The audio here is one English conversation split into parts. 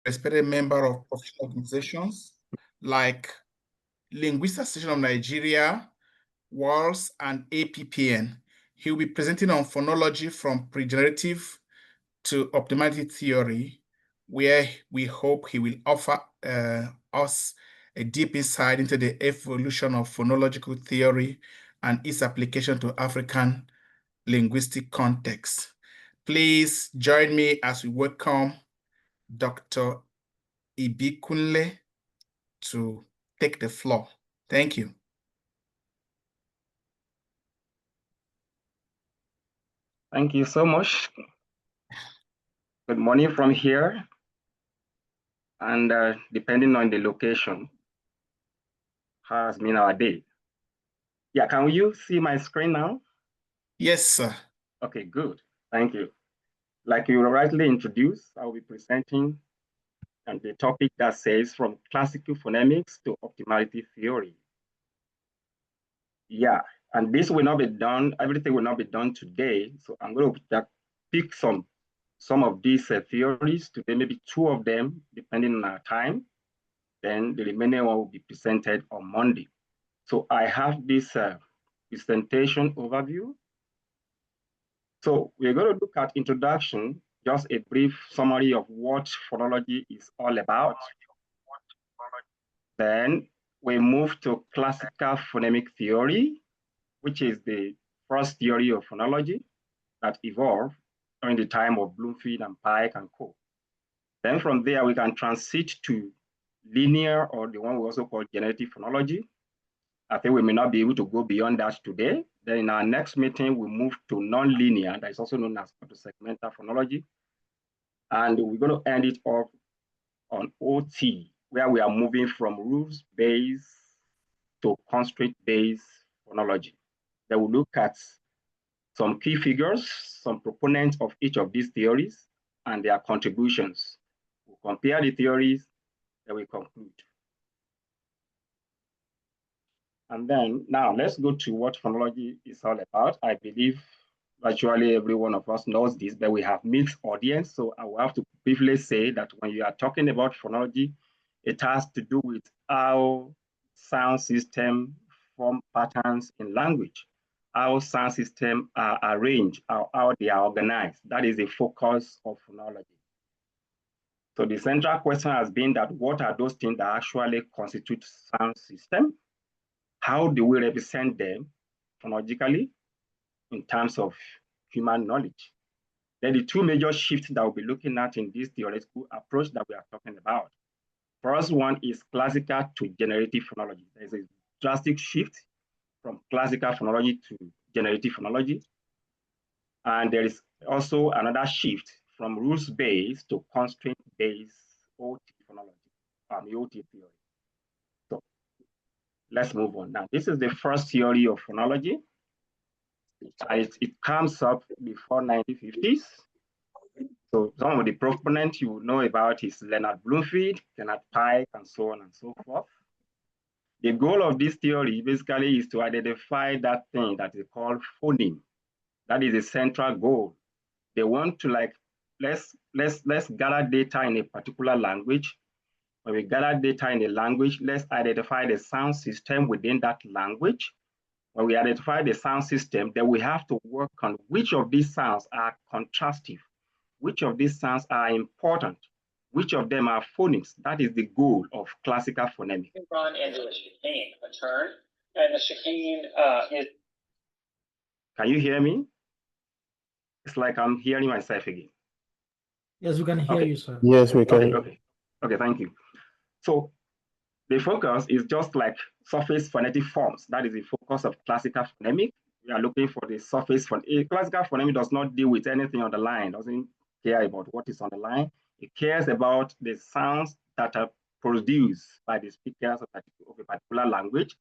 respected member of professional organizations like Linguistics Association of Nigeria, WALS, and APPN. He will be presenting on phonology from pre-generative to optimality theory, where we hope he will offer us a deep insight into the evolution of phonological theory and its application to African linguistic context. Please join me as we welcome Dr. Ibikunle to take the floor. Thank you. Thank you so much. Good morning from here. And depending on the location, how has been our day? Yeah, can you see my screen now? Yes, sir. Okay, good. Thank you. Like you rightly introduced, I'll be presenting and the topic that says from classical phonemics to optimality theory. Yeah, and this will not be done, everything will not be done today. So I'm going to pick some of these theories today, maybe 2 of them, depending on our time. Then the remaining one will be presented on Monday. So I have this presentation overview. So we're going to look at introduction, just a brief summary of what phonology is all about. Then we move to classical phonemic theory, which is the first theory of phonology that evolved during the time of Bloomfield and Pike and co. Then from there, we can transit to linear, or the one we also call generative phonology. I think we may not be able to go beyond that today. Then in our next meeting, we move to non-linear, that is also known as autosegmental phonology. And we're going to end it off on OT, where we are moving from rules-based to constraint-based phonology. Then we'll look at some key figures, some proponents of each of these theories, and their contributions. We'll compare the theories, then we conclude. And then now let's go to what phonology is all about. I believe virtually every one of us knows this, but we have mixed audience. So I will have to briefly say that when you are talking about phonology, it has to do with how sound system form patterns in language, how sound systems are arranged, how they are organized. That is the focus of phonology. So the central question has been that what are those things that actually constitute sound system? How do we represent them phonologically in terms of human knowledge? Then the 2 major shifts that we'll be looking at in this theoretical approach that we are talking about. First one is classical to generative phonology. There's a drastic shift from classical phonology to generative phonology. And there is also another shift from rules-based to constraint-based OT phonology, the OT theory. So let's move on. Now, this is the first theory of phonology. It comes up before 1950s. So some of the proponents you know about is Leonard Bloomfield, Kenneth Pike, and so on and so forth. The goal of this theory basically is to identify that thing that is called phoneme. That is the central goal. They want to let's gather data in a particular language. When we gather data in a language, let's identify the sound system within that language. When we identify the sound system, then we have to work on which of these sounds are contrastive, which of these sounds are important, which of them are phonics. That is the goal of classical phonemics. Run into a chicane, a turn, and the chicane is. Can you hear me? It's like I'm hearing myself again. Yes, we can hear you, sir. Yes, we can. Okay, thank you. So the focus is just like surface phonetic forms. That is the focus of classical phonemic. We are looking for the surface phonemic. Classical phonemic does not deal with anything on the line, doesn't care about what is on the line. It cares about the sounds that are produced by the speakers of a particular language,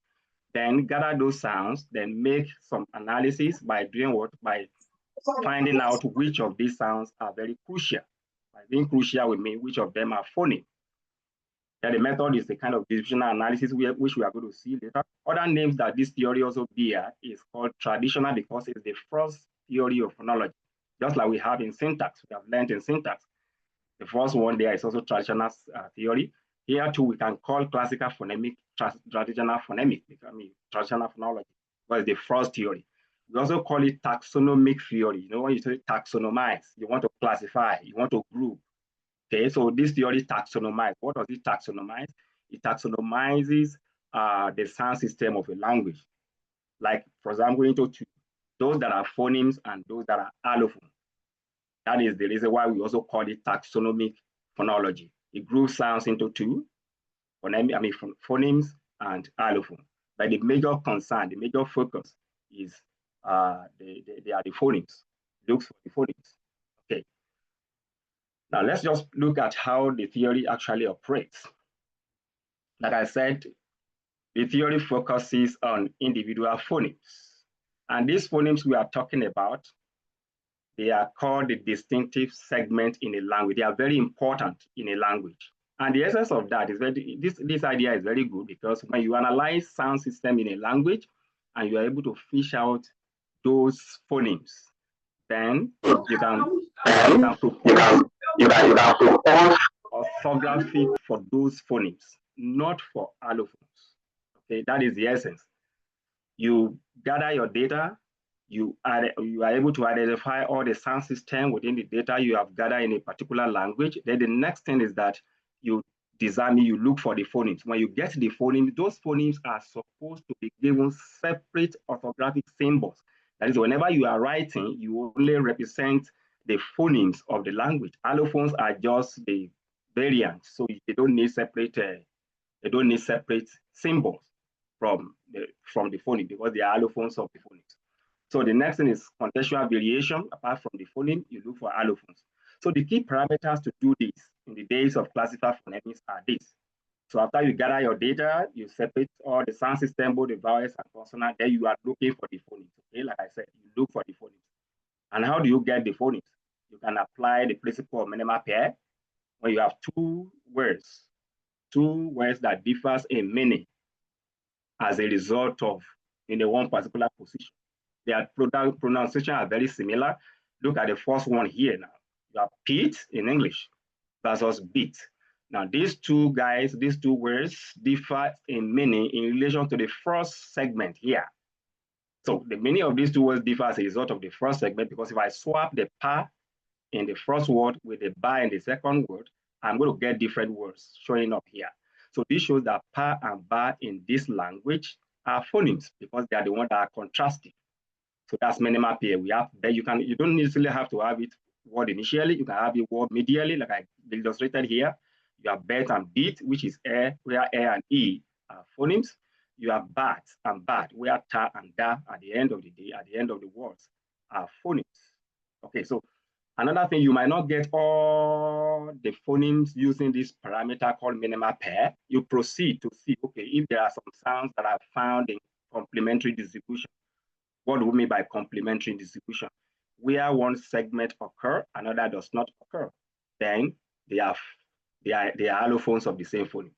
then gather those sounds, then make some analysis by doing what? By finding out which of these sounds are very crucial. By being crucial, we mean which of them are phoneme. Then the method is the kind of distributional analysis which we are going to see later. Other names that this theory also bear is called traditional because it's the first theory of phonology. Just like we have in syntax, we have learned in syntax. The first one there is also traditional theory. Here too, we can call classical phonemic traditional phonemic, traditional phonology, but it's the first theory. We also call it taxonomic theory. You know, when you say taxonomize, you want to classify, you want to group. Okay, so this theory taxonomizes. What does it taxonomize? It taxonomizes the sound system of a language. Like, for example, into two, those that are phonemes and those that are allophones. That is the reason why we also call it taxonomic phonology. It groups sounds into two, phonemes and allophones. But the major concern, the major focus is they are the phonemes. Looks for the phonemes. Okay. Now let's just look at how the theory actually operates. Like I said, the theory focuses on individual phonemes. And these phonemes we are talking about, they are called the distinctive segment in a language. They are very important in a language. And the essence of that is this idea is very good because when you analyze sound system in a language and you are able to fish out those phonemes, then you can propose orthography for those phonemes, not for allophones. Okay, that is the essence. You gather your data, you are able to identify all the sound system within the data you have gathered in a particular language. Then the next thing is that you design, you look for the phonemes. When you get the phonemes, those phonemes are supposed to be given separate orthographic symbols. That is, whenever you are writing, you only represent the phonemes of the language. Allophones are just the variants, so they don't need separate symbols from the phoneme because they are allophones of the phonemes. So the next thing is contextual variation. Apart from the phoneme, you look for allophones. So the key parameters to do this in the days of classical phonemics are this. So after you gather your data, you separate all the sound system, both the vowels and consonant, then you are looking for the phonemes. Okay, like I said, you look for the phonemes. And how do you get the phonemes? You can apply the principle of minimal pair when you have two words that differs in meaning as a result of in the one particular position. Their pronunciation are very similar. Look at the first one here now. You have Pete in English versus beat. Now, these two words differ in meaning in relation to the first segment here. So the meaning of these two words differ as a result of the first segment, because if I swap the pa in the first word with the ba in the second word, I'm going to get different words showing up here. So this shows that pa and ba in this language are phonemes because they are the ones that are contrasting. So that's minimal pair. We have that you don't necessarily have to have it word initially. You can have it word medially, like I illustrated here. You have bet and beat, which is air, where air and e are phonemes. You have bat and bat, where ta and da at the end of the day, at the end of the words, are phonemes. Okay, so another thing, you might not get all the phonemes using this parameter called minimal pair. You proceed to see, okay, if there are some sounds that are found in complementary distribution. What do we mean by complementary distribution? Where one segment occurs, another does not occur. Then they are allophones of the same phoneme.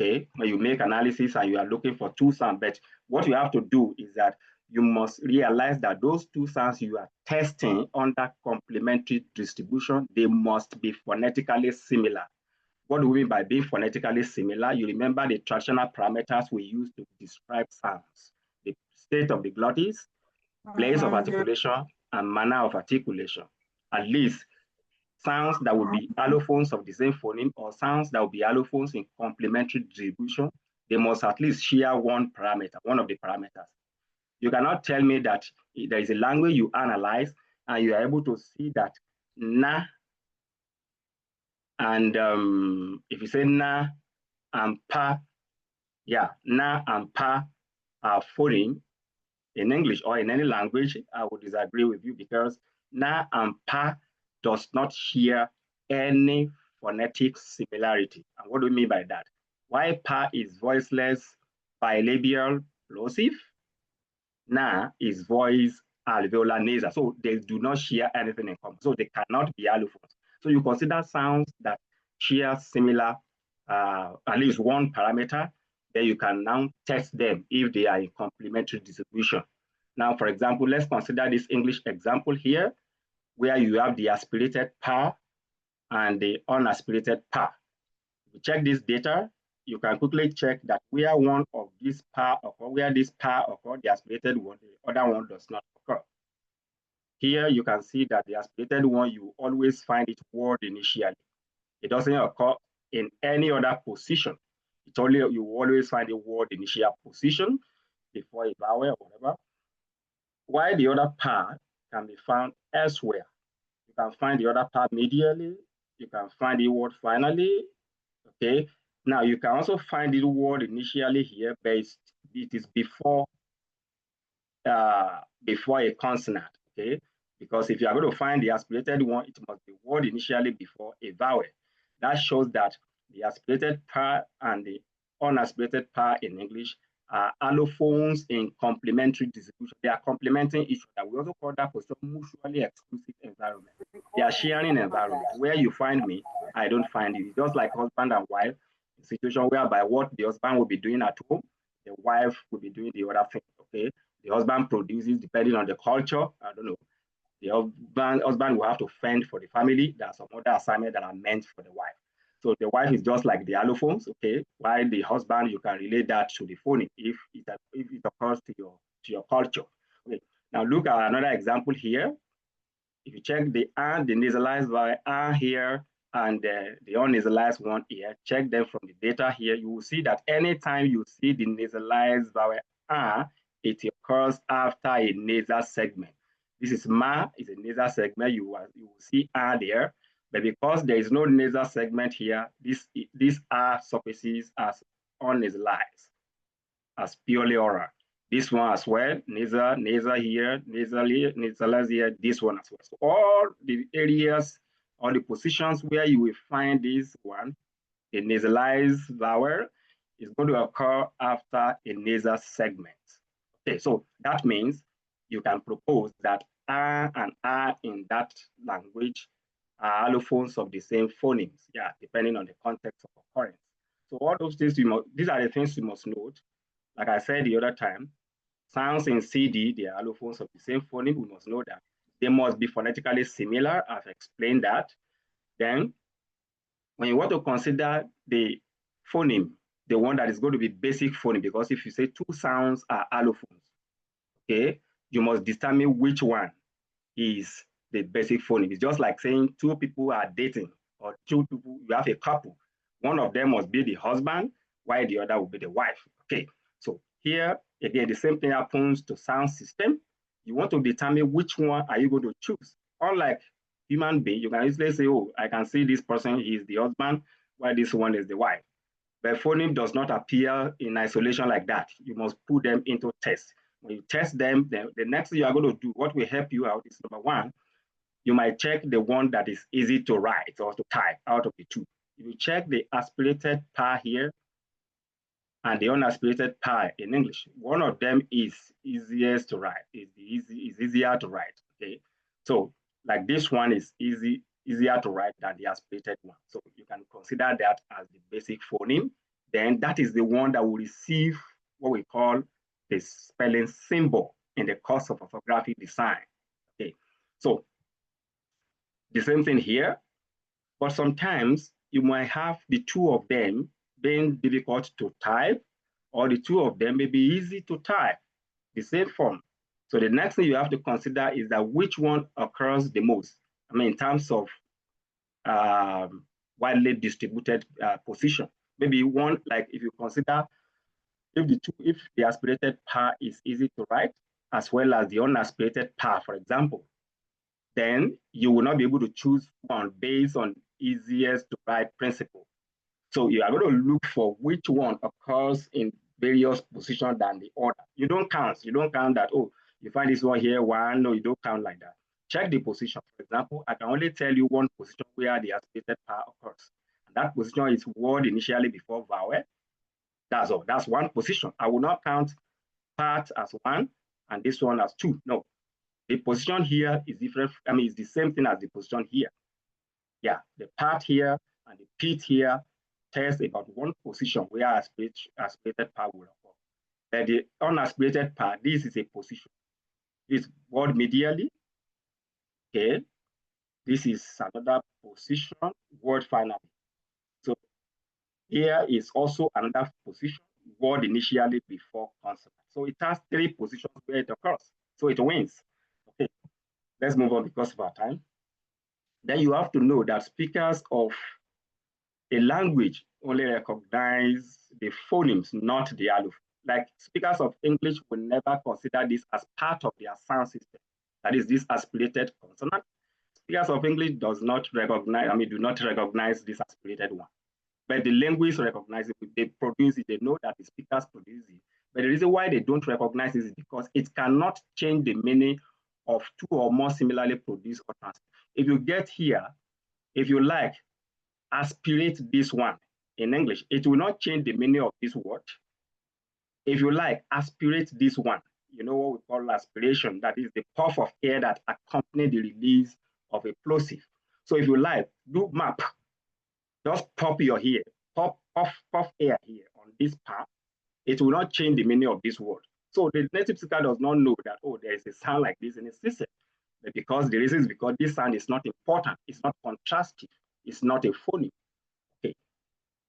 Okay, when you make analysis and you are looking for two sounds, but what you have to do is that you must realize that those two sounds you are testing under complementary distribution, they must be phonetically similar. What do we mean by being phonetically similar? You remember the traditional parameters we use to describe sounds. The state of the glottis, place of articulation, and manner of articulation. At least sounds that will be allophones of the same phoneme or sounds that will be allophones in complementary distribution, they must at least share one parameter, one of the parameters. You cannot tell me that there is a language you analyze and you are able to see that na and if you say na and pa, yeah, na and pa are phoneme in English or in any language, I would disagree with you because na and pa does not share any phonetic similarity. And what do we mean by that? While pa is voiceless bilabial plosive, na is voice alveolar nasal. So they do not share anything in common. So they cannot be allophones. So you consider sounds that share similar, at least one parameter, then you can now test them if they are in complementary distribution. Now, for example, let's consider this English example here, where you have the aspirated pa and the unaspirated pa. If you check this data, you can quickly check that where one of these pa occur, where this pa occur, the aspirated one, the other one does not occur. Here you can see that the aspirated one, you always find it word initially. It doesn't occur in any other position. It's only you always find the word initial position before a vowel or whatever. While the other part can be found elsewhere. You can find the other part medially. You can find the word finally. Okay. Now you can also find the word initially here, but it is before a consonant. Okay. Because if you are going to find the aspirated one, it must be word initially before a vowel. That shows that the aspirated part and the unaspirated part in English are allophones in complementary distribution. They are complementing each other. We also call that position mutually exclusive environment. They are sharing environment. Where you find me, I don't find you. It's just like husband and wife, a situation whereby what the husband will be doing at home, the wife will be doing the other thing. Okay. The husband produces depending on the culture. I don't know. The husband will have to fend for the family. There are some other assignments that are meant for the wife. So the wife is just like the allophones, okay? While the husband, you can relate that to the phonics if it occurs to your culture. Okay. Now look at another example here. If you check the nasalized vowel here and the unnasalized one here, check them from the data here. You will see that anytime you see the nasalized vowel it occurs after a nasal segment. This is ma, is a nasal segment. You will see there, but because there is no nasal segment here, these surfaces as unnasalized, as purely oral. This one as well, nasal here, nasalized here, this one as well. So all the areas or the positions where you will find this one, a nasalized vowel, is going to occur after a nasal segment. Okay, so that means you can propose that and in that language are allophones of the same phonemes, yeah, depending on the context of occurrence. So all those things, these are the things you must note. Like I said the other time, sounds in CD, they are allophones of the same phoneme. We must know that. They must be phonetically similar. I've explained that. Then, when you want to consider the phoneme, the one that is going to be basic phoneme, because if you say two sounds are allophones, okay, you must determine which one is the basic phoneme. It's just like saying two people are dating, or two people, you have a couple. One of them must be the husband, while the other will be the wife. Okay, so here, again, the same thing happens to sound system. You want to determine which one are you going to choose. Unlike human being, you can easily say, oh, I can see this person is the husband, while this one is the wife. But phoneme does not appear in isolation like that. You must put them into test. When you test them, then the next thing you are going to do, what will help you out is number one, you might check the one that is easy to write or to type out of the two. If you check the aspirated pa here and the unaspirated pa in English, one of them is easiest to write, is easier to write. Okay, so like this one is easier to write than the aspirated one. So you can consider that as the basic phoneme. Then that is the one that will receive what we call the spelling symbol in the course of orthographic design. Okay, so the same thing here, but sometimes you might have the two of them being difficult to type, or the two of them may be easy to type, the same form. So the next thing you have to consider is that which one occurs the most. I mean, in terms of widely distributed position. Maybe one, like if you consider if the aspirated pa is easy to write, as well as the unaspirated pa, for example, then you will not be able to choose one based on easiest to write principle. So you are going to look for which one occurs in various positions than the other. You don't count that, oh, you find this one here, one, no, you don't count like that. Check the position. For example, I can only tell you one position where the aspirated pa occurs. And that position is word initially before vowel. That's all. That's one position. I will not count part as one and this one as two. No. The position here is different. I mean, it's the same thing as the position here. Yeah, the part here and the pit here tells about one position where aspirated part will occur. But the unaspirated part, this is a position. It's word medially, okay? This is another position, word finally. So here is also another position, word initially before consonant. So it has 3 positions where it occurs. So it wins. Okay, let's move on because of our time. Then you have to know that speakers of a language only recognize the phonemes, not the allophone. Like speakers of English will never consider this as part of their sound system. That is this aspirated consonant. Speakers of English do not recognize this aspirated one. But the linguists recognize it, they produce it, they know that the speakers produce it. But the reason why they don't recognize it is because it cannot change the meaning of 2 or more similarly produced utterances. If you get here, if you like, aspirate this one in English, it will not change the meaning of this word. If you like, aspirate this one, you know what we call aspiration, that is the puff of air that accompanies the release of a plosive. So if you like, do map, just pop your ear, puff air here on this part, it will not change the meaning of this word. So the native speaker does not know that, oh, there is a sound like this in a system. But because the reason is because this sound is not important, it's not contrastive, it's not a phoneme. Okay.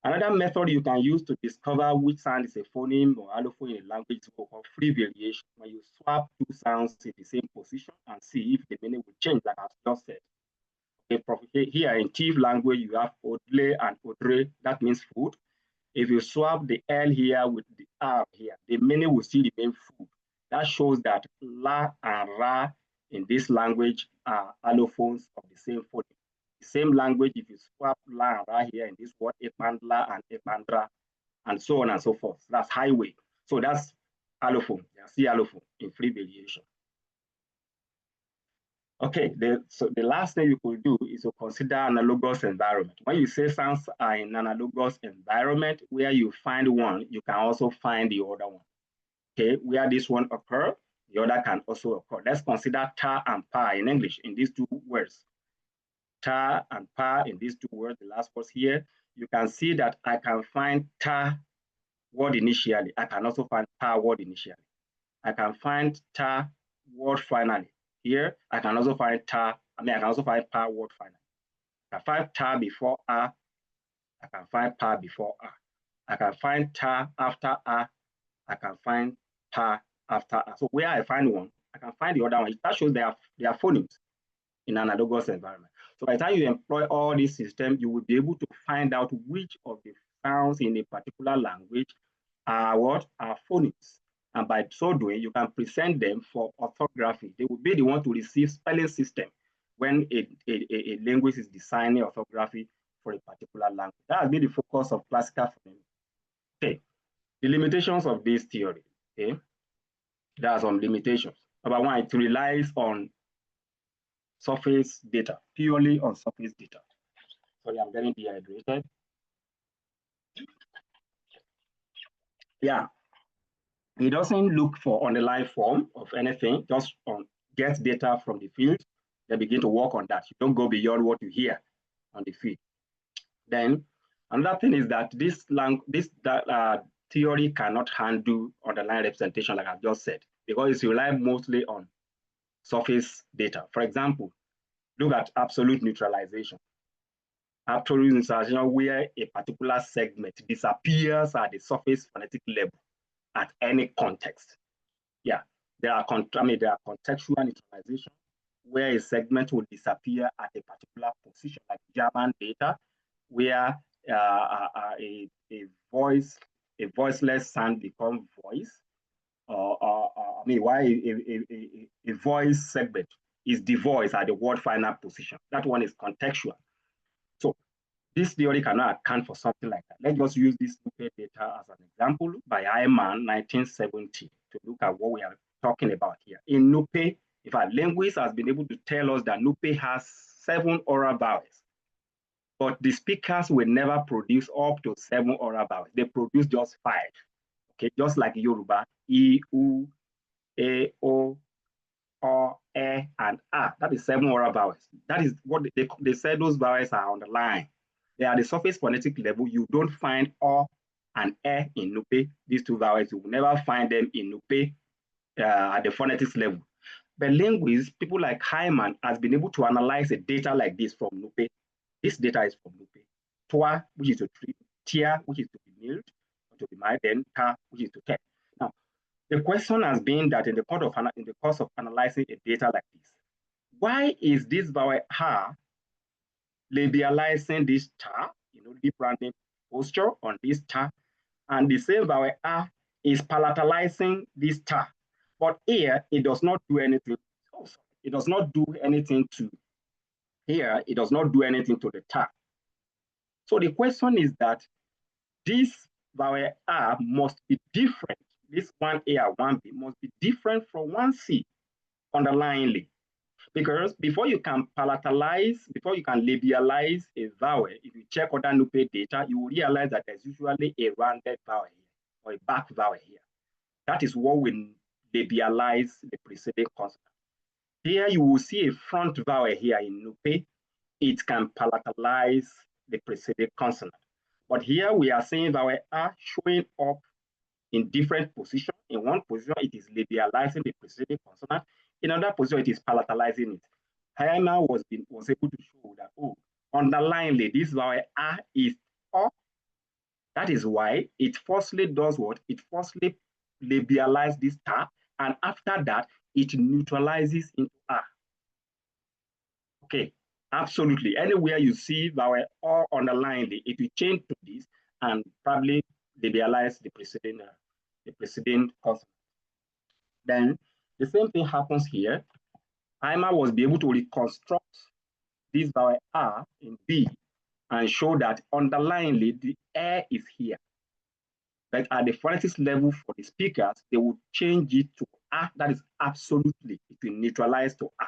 Another method you can use to discover which sound is a phoneme or allophone in a language is called free variation, when you swap 2 sounds in the same position and see if the meaning will change, like I've just said. Okay, here in Tiv language, you have odle and odre, that means food. If you swap the L here with the R here, the meaning will still remain food. That shows that La and Ra in this language are allophones of the same phoneme. The same language, if you swap La and Ra here in this word, Epandla and Epandra, and so on and so forth. That's highway. So that's allophone, C allophone in free variation. Okay, so the last thing you could do is to consider analogous environment. When you say sounds are in analogous environment, where you find one, you can also find the other one. Okay, where this one occurs, the other can also occur. Let's consider ta and pa in English in these 2 words. Ta and pa in these 2 words, the last words here, you can see that I can find ta word initially. I can also find pa word initially. I can find ta word finally. Here, I can also find ta, I can also find pa word finally. I can find ta before a, I can find pa before a. I can find ta after a, I can find pa after a. So where I find one, I can find the other one. That shows they are phonemes in an analogous environment. So by the time you employ all these systems, you will be able to find out which of the sounds in a particular language are what? Are phonemes. And by so doing, you can present them for orthography. They will be the one to receive spelling system when a linguist is designing orthography for a particular language. That has been the focus of classical phonetics. Okay, the limitations of this theory. Okay, there are some limitations. Number one, it relies on surface data, purely on surface data. Sorry, I'm getting dehydrated. Yeah, it doesn't look for underlying form of anything, just get data from the field, then begin to work on that. You don't go beyond what you hear on the field. Then another thing is that this theory cannot handle underlying representation, like I've just said, because it's relied mostly on surface data. For example, look at absolute neutralization. Absolute neutralization, where a particular segment disappears at the surface phonetic level at any context. Yeah, there are contextual neutralization, where a segment will disappear at a particular position, like German data, where a voiceless sound becomes voice, why a voice segment is devoiced at the word final position. That one is contextual. So this theory cannot account for something like that. Let's just use this Nupe data as an example by Hyman, 1970, to look at what we are talking about here. In Nupe, in fact, linguists has been able to tell us that Nupe has 7 oral vowels, but the speakers will never produce up to 7 oral vowels. They produce just 5. Okay, just like Yoruba, I, U, E, O, E, and A. That is 7 oral vowels. That is what they said those vowels are on the line. They are the surface phonetic level. You don't find O and E in Nupe. These 2 vowels, you will never find them in Nupe at the phonetics level. But linguists, people like Hyman, has been able to analyze a data like this from Nupe. This data is from Nupe. Toi, which is to treat, tia, which is to be milled, or to be mined, then ta, which is to test. Now, the question has been that in the course of analyzing a data like this, why is this vowel ha labializing this ta, deep rounding posture on this ta, and the same vowel a is palatalizing this ta, but here it does not do anything. Oh, sorry. It does not do anything to here. It does not do anything to the ta. So the question is that this vowel a must be different. This one A or one B must be different from one C underlyingly. Because before you can palatalize, before you can labialize a vowel, if you check other Nupe data, you will realize that there's usually a rounded vowel here or a back vowel here. That is what will labialize the preceding consonant. Here you will see a front vowel here in Nupe. It can palatalize the preceding consonant. But here we are seeing vowel A showing up in different positions. In one position, it is labializing the preceding consonant. In another position, it is palatalizing it. Hyman was able to show that, underlyingly, this vowel A is up. That is why it firstly does what? It firstly labializes this ta, and after that, it neutralizes into A. Okay, absolutely. Anywhere you see vowel or underlyingly, it will change to this and probably labialize the preceding consonant. Then the same thing happens here. Hyman was able to reconstruct this vowel R in B and show that underlyingly the air is here. But at the phonetics level for the speakers, they would change it to A. That is absolutely, it will neutralize to A.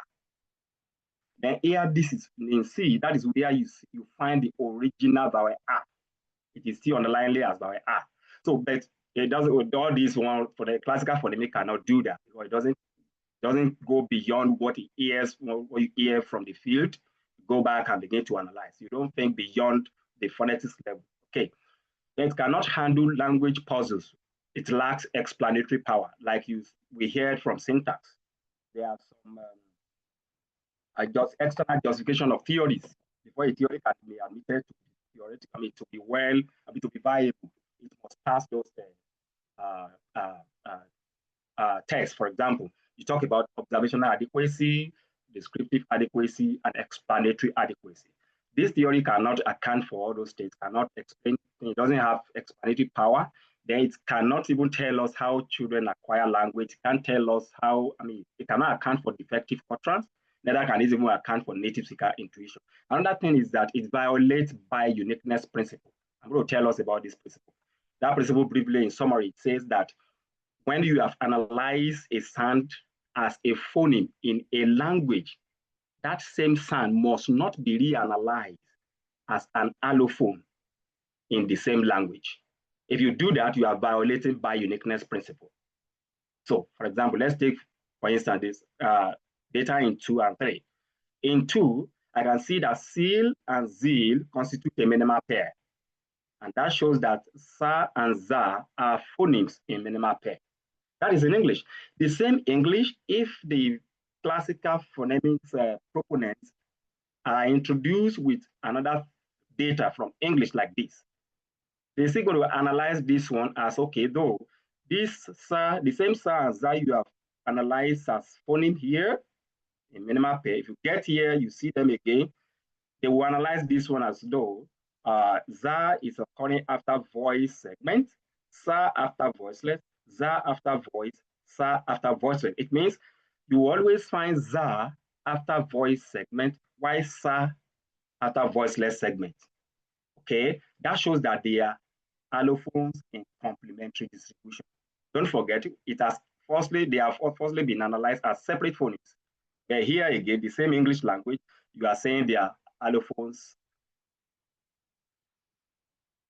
Then here, this is in C, that is where you find the original vowel A. It is still underlyingly as vowel A. So, but it doesn't, all this one for the classical phonemic cannot do that because it doesn't go beyond what it hears, what you hear from the field, go back and begin to analyze. You don't think beyond the phonetics level. Okay. It cannot handle language puzzles. It lacks explanatory power, like we heard from syntax. There are some external justification of theories before a theory can be admitted to be theoretically to be to be viable. It must pass those tests. For example, you talk about observational adequacy, descriptive adequacy, and explanatory adequacy. This theory cannot account for all those states, cannot explain, it doesn't have explanatory power. Then it cannot even tell us how children acquire language. It can't tell us how, it cannot account for defective utterance, neither can it even account for native speaker intuition. Another thing is that it violates by uniqueness principle. I'm going to tell us about this principle. That principle, briefly in summary, it says that when you have analyzed a sound as a phoneme in a language, that same sound must not be reanalyzed as an allophone in the same language. If you do that, you are violating by uniqueness principle. So, for example, let's take, for instance, this data in 2 and 3. In 2, I can see that seal and zeal constitute a minimal pair. And that shows that sa and za are phonemes in minimal pair. That is in English. The same English, if the classical phonemics proponents are introduced with another data from English like this, they're still going to analyze this one as, okay, though, this sa, the same sa and za you have analyzed as phoneme here in minimal pair. If you get here, you see them again, they will analyze this one as though za is occurring after voice segment, sa after voiceless, za after voice, sa after voiceless. It means you always find za after voice segment, while sa after voiceless segment. Okay, that shows that they are allophones in complementary distribution. Don't forget, they have firstly been analyzed as separate phonemes. But here again, the same English language, you are saying they are allophones.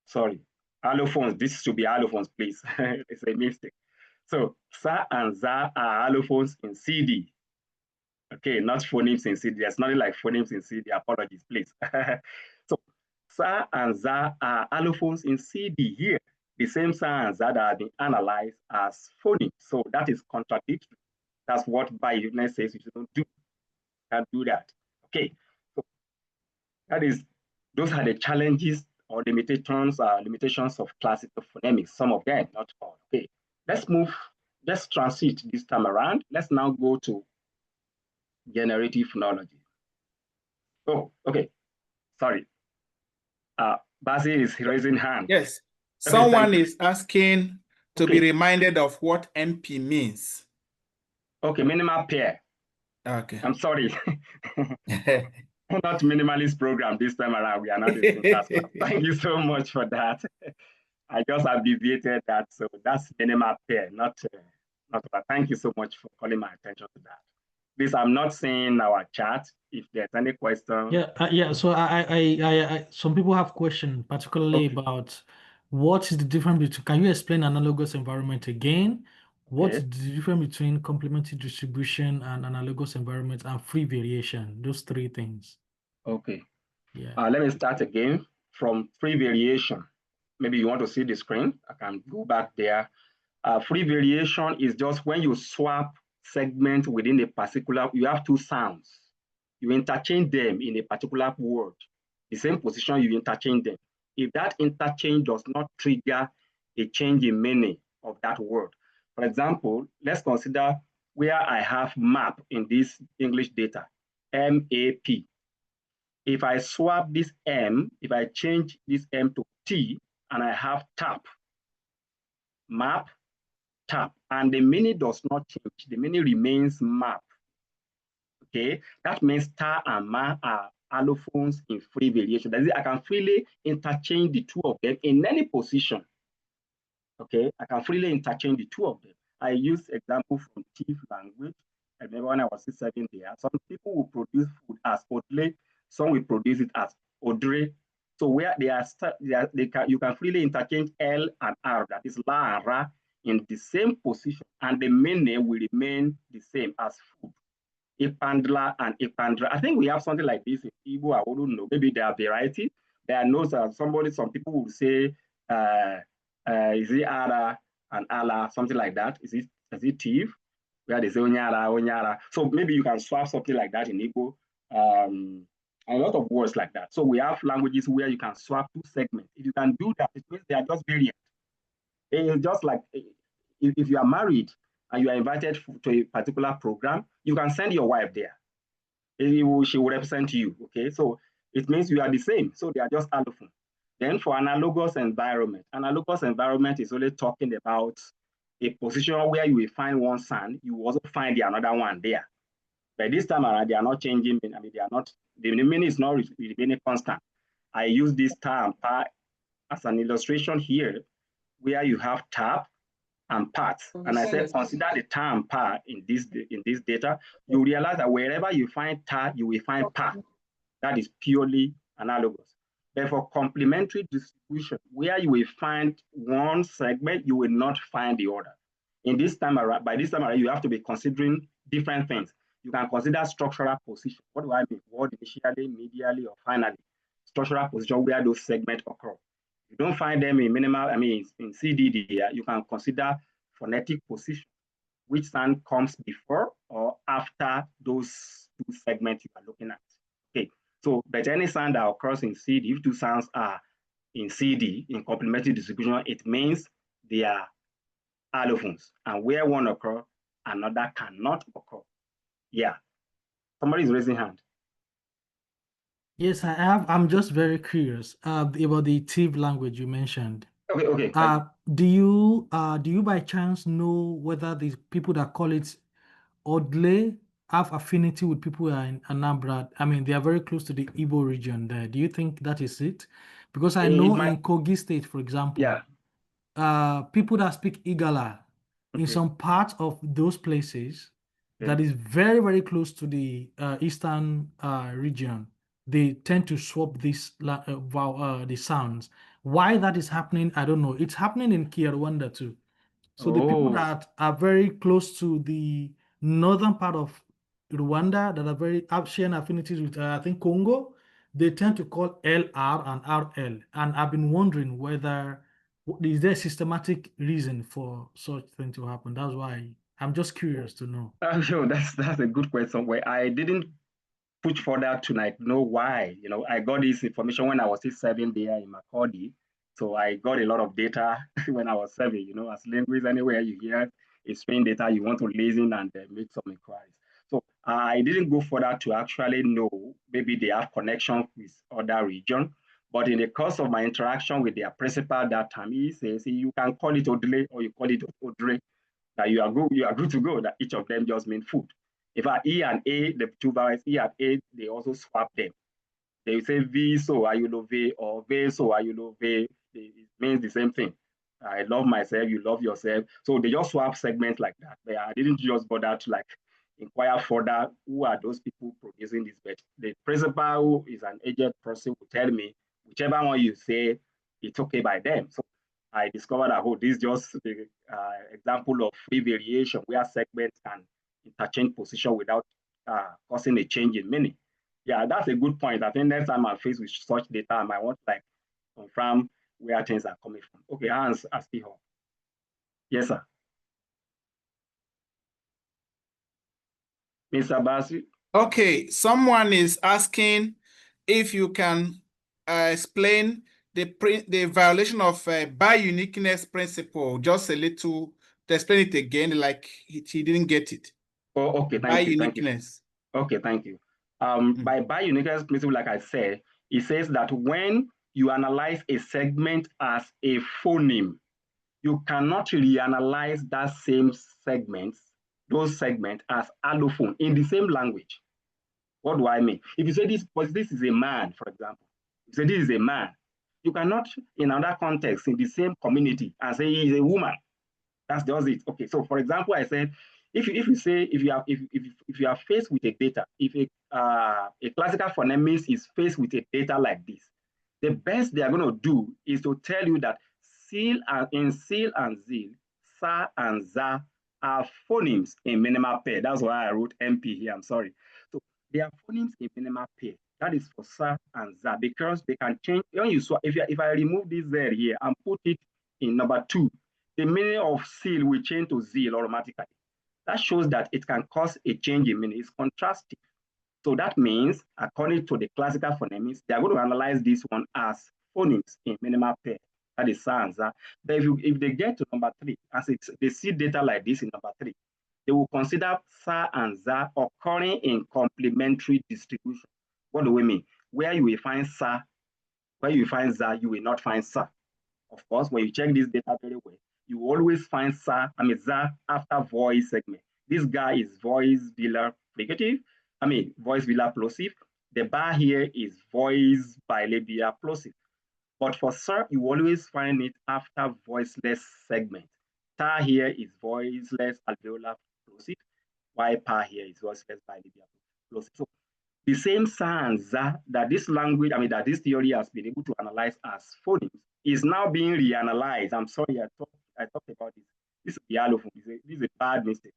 Sorry, allophones. This should be allophones, please. It's a mistake. So sa and za are allophones in CD. Okay, not phonemes in CD. There's nothing like phonemes in CD. Apologies, please. So sa and za are allophones in CD here. The same sa and za that have been analyzed as phonemes. So that is contradictory. That's what Ibikunle says you shouldn't do. You can't do that. Okay, so that is, those are the challenges or limitations of classical phonemics. Some of them, not all. Okay, let's transit this time around. Let's now go to generative phonology. Oh, okay. Sorry. Basil is raising hand. Yes. Okay, Someone is asking to be Okay. reminded of what MP means. Okay, minimal pair. Okay. I'm sorry. Not minimalist program this time around. We are not in syntax class. Thank you so much for that. I just abbreviated that. So that's minimal pair, not that. Thank you so much for calling my attention to that. Please, I'm not seeing our chat. If there's any question. Yeah. So some people have questions, particularly Okay. about what is the difference between. Can you explain analogous environment again? What's Okay. the difference between complementary distribution and analogous environment and free variation? Those three things. Okay. Yeah. Let me start again from free variation. Maybe you want to see the screen. I can go back there. Free variation is just when you swap segment within a particular, you have two sounds. You interchange them in a particular word. The same position, you interchange them. If that interchange does not trigger a change in meaning of that word. For example, let's consider where I have map in this English data, M-A-P. If I swap this M, if I change this M to T, and I have tap, map, tap, and the meaning does not change, the meaning remains map. Okay, that means ta and ma are allophones in free variation. That is, I can freely interchange the two of them in any position. Okay, I can freely interchange the two of them. I use example from TIFF language. I remember when I was studying there, some people will produce food as odle, some will produce it as odre. So where you can freely interchange L and R, that is la and ra, in the same position, and the meaning will remain the same as food. Ipandla and Ipandra. I think we have something like this in Igbo. I wouldn't know. Maybe there are variety. There are no some people will say, is it Ara and Allah, something like that? Is it thief? Where they say Onyara, Onyara. So maybe you can swap something like that in Igbo. A lot of words like that. So we have languages where you can swap two segments. If you can do that, it means they are just variant. It's just like if you are married and you are invited to a particular program, you can send your wife there. She will represent you. Okay, so it means you are the same. So they are just allophone. Then for analogous environment is only talking about a position where you will find one sound, you will also find the another one there. But this time around, they are not changing. I mean, they are not. The meaning is not remaining constant. I use this term as an illustration here, where you have tap and parts. And I said, consider the term par in this data. You realize that wherever you find tar, you will find par. That is purely analogous. Therefore, complementary distribution, where you will find one segment, you will not find the other. By this time around, you have to be considering different things. You can consider structural position. What do I mean? What initially, medially, or finally? Structural position where those segments occur. You don't find them in in CDD, you can consider phonetic position, which sound comes before or after those two segments you are looking at. Okay, so but any sound that occurs in CD, if two sounds are in CD, in complementary distribution, it means they are allophones. And where one occurs, another cannot occur. Yeah. Somebody is raising hand. Yes, I have. I'm just very curious about the TIV language you mentioned. Okay. Do you by chance know whether the people that call it Odle have affinity with people who are in Anambra? I mean, they are very close to the Igbo region there. Do you think that is it? Because I know in Kogi State, for example, people that speak Igala in some parts of those places that is very, very close to the eastern region, they tend to swap the sounds. Why that is happening, I don't know. It's happening in Kinyarwanda too. So the people that are very close to the northern part of Rwanda that are very sharing affinities with, I think, Congo, they tend to call LR and RL. And I've been wondering whether is there a systematic reason for such thing to happen. That's why I'm just curious to know. Sure, that's a good question. Where I didn't push further to like know why. I got this information when I was still serving there in Makurdi. So I got a lot of data when I was serving. As linguists, anywhere you hear a strange data, you want to listen and make some inquiries. So I didn't go further to actually know maybe they have connection with other region. But in the course of my interaction with their principal that time, he says, you can call it Odile or you call it Odre, that you are good to go, that each of them just mean food. In fact, E and A, the two vowels E and A, they also swap them. They say V so ayulove or V so ayulove. It means the same thing. I love myself, you love yourself. So they just swap segments like that. But I didn't just bother to like inquire further who are those people producing this. But the principal, who is an aged person, will tell me whichever one you say, it's okay by them. So I discovered that, this is just the example of free variation where segments can interchange position without causing a change in meaning. Yeah, that's a good point. I think next time I'm faced with such data, I might want to like confirm where things are coming from. Okay, Hans Astiho. Yes, sir. Mr. Basi. Okay, someone is asking if you can explain the violation of bi-uniqueness principle, just a little, to explain it again, like he didn't get it. Oh, okay, thank you. Bi-uniqueness. Okay, thank you. By uniqueness principle, like I said, it says that when you analyze a segment as a phoneme, you cannot reanalyze that same segment, those segments as allophone in the same language. What do I mean? If you say this is a man, for example, you say this is a man, you cannot, in another context, in the same community, and say he is a woman. That's just it. Okay, so for example, I said, if you are faced with a data, if a classical phonemics is faced with a data like this, the best they are going to do is to tell you that in seal and zil, sa and za are phonemes in minimal pair. That's why I wrote MP here. I'm sorry. So they are phonemes in minimal pair. That is for sa and za, because they can change. When you swap, if I remove this z here and put it in number 2, the meaning of seal will change to zeal automatically. That shows that it can cause a change in meaning. It's contrastive. So that means, according to the classical phonemics, they are going to analyze this one as phonemes in minimal pair. That is sa and za. But if they get to number 3, as they see data like this in number 3, they will consider sa and za occurring in complementary distribution. What do we mean? Where you will find sa, where you will find za, you will not find sa. Of course, when you check this data very well, you always find za after voice segment. This guy is voice velar fricative, voice velar plosive. The bar here is voice bilabial plosive. But for sir, you always find it after voiceless segment. Ta here is voiceless alveolar plosive, while pa here is voiceless bilabial plosive. So the same sa and za that this language, that this theory has been able to analyze as phonemes is now being reanalyzed. I'm sorry, I talked about this. This is the allophone. This is a bad mistake.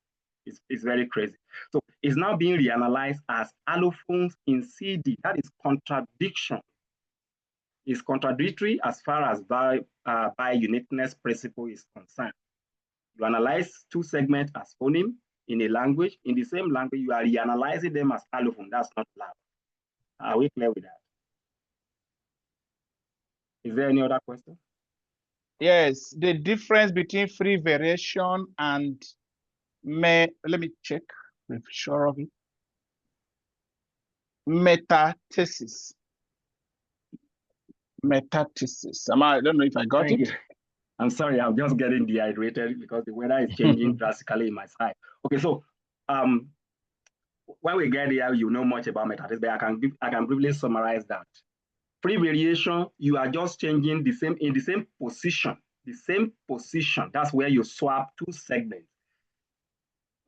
It's very crazy. So it's now being reanalyzed as allophones in CD. That is contradiction. It's contradictory as far as by uniqueness principle is concerned. You analyze 2 segments as phoneme in a language. In the same language, you are reanalyzing them as allophone. That's not allowed. Are we clear with that? Is there any other question? Yes, the difference between free variation and let me check, I'm sure of it. Metathesis. Metathesis. I don't know if I got it. I'm sorry, I'm just getting dehydrated because the weather is changing drastically in my side. Okay, so when we get there, you know much about metathesis, but I can briefly summarize that. Free variation, you are just changing in the same position. The same position. That's where you swap 2 segments.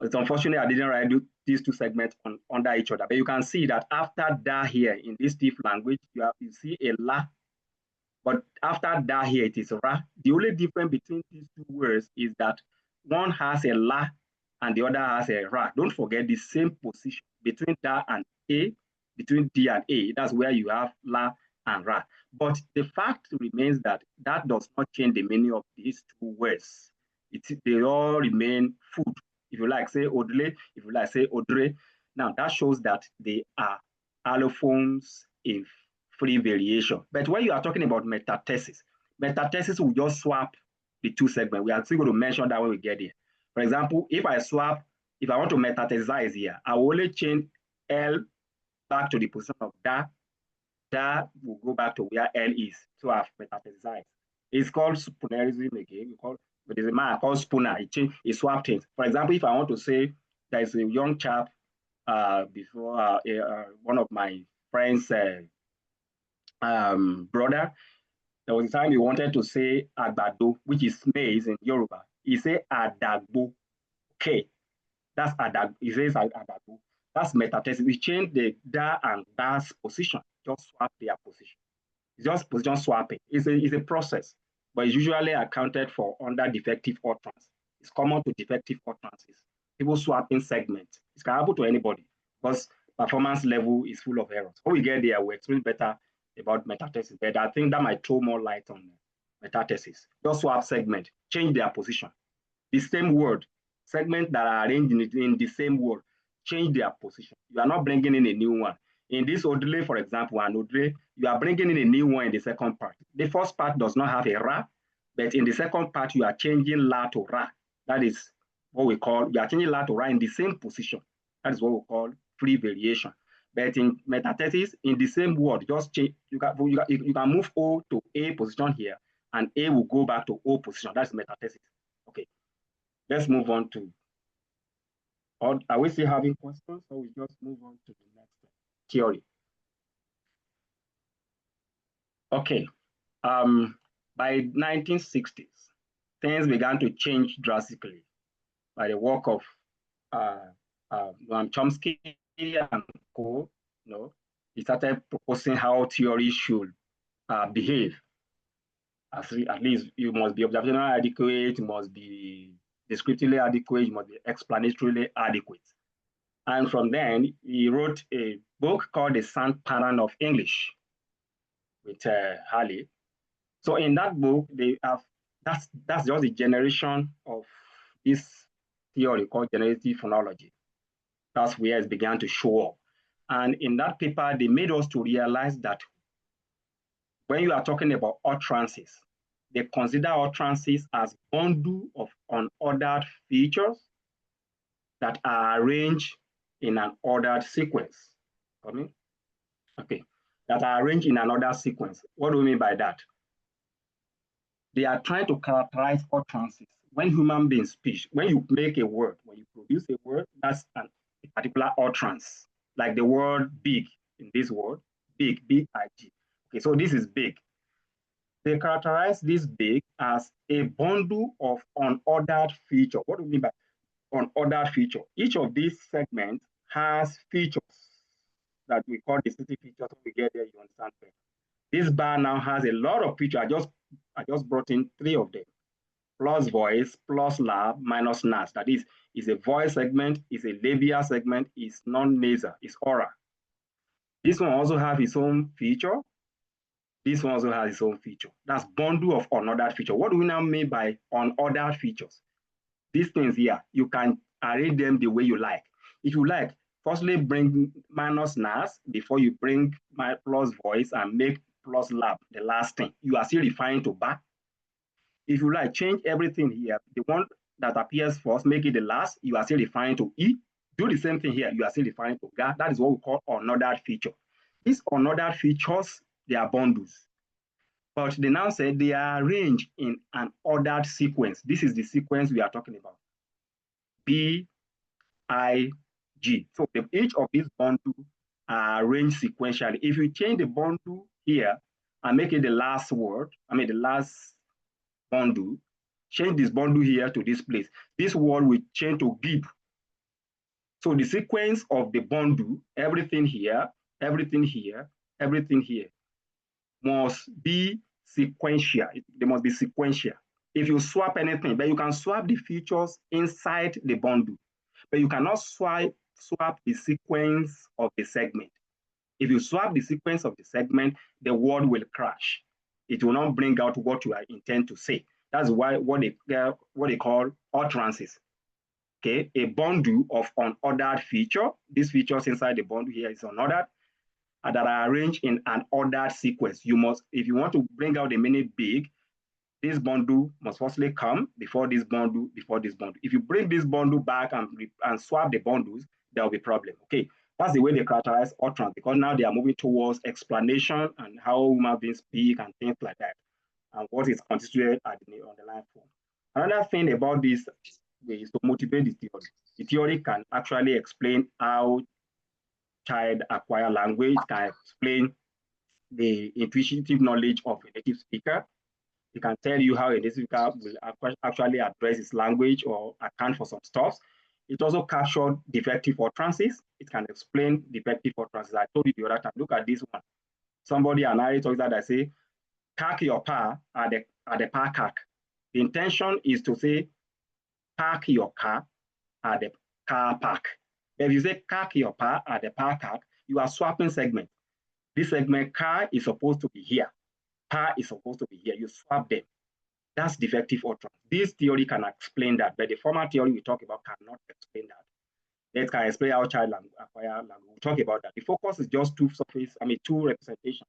It's unfortunate I didn't write these 2 segments under each other, but you can see that after da here in this stiff language, you see a la, but after da here it is ra. The only difference between these 2 words is that one has a la and the other has a ra. Don't forget the same position between da and a, between d and a. That's where you have la and ra. But the fact remains that that does not change the meaning of these 2 words. They all remain food. If you like, say Odle. If you like, say Odre. Now that shows that they are allophones in free variation. But when you are talking about metathesis will just swap the two segments. We are still going to mention that when we get here. For example, if I want to metathesize here, I will only change L back to the position of da. Da will go back to where L is. So I've metathesized. It's called spoonerism again. But there's a man called Spooner. He swapped things. For example, if I want to say there is a young chap before one of my friends' brother, there was a time he wanted to say Agbado, which is maize in Yoruba. He said Adagbo. Okay, that's Adagbo. He says Adagbo. That's metathesis. We change the da and da's position, just swap their position. It's just position swapping. It's a process, but it's usually accounted for under defective utterance. It's common to defective utterances. People swapping segments. It can happen to anybody because performance level is full of errors. When we get there, we explain better about metathesis, but I think that might throw more light on metathesis. Just swap segment, change their position. The same word, segments that are arranged in the same word, change their position. You are not bringing in a new one. In this Odle, for example, and Odre, you are bringing in a new one in the second part. The first part does not have a ra, but in the second part, you are changing la to ra. That is what we call, you are changing la to ra in the same position. That is what we call free variation. But in metathesis, in the same word, just change, you can move O to A position here, and A will go back to O position. That's metathesis. Okay, let's move on to, or are we still having questions, or we just move on to the next theory? Okay, by 1960s, things began to change drastically by the work of Noam Chomsky and co. He started proposing how theory should behave. At least you must be observationally adequate, you must be descriptively adequate, you must be explanatorily adequate. And from then, he wrote a book called The Sound Pattern of English with Halley. So in that book, they have that's just a generation of this theory called generative phonology. That's where it began to show up. And in that paper, they made us to realize that when you are talking about utterances, they consider utterances as bundle of unordered features that are arranged in an ordered sequence. Okay, that are arranged in an ordered sequence. What do we mean by that? They are trying to characterize utterances. When human beings speak, when you make a word, when you produce a word, that's a particular utterance, like the word big in this word, big, B-I-G. Okay, so this is big. They characterize this big as a bundle of unordered features. What do we mean by unordered feature? Each of these segments has features that we call distinctive features. When we get there, you understand better. This bar now has a lot of features. I just brought in 3 of them: plus voice, plus lab, minus nas. That is a voice segment, is a labial segment, is non-nasal, is oral. This one also has its own feature. This one also has its own feature. That's bundle of unordered feature. What do we now mean by unordered features? These things here, you can arrange them the way you like. If you like, firstly bring minus nas before you bring my plus voice and make plus lab the last thing. You are still referring to back. If you like, change everything here. The one that appears first, make it the last. You are still referring to E. Do the same thing here. You are still referring to ga. That is what we call unordered feature. These unordered features, they are bundles. But they now say they are arranged in an ordered sequence. This is the sequence we are talking about. B, I, G. So each of these bundles are arranged sequentially. If you change the bundle here and make it the last word, the last bundle, change this bundle here to this place, this word will change to give. So the sequence of the bundle, everything here, everything here, everything here, must be sequential. They must be sequential. If you swap anything, but you can swap the features inside the bundle, but you cannot swap the sequence of the segment. If you swap the sequence of the segment, the word will crash. It will not bring out what you intend to say. That's why what they call utterances. okay, a bundle of unordered feature. These features inside the bundle here is unordered, and that are arranged in an ordered sequence. You must, if you want to bring out the meaning big, this bundle must firstly come before this bundle, before this bundle. If you bring this bundle back and swap the bundles, there will be a problem. Okay, that's the way they characterize utterance, because now they are moving towards explanation and how human beings speak and things like that, and what is constituted at the underlying form. Another thing about this is to motivate the theory. The theory can actually explain how child acquire language, can explain the intuitive knowledge of a native speaker. It can tell you how a native speaker will actually address his language or account for some stuff. It also captured defective utterances. It can explain defective utterances. I told you the other time, look at this one. Somebody, an narrator that I say, park your car at the car park. The intention is to say, park your car at the car park. If you say park your car at the car park, you are swapping segments. This segment car is supposed to be here. Car is supposed to be here. You swap them. That's defective utterance. This theory can explain that, but the former theory we talk about cannot explain that. It can explain how child acquire language. We'll talk about that. The focus is just two representations.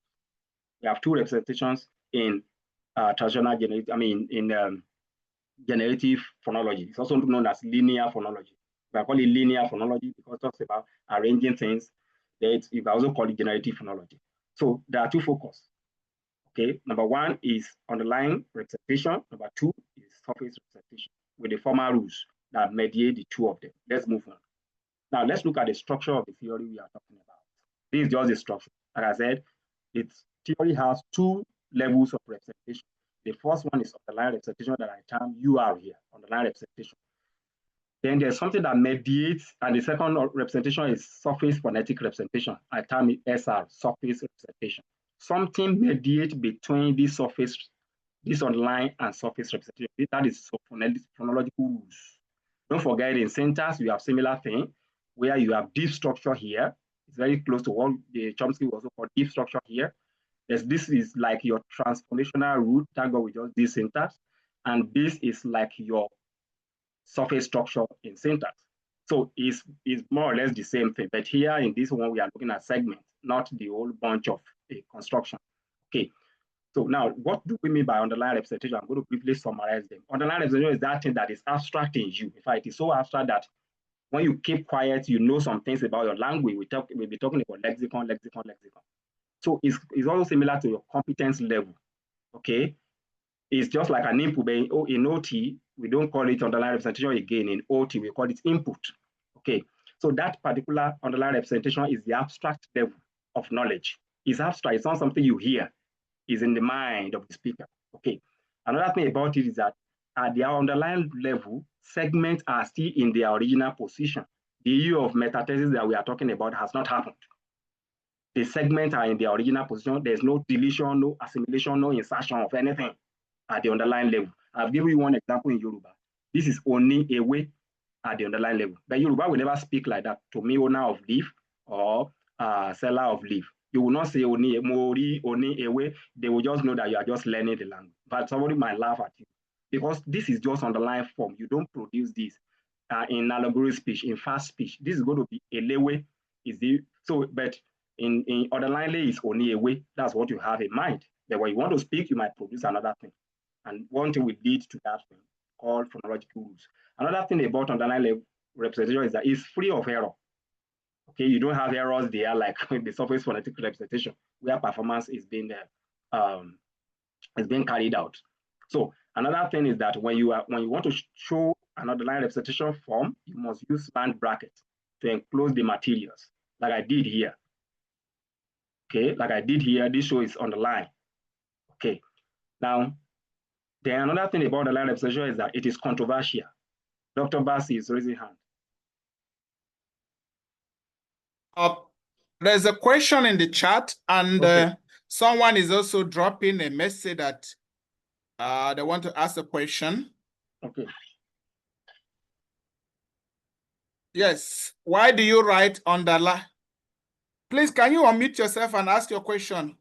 We have two representations in traditional generative phonology. It's also known as linear phonology. We call it linear phonology because it talks about arranging things. You can also call it generative phonology. So there are two focuses. Okay, number one is underlying representation. Number two is surface representation with the formal rules that mediate the two of them. Let's move on. Now let's look at the structure of the theory we are talking about. This is just the structure. Like I said, its theory has two levels of representation. The first one is underlying representation that I term UR here, underlying representation. Then there's something that mediates, and the second representation is surface phonetic representation. I term it SR, surface representation. Something mediates between this surface, this underlying and surface representation. That is phonological rules. Don't forget in syntax, you have similar thing where you have deep structure here. It's very close to what the Chomsky also called deep structure here. This is like your transformational root, thank God we just did syntax. And this is like your surface structure in syntax. So it's more or less the same thing. But here in this one, we are looking at segments, not the whole bunch of a construction. Okay. So now, what do we mean by underlying representation? I'm going to briefly summarize them. Underlying representation is that thing that is abstract in you. In fact, it is so abstract that when you keep quiet, you know some things about your language. We'll be talking about lexicon. So it's also similar to your competence level, okay? It's just like an input, but in OT, we don't call it underlying representation again. In OT, we call it input, okay? So that particular underlying representation is the abstract level of knowledge. It's abstract, it's not something you hear. It's in the mind of the speaker, okay? Another thing about it is that at the underlying level, segments are still in their original position. The issue of metathesis that we are talking about has not happened. The segments are in their original position. There's no deletion, no assimilation, no insertion of anything at the underlying level. I've given you one example in Yoruba. This is Oni Ewe at the underlying level. But Yoruba will never speak like that to me, owner of leaf or seller of leaf. You will not say Oni Mori, Oni Ewe. They will just know that you are just learning the language. But somebody might laugh at you because this is just underlying form. You don't produce this in allegory speech, in fast speech. This is going to be Elewe. But in underlying is only a way. That's what you have in mind. But when you want to speak, you might produce another thing. And one thing will lead to that thing called phonological rules. Another thing about underlying representation is that it's free of error. Okay, you don't have errors there like the surface phonetic representation where performance is being carried out. So another thing is that when you want to show an underlying representation form, you must use band brackets to enclose the materials, like I did here. Okay, like I did here, this show is underlined. Okay, now, then another thing about the line representation is that it is controversial. Dr. Bassi is raising hand. There's a question in the chat, and okay. Someone is also dropping a message that they want to ask a question. Okay. Yes, why do you write underline? Please, can you unmute yourself and ask your question?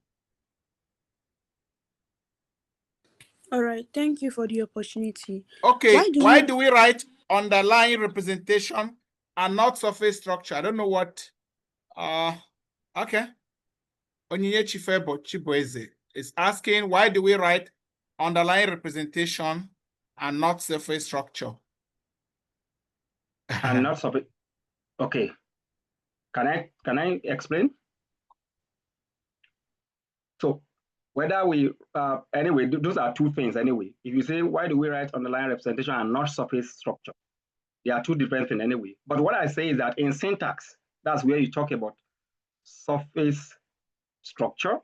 All right, thank you for the opportunity. Okay, why do we write underlying representation and not surface structure. I don't know what. Okay. Onyinye Chifebo Chibueze is asking, why do we write underlying representation and not surface structure? And not surface. Okay. Can I explain? So whether we anyway, those are two things anyway. If you say why do we write underlying representation and not surface structure, they are two different things anyway. But what I say is that in syntax, that's where you talk about surface structure,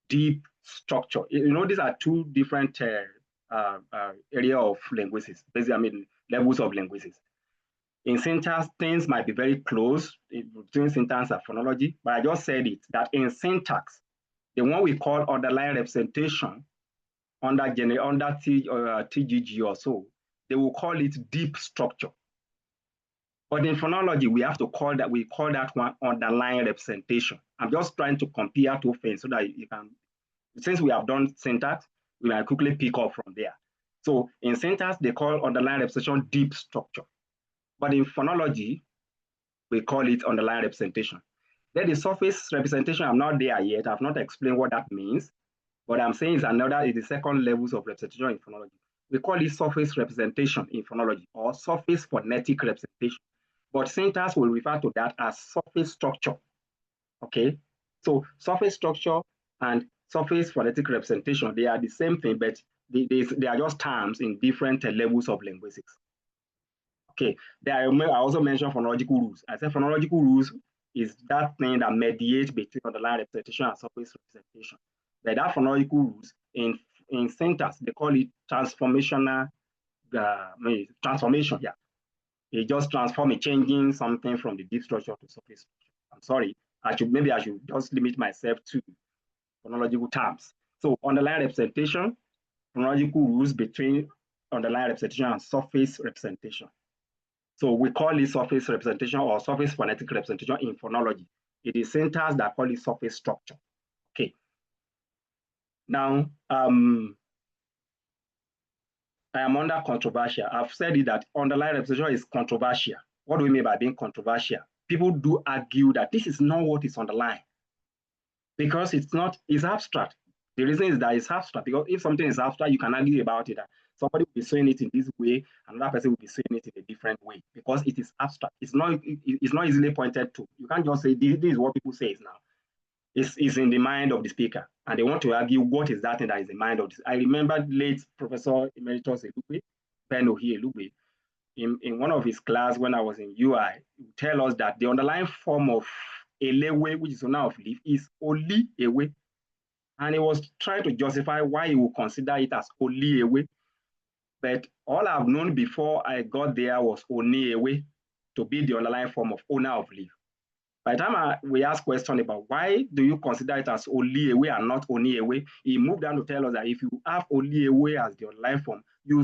deep structure. You know, these are two different area of linguistics. Basically, I mean levels of linguistics. In syntax, things might be very close between syntax and phonology, but I just said it that in syntax, the one we call underlying representation under TGG or so, they will call it deep structure. But in phonology, we call that one underlying representation. I'm just trying to compare two things so that you can, since we have done syntax, we might quickly pick up from there. So in syntax, they call underlying representation deep structure. But in phonology, we call it underlying representation. Then the surface representation, I'm not there yet. I've not explained what that means. What I'm saying is the second levels of representation in phonology. We call it surface representation in phonology or surface phonetic representation. But syntax will refer to that as surface structure. Okay, so surface structure and surface phonetic representation, they are the same thing, but they are just terms in different levels of linguistics. Okay, I also mentioned phonological rules. I said phonological rules is that thing that mediates between underlying representation and surface representation. But that phonological rules in syntax, they call it transformational transformation. Yeah, it just transform it, changing something from the deep structure to surface structure. I'm sorry, I should just limit myself to phonological terms. So underlying representation, phonological rules between underlying representation and surface representation. So we call it surface representation or surface phonetic representation in phonology. It is syntax that call it surface structure. Okay. Now, I am under controversial. I've said it that underlying representation is controversial. What do we mean by being controversial? People do argue that this is not what is underlying because it's abstract. The reason is that it's abstract because if something is abstract, you can argue about it. Somebody will be saying it in this way, another person will be saying it in a different way because it is abstract. It's not easily pointed to. You can't just say this is what people say now. It's in the mind of the speaker, and they want to argue what is that thing that is in the mind of this. I remember late Professor Emeritus Elugbe, Ben Ohi Elugbe, in one of his class when I was in UI, he would tell us that the underlying form of elewe, which is owner of leaf, is oli ewe. And he was trying to justify why he would consider it as oli ewe. But all I've known before I got there was oni ewe to be the underlying form of owner of leaf. By the time we asked question about why do you consider it as oli ewe and not oni ewe, he moved down to tell us that if you have oli ewe as the underlying form, you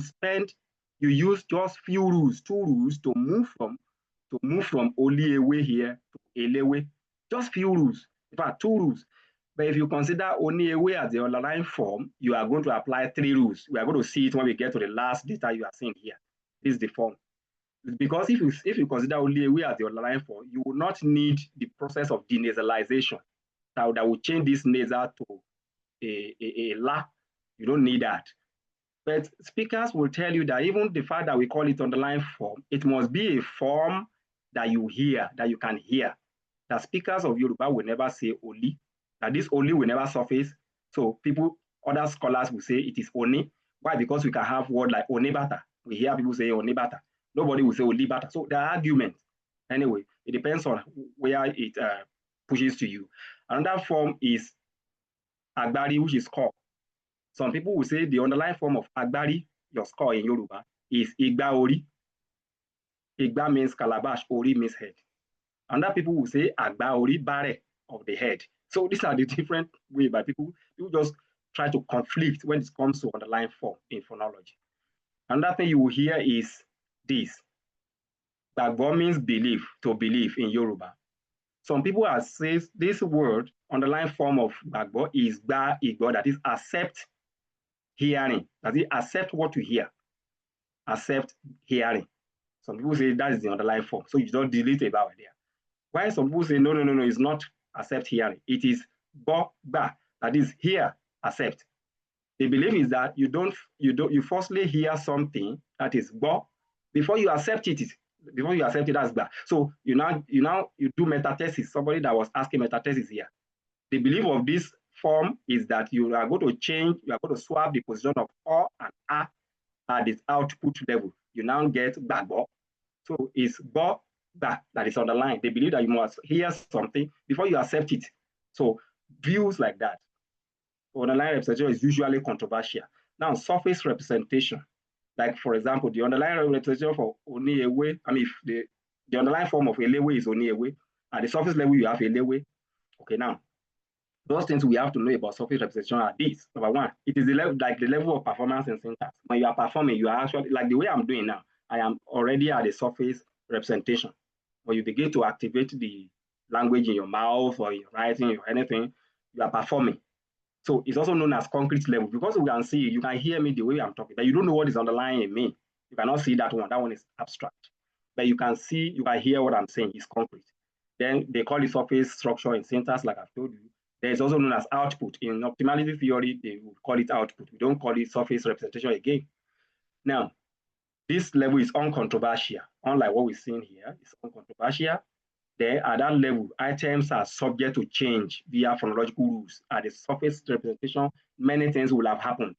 use just few rules, 2 rules to move from oli ewe here to elewe. Just few rules. In fact, 2 rules. But if you consider oni ewe as the underlying form, you are going to apply 3 rules. We are going to see it when we get to the last data you are seeing here. This is the form. Because if you consider only ewe as the underlying form, you will not need the process of denasalization that will change this nasal to a la. You don't need that. But speakers will tell you that even the fact that we call it underlying form, it must be a form that you hear, that you can hear. That speakers of Yoruba will never say oli, that this oli will never surface. So other scholars will say it is oni. Why? Because we can have word like onibata. We hear people say onibata. Nobody will say olibata. So the argument, anyway, it depends on where it pushes to you. Another form is agbari, which is score. Some people will say the underlying form of agbari, your score in Yoruba, is igba ori. Igba means calabash, ori means head. Another people will say agba ori bare of the head. So these are the different ways by people just try to conflict when it comes to underlying form in phonology. Another thing you will hear is this. Gbagbo means belief, to believe in Yoruba. Some people have said this word, underlying form of gbagbo, is gba igbo, that is accept hearing. That is accept what you hear. Accept hearing. Some people say that is the underlying form. So you don't delete a vowel there. Why some people say, no, it's not accept hearing. It is bo, ba, that is hear, accept. The belief is that you firstly hear something that is bo before you accept it. Before you accept it as ba. So you do metathesis. Somebody that was asking metathesis here. The belief of this form is that you are going to swap the position of o and a at this output level. You now get ba. So it's bo, ba that is underlined. They believe that you must hear something before you accept it. So views like that. Underlying representation is usually controversial. Now, surface representation, like for example, the underlying representation for Oniewe, if the underlying form of Elewe is Oniewe, at the surface level you have Elewe. Okay, now, those things we have to know about surface representation are these. Number one, it is the level of performance in syntax. When you are performing, you are actually, like the way I'm doing now, I am already at the surface representation. When you begin to activate the language in your mouth or in writing or anything, you are performing. So it's also known as concrete level because we can see, you can hear me the way I'm talking, but you don't know what is underlying in me. You cannot see that one. That one is abstract. But you can see, you can hear what I'm saying is concrete. Then they call it surface structure in syntax, like I've told you. There is also known as output. In optimality theory, they will call it output. We don't call it surface representation again. Now, this level is uncontroversial. Unlike what we're seeing here, it's uncontroversial. Then at that level, items are subject to change via phonological rules. At the surface representation, many things will have happened.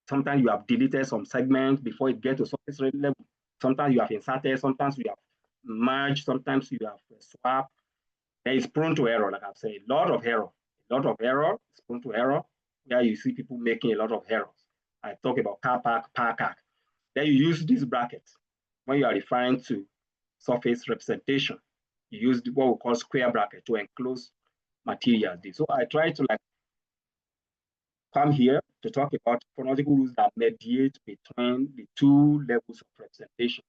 Sometimes you have deleted some segments before it gets to surface level. Sometimes you have inserted, sometimes you have merged, sometimes you have swapped. Then it's prone to error, like I've said, a lot of error. It's prone to error. Where you see people making a lot of errors. I talk about car park. Then you use these brackets when you are referring to surface representation. You use what we call square bracket to enclose materials. So I try to come here to talk about phonological rules that mediate between the two levels of representation.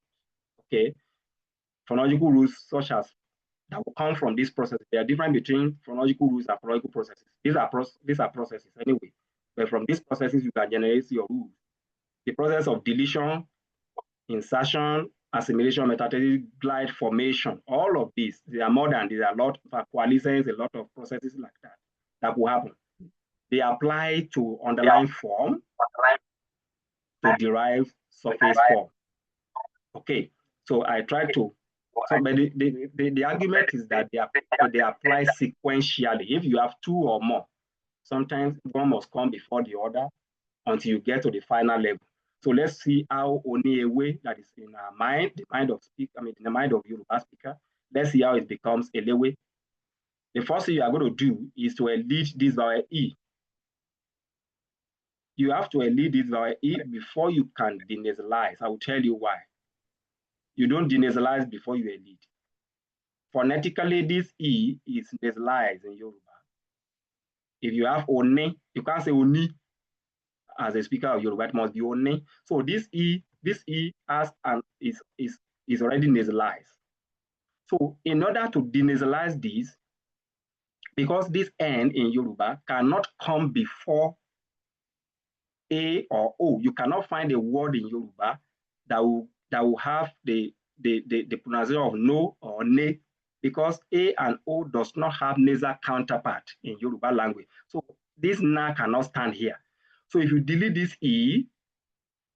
Okay, phonological rules such as that will come from this process. They are different between phonological rules and phonological processes. These are processes anyway. But from these processes, you can generate your rules. The process of deletion, insertion, assimilation, metathesis, glide formation, all of these, they are modern. There are a lot of coalescence, a lot of processes like that will happen. They apply to underlying form to derive surface form. Okay, so I try to, but the argument is that they apply sequentially. If you have two or more, sometimes one must come before the other until you get to the final level. So let's see how Oniewe, that is in our mind, the mind of Yoruba speaker, let's see how it becomes Elewe. The first thing you are going to do is to elide this vowel E. You have to elide this vowel E before you can denasalize. I will tell you why. You don't denasalize before you elide. Phonetically, this E is nasalized in Yoruba. If you have One, you can't say Oni as a speaker of Yoruba, it must be One. So this E has is already nasalized. So in order to denasalize this, because this N in Yoruba cannot come before A or O, you cannot find a word in Yoruba that will have the pronunciation of no or ne, because A and O does not have nasal counterpart in Yoruba language. So this na cannot stand here. So if you delete this E,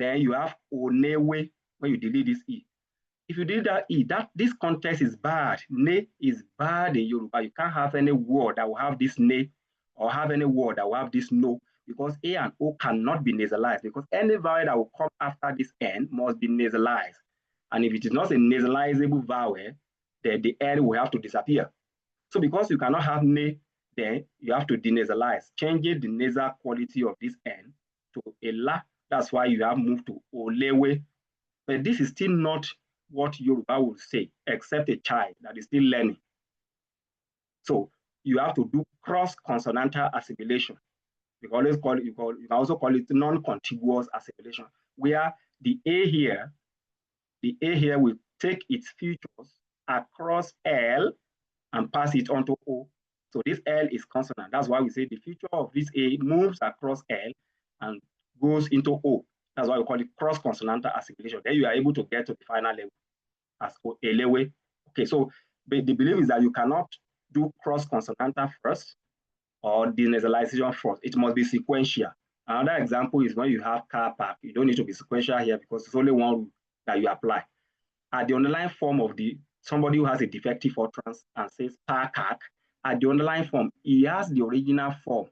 then you have Onewe when you delete this E. If you delete that E, this context is bad. Ne is bad in Yoruba. You can't have any word that will have this ne or have any word that will have this no, because A and O cannot be nasalized, because any vowel that will come after this N must be nasalized. And if it is not a nasalizable vowel, then the N will have to disappear. So because you cannot have ne, then you have to denasalize, changing the nasal quality of this N to a la. That's why you have moved to Olewe. But this is still not what Yoruba will say, except a child that is still learning. So you have to do cross-consonantal assimilation. You can also call it non-contiguous assimilation, where the A here will take its features across L and pass it on to O. So this L is consonant. That's why we say the feature of this A moves across L and goes into O. That's why we call it cross-consonantal assimilation. Then you are able to get to the final level. as elewe. Okay, so the belief is that you cannot do cross-consonantal first or denasalization first. It must be sequential. Another example is when you have car park. You don't need to be sequential here because it's only one rule that you apply. At the underlying form of somebody who has a defective utterance and says park, at the underlying form, he has the original form.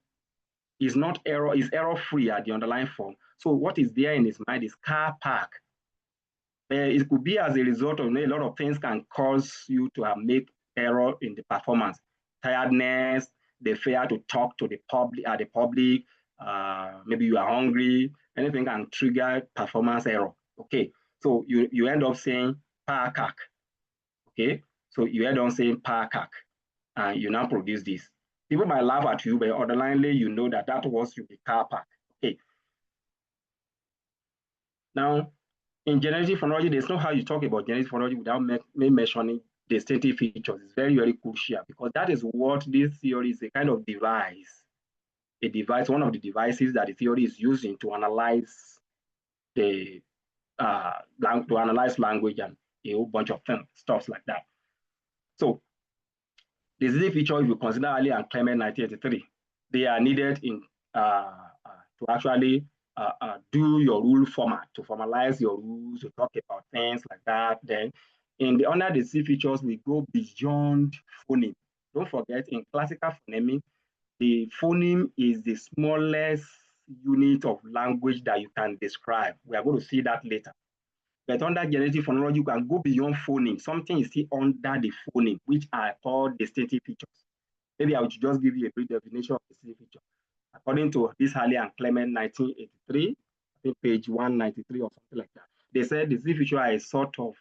Is not error, is error-free at the underlying form. So what is there in his mind is car park. It could be as a result of a lot of things can cause you to make error in the performance. Tiredness, the fear to talk to the public, maybe you are hungry, anything can trigger performance error. Okay, so you end up saying park. Okay, so you end up saying park, and you now produce this. People might laugh at you, but underlyingly, you know that was the car park. Okay. Now, in generative phonology, there's no how you talk about generative phonology without mentioning distinctive features. It's very, very crucial because that is what this theory is, a kind of device. A device, one of the devices that the theory is using to analyze the language and a whole bunch of stuff like that. So the distinctive feature, if you consider Ali and Clement 1983, they are needed in to actually do your rule format, to formalize your rules, to talk about things like that. Then under the C features, we go beyond phoneme. Don't forget, in classical phonemic, the phoneme is the smallest unit of language that you can describe. We are going to see that later. But under generative phonology, you can go beyond phoneme. Something is still under the phoneme, which are called distinctive features. Maybe I would just give you a brief definition of distinctive feature. According to this Halley and Clement 1983, I think page 193 or something like that, they said the feature are a sort of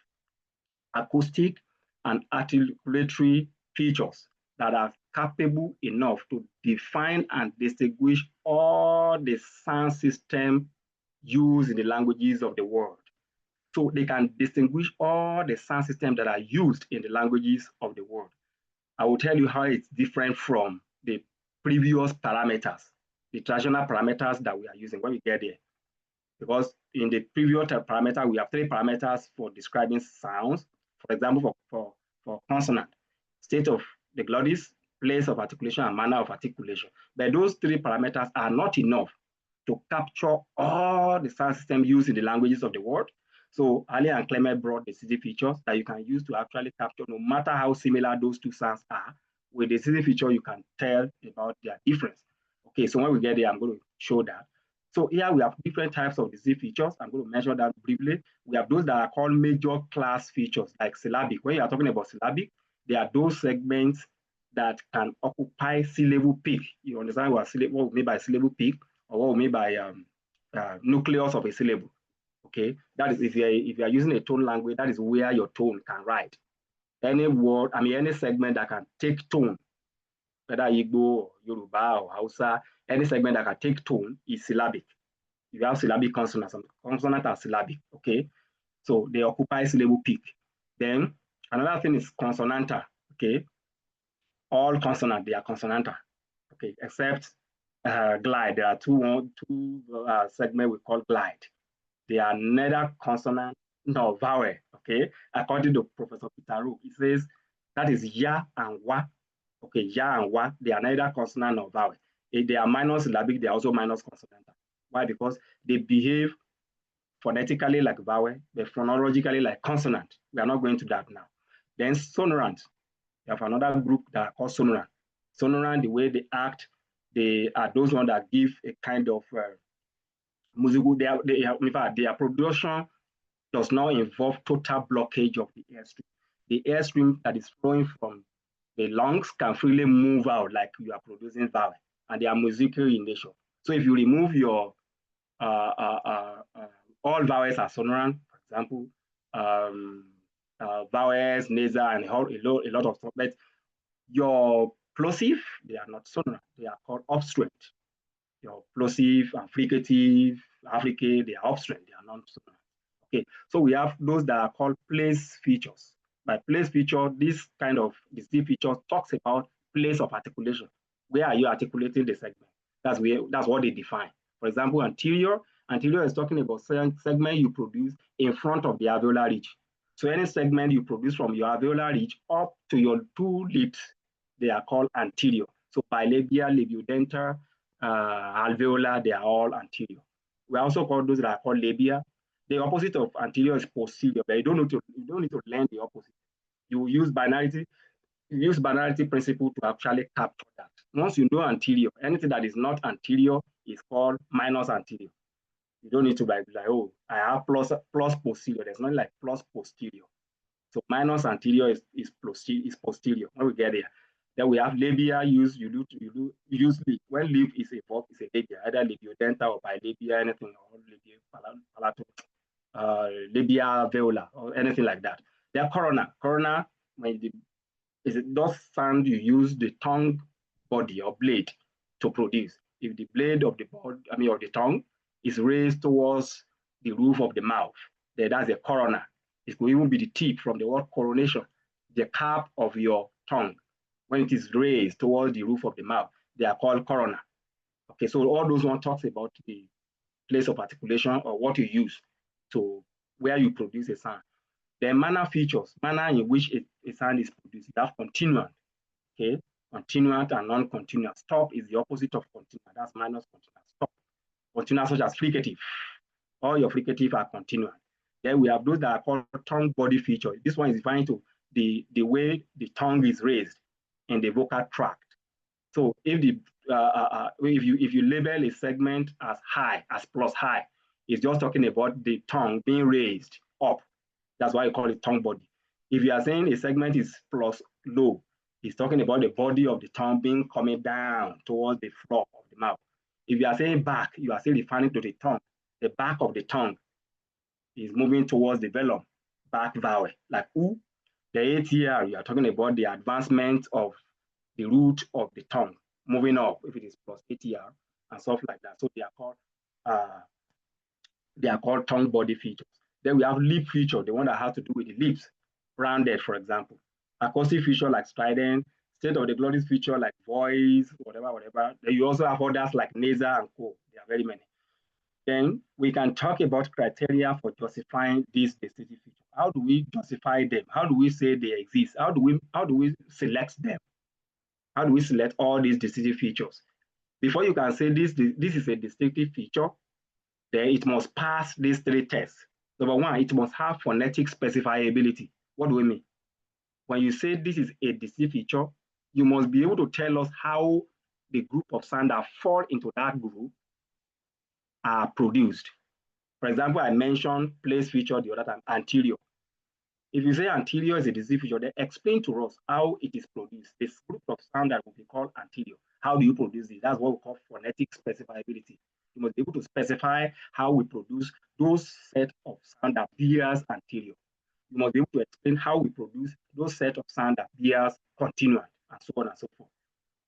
acoustic and articulatory features that are capable enough to define and distinguish all the sound system used in the languages of the world. So they can distinguish all the sound systems that are used in the languages of the world. I will tell you how it's different from the previous parameters, the traditional parameters that we are using when we get there. Because in the previous parameter, we have 3 parameters for describing sounds. For example, for consonant, state of the glottis, place of articulation, and manner of articulation. But those 3 parameters are not enough to capture all the sound systems used in the languages of the world. So Ali and Clement brought the CD features that you can use to actually capture, no matter how similar those 2 sounds are. With the CD feature, you can tell about their difference. Okay, so when we get there, I'm going to show that. So here we have different types of disease features. I'm going to mention that briefly. We have those that are called major class features, like syllabic. When you are talking about syllabic, there are those segments that can occupy syllable peak. You understand what we mean by syllable peak, or what we mean by nucleus of a syllable. Okay, that is if you are using a tone language, that is where your tone can ride. Any word, any segment that can take tone, whether Igbo, Yoruba, or Hausa, any segment that can take tone is syllabic. You have syllabic consonants. Consonants are syllabic. Okay, so they occupy syllable peak. Then another thing is consonantal. Okay, all consonants, they are consonantal. Okay, except glide. There are two segments we call glide. They are neither consonant nor vowel. Okay, according to Professor Pitaru, he says that is ya and wa. Okay, ya and wa, they are neither consonant nor vowel. If they are minor syllabic, they are also minor consonantal. Why? Because they behave phonetically like vowel, but phonologically like consonant. We are not going to that now. Then sonorant. You have another group that are called sonorant. Sonorant, the way they act, they are those ones that give a kind of musical. Their production does not involve total blockage of the airstream. The airstream that is flowing from the lungs can freely move out like you are producing vowel, and they are musical in nature. So if you remove your all vowels are sonorant, for example, vowels, nasal, and a lot of stuff, but your plosive, they are not sonorant, they are called obstruent. Your plosive, fricative, affricate, they are obstruent, they are non-sonorant. Okay, so we have those that are called place features. By place feature, this kind of distinct feature talks about place of articulation. Where are you articulating the segment? That's what they define. For example, anterior is talking about segment you produce in front of the alveolar ridge. So any segment you produce from your alveolar ridge up to your two lips, they are called anterior. So bilabial, labiodental, alveolar, they are all anterior. We also call those that are called labia. The opposite of anterior is posterior, but you don't need to learn the opposite. You use binarity principle to actually capture that. Once you know anterior, anything that is not anterior is called minus anterior. You don't need to be like, oh, I have plus posterior. There's nothing like plus posterior. So minus anterior is posterior when we get there. Then we have labia used. You do use lip. When lip is involved, it's a labia, either labiodental or bilabia, anything, or labia veolar, or anything like that. Then corona. Corona, when is it those sound you use the tongue body or blade to produce. If the blade of the body, of the tongue is raised towards the roof of the mouth, then that's a corona. It could even be the tip from the word coronation, the cap of your tongue. When it is raised towards the roof of the mouth, they are called corona. Okay, so all those one talks about the place of articulation or what you use to where you produce a sound. Then manner features, manner in which a sound is produced. You have continuant, okay? Continuant and non-continuant. Stop is the opposite of continuant. That's minus continuant. Stop. Continuant such as fricative. All your fricative are continuant. Then we have those that are called tongue body feature. This one is referring to the way the tongue is raised in the vocal tract. So if you label a segment as high, as plus high, it's just talking about the tongue being raised up. That's why you call it tongue body. If you are saying a segment is plus low, it's talking about the body of the tongue being coming down towards the floor of the mouth. If you are saying back, you are still referring to the tongue. The back of the tongue is moving towards the velum, back vowel, like U. The ATR, you are talking about the advancement of the root of the tongue, moving up if it is plus ATR and stuff like that. So they are called tongue body features. Then we have lip feature, the one that has to do with the lips, rounded, for example. Acoustic feature like strident, state of the glottis feature like voice, whatever. Then you also have others like nasal and co. There are very many. Then we can talk about criteria for justifying these distinctive features. How do we justify them? How do we say they exist? How do we select them? How do we select all these distinctive features? Before you can say this is a distinctive feature, then it must pass these three tests. Number one, it must have phonetic specifiability. What do we mean? When you say this is a distinctive feature, you must be able to tell us how the group of sounds that fall into that group are produced. For example, I mentioned place feature the other time, anterior. If you say anterior is a distinctive feature, then explain to us how it is produced. This group of sound that will be called anterior. How do you produce it? That's what we call phonetic specifiability. You must be able to specify how we produce those set of sound that bears anterior. You must be able to explain how we produce those set of sound that bears continuant, and so on and so forth.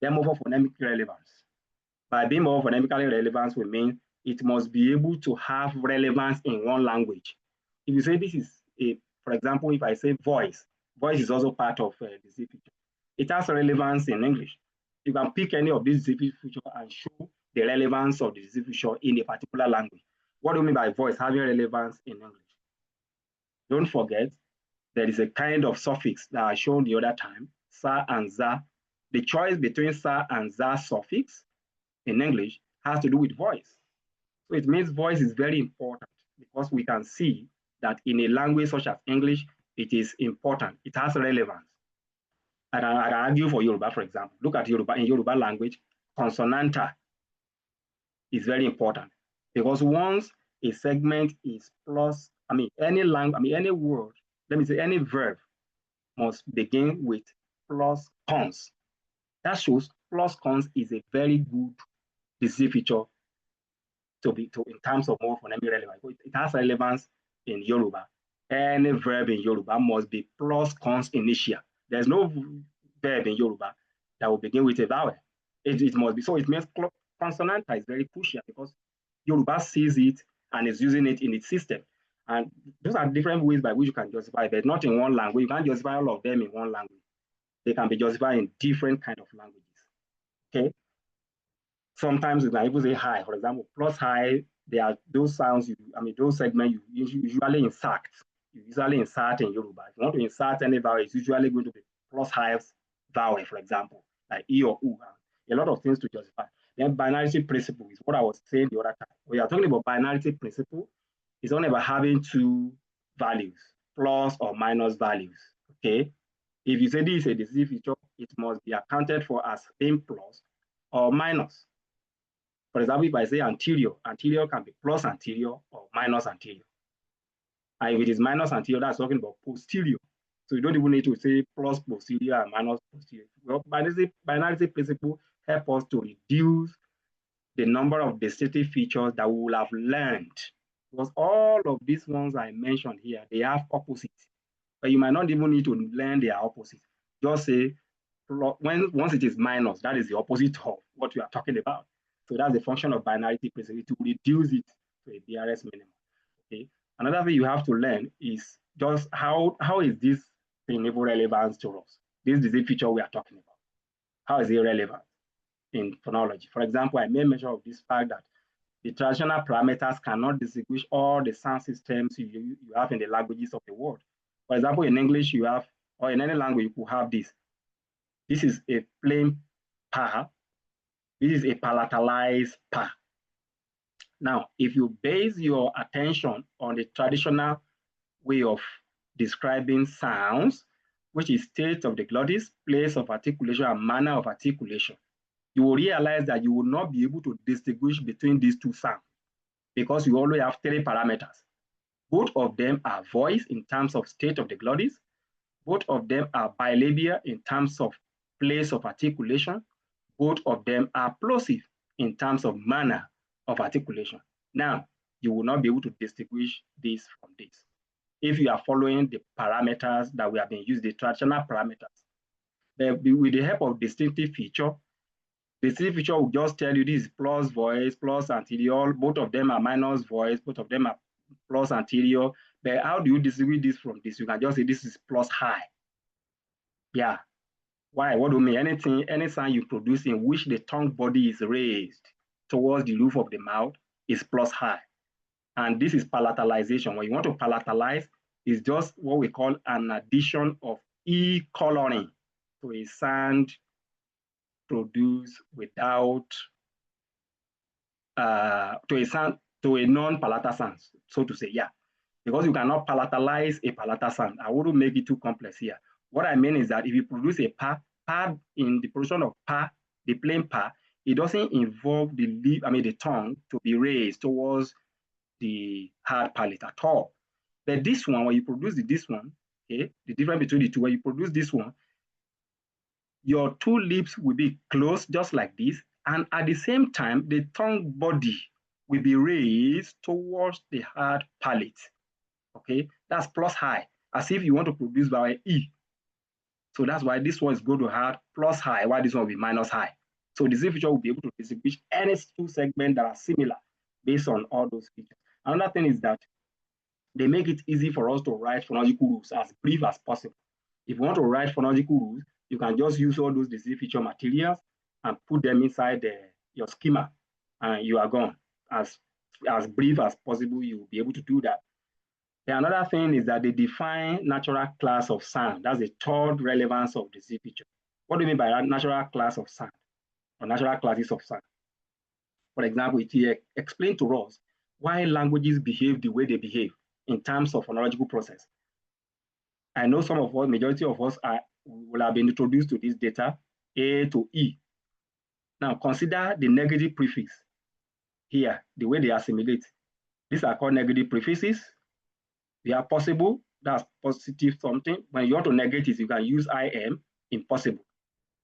Then morphophonemic relevance. By being morphophonemic relevance, we mean it must be able to have relevance in one language. If you say this is for example, if I say voice is also part of the feature. It has relevance in English. You can pick any of these features and show the relevance of the feature in a particular language. What do you mean by voice having relevance in English? Don't forget, there is a kind of suffix that I showed the other time, sa and za. The choice between sa and za suffix in English has to do with voice. So it means voice is very important because we can see that in a language such as English, it is important. It has relevance. And I can argue for Yoruba, for example. Look at Yoruba. In Yoruba language, consonanta is very important because once a segment is plus, any word, let me say any verb must begin with plus cons. That shows plus cons is a very good disease feature in terms of morphonemic relevance. It has relevance in Yoruba. Any verb in Yoruba must be plus cons initial. There's no verb in Yoruba that will begin with a vowel. It must be. So it means consonanta is very crucial because Yoruba sees it and is using it in its system. And those are different ways by which you can justify, but not in one language. You can't justify all of them in one language. They can be justified in different kind of languages. Okay. Sometimes you can even say high. For example, plus high, there are those sounds those segments you usually insert. you usually insert in Yoruba. If you want to insert any vowel, it's usually going to be plus hives vowel, for example, like E or U. A lot of things to justify. Then binarity principle is what I was saying the other time. When you're talking about binarity principle, it's only about having two values, plus or minus values. Okay. If you say this is a decisive feature, it must be accounted for as being plus or minus. For example, if I say anterior, anterior can be plus anterior or minus anterior. And if it is minus anterior, that's talking about posterior. So you don't even need to say plus posterior and minus posterior. Well, binarity principle help us to reduce the number of distinctive features that we will have learned. Because all of these ones I mentioned here, they have opposites. But you might not even need to learn their opposite. Just say, once it is minus, that is the opposite of what we are talking about. So that's the function of binarity principle, to reduce it to a BRS minimum. Okay. Another thing you have to learn is just how is this thing even relevant to us? This is the feature we are talking about. How is it relevant in phonology? For example, I made mention of this fact that the traditional parameters cannot distinguish all the sound systems you have in the languages of the world. For example, in English, you have, or in any language, you could have this. This is a plain pa. This is a palatalized pa. Now, if you base your attention on the traditional way of describing sounds, which is state of the glottis, place of articulation, and manner of articulation, you will realize that you will not be able to distinguish between these two sounds because you only have three parameters. Both of them are voice in terms of state of the glottis. Both of them are bilabial in terms of place of articulation. Both of them are plosive in terms of manner of articulation. Now, you will not be able to distinguish this from this if you are following the parameters that we have been using, the traditional parameters. But with the help of distinctive feature, the distinctive feature will just tell you this is plus voice, plus anterior, both of them are minus voice, both of them are plus anterior. But how do you distinguish this from this? You can just say this is plus high. Yeah. Why? What do you mean? Any sound you produce in which the tongue body is raised towards the roof of the mouth is plus high. And this is palatalization. When you want to palatalize, it's just what we call an addition of e-coloring to a sound produced without to a non-palatal sound, so to say, yeah. Because you cannot palatalize a palatal sound. I wouldn't make it too complex here. What I mean is that if you produce a pa in the position of pa, the plain pa, it doesn't involve the tongue to be raised towards the hard palate at all. But this one, when you produce this one, okay, the difference between the two, when you produce this one, your two lips will be closed just like this, and at the same time, the tongue body will be raised towards the hard palate. Okay, that's plus high, as if you want to produce by E. So that's why this one is going to have plus high, while this one will be minus high. So the Z feature will be able to distinguish any two segments that are similar based on all those features. Another thing is that they make it easy for us to write phonological rules as brief as possible. If you want to write phonological rules, you can just use all those disease feature materials and put them inside your schema, and you are gone. As brief as possible, you will be able to do that. Another thing is that they define natural class of sound. That's the third relevance of the Z feature. What do you mean by natural class of sound or natural classes of sound? For example, it explains to us why languages behave the way they behave in terms of phonological process. I know some of us, majority of us will have been introduced to this data, A to E. Now consider the negative prefix here, the way they assimilate. These are called negative prefixes. They are possible, that's positive something. When you want to negate it, you can use IM, impossible,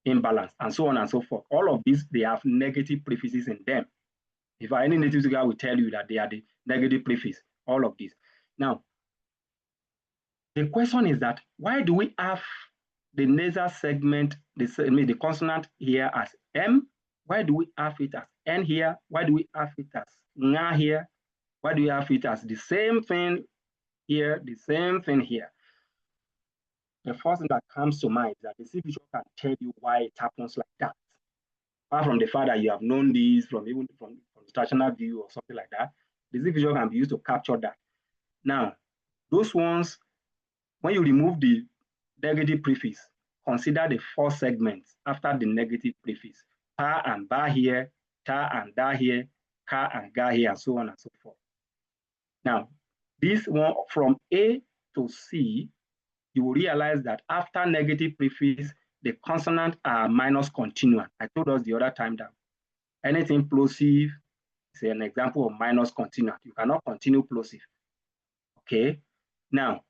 imbalance, and so on and so forth. All of these, they have negative prefixes in them. If any native speaker will tell you that they are the negative prefix, all of these. Now, the question is that why do we have the nasal segment, the consonant here as M? Why do we have it as N here? Why do we have it as Nga here? Why do we have it as the same thing here, the same thing here? The first thing that comes to mind is that the C feature can tell you why it happens like that. Apart from the fact that you have known these from the traditional view or something like that, the Z feature can be used to capture that. Now, those ones when you remove the negative prefix, consider the 4 segments after the negative prefix. Pa and ba here, ta and da here, ka and ga here, and so on and so forth. Now, this one from A to C, you will realize that after negative prefix, the consonants are minus continuant. I told us the other time that anything plosive is an example of minus continuant. You cannot continue plosive. Okay. Now,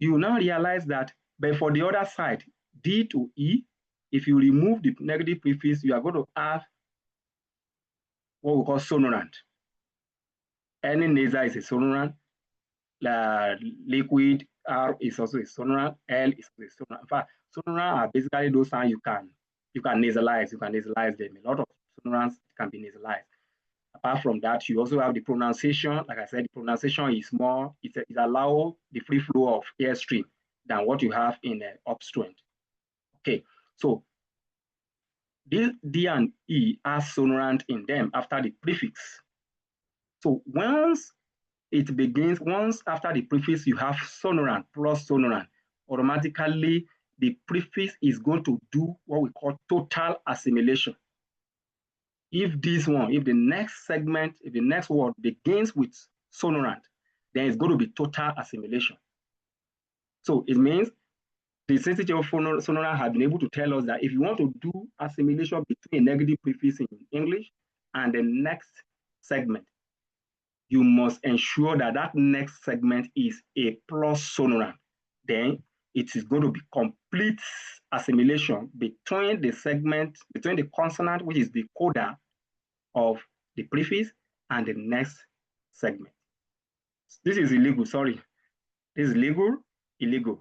you now realize that, but for the other side, D to E, if you remove the negative prefix, you are going to have what we call sonorant. Any nasal is a sonorant. Liquid R is also a sonorant. L is a sonorant. In fact, sonorant are basically those sounds you can nasalize. You can nasalize them. A lot of sonorants can be nasalized. Apart from that, you also have the pronunciation. Like I said, the pronunciation is more, it allows the free flow of airstream than what you have in upstream. Okay, so this D and E are sonorant in them after the prefix. So once it begins, once after the prefix, you have sonorant plus sonorant, automatically the prefix is going to do what we call total assimilation. If the next segment, if the next word begins with sonorant, then it's going to be total assimilation. So it means the sensitivity of sonorant has been able to tell us that if you want to do assimilation between a negative prefix in English and the next segment, you must ensure that that next segment is a plus sonorant. Then it is going to be complete assimilation between the segment, between the consonant, which is the coda of the prefix, and the next segment. This is illegal, sorry. This is legal, illegal.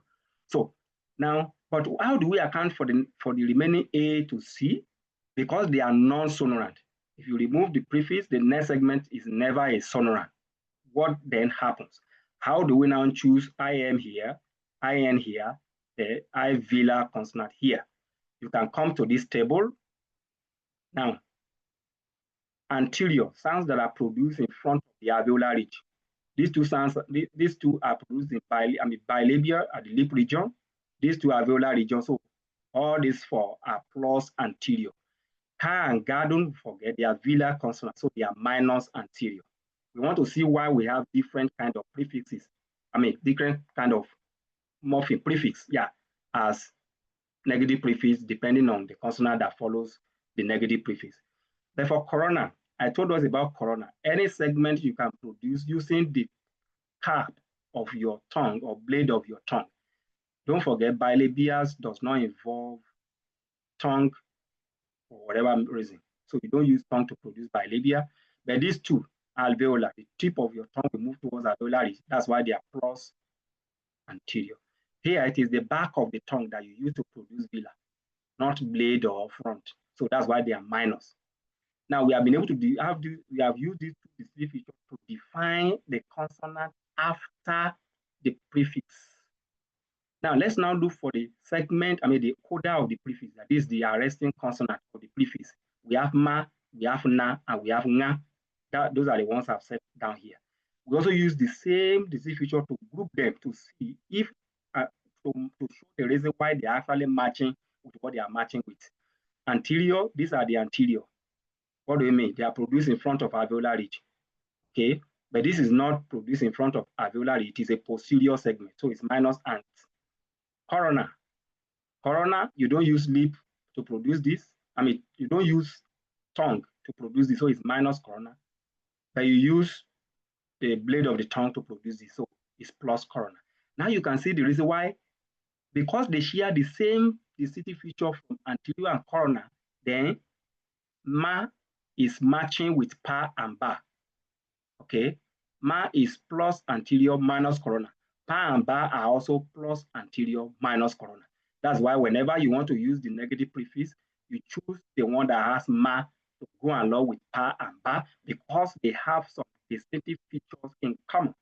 So now, but how do we account for the remaining A to C? Because they are non-sonorant. If you remove the prefix, the next segment is never a sonorant. What then happens? How do we now choose IM here, IN here, the I velar consonant here? You can come to this table. Now, anterior, sounds that are produced in front of the alveolar ridge. These two sounds, these two are produced in bilabial at the lip region. These two alveolar regions. So all these four are plus anterior. Ka and ga, don't forget, they are velar consonants, so they are minus anterior. We want to see why we have different kind of prefixes. Different kind of morpheme prefix, as negative prefix, depending on the consonant that follows the negative prefix. But for corona, I told us about corona. Any segment you can produce using the cap of your tongue or blade of your tongue. Don't forget, bilabials does not involve tongue for whatever reason. So you don't use tongue to produce bilabia. But these two, alveolar, the tip of your tongue will move towards alveolar. That's why they are plus anterior. Here it is the back of the tongue that you use to produce velar, not blade or front. So that's why they are minus. Now we have been able to we have used these two distinct features to define the consonant after the prefix. Now let's now look for the segment, the coda of the prefix. That is the arresting consonant of the prefix. We have ma, we have na, and we have nga. Those are the ones I've set down here. We also use the same distinct feature to group them to see if to show the reason why they are actually matching with what they are matching with. Anterior, these are the anterior. What do you mean? They are produced in front of alveolar ridge. Okay, but this is not produced in front of alveolar ridge. It is a posterior segment, so it's minus ant. Corona. Corona, you don't use lip to produce this. You don't use tongue to produce this, so it's minus corona. But you use the blade of the tongue to produce this, so it's plus corona. Now you can see the reason why, because they share the same distinctive feature from anterior and corona, then ma is matching with pa and ba. Okay, ma is plus anterior minus corona. Pa and ba are also plus anterior minus corona. That's why whenever you want to use the negative prefix, you choose the one that has ma to go along with pa and ba, because they have some distinctive features in common.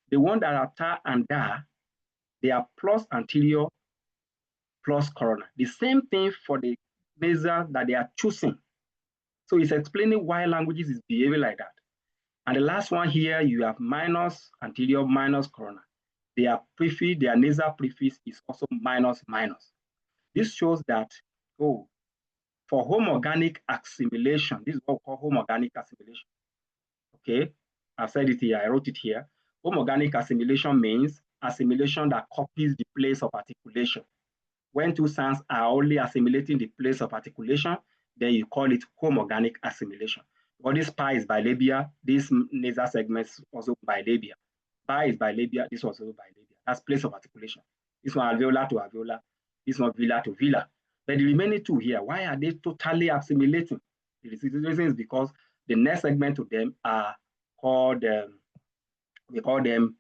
The one that are ta and da, they are plus anterior plus corona. The same thing for the nasal that they are choosing. So it's explaining why languages is behaving like that. And the last one here, you have minus anterior minus corona. their nasal prefix is also minus minus. This shows that, for homoganic assimilation, this is what we call homoganic assimilation. Okay, I've said it here, I wrote it here. Homoganic assimilation means assimilation that copies the place of articulation. When two sounds are only assimilating the place of articulation, then you call it homoganic assimilation. Well, this pi is bilabial, this nasal segment is also bilabial. Pi is bilabial, this was also bilabial. That's place of articulation. This one alveolar to alveolar, this one velar to velar. But the remaining two here, why are they totally assimilating? The reason is because the next segment to them are called, we call them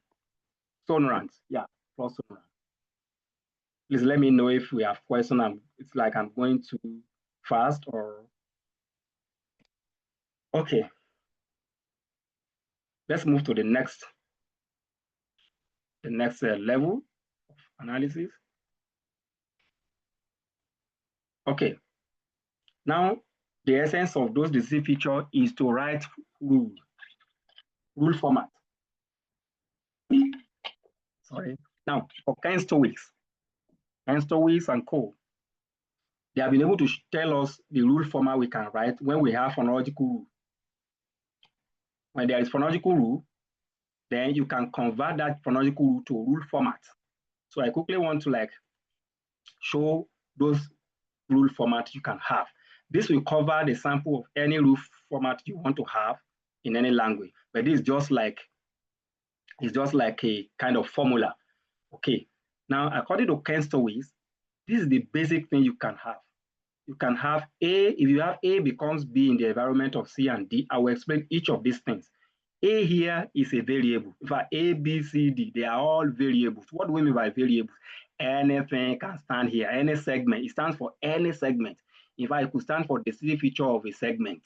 sonorants. Yeah, plus sonorants. Please let me know if we have questions. It's like I'm going too fast or. Okay. Let's move to the next level of analysis. Okay. Now, the essence of those decision features is to write rule format. Sorry. Now, for Kenstowicz and co, they have been able to tell us the rule format we can write when we have phonological rule. When there is phonological rule, then you can convert that phonological rule to rule format. So I quickly want to show those rule formats you can have. This will cover the sample of any rule format you want to have in any language. But this is just like a kind of formula. Okay. Now, according to Kenstowicz, this is the basic thing you can have. You can have A. If you have A becomes B in the environment of C and D, I will explain each of these things. A here is a variable. In fact, A, B, C, D, they are all variables. What do we mean by variables? Anything can stand here, any segment. It stands for any segment. In fact, it could stand for the distinctive feature of a segment.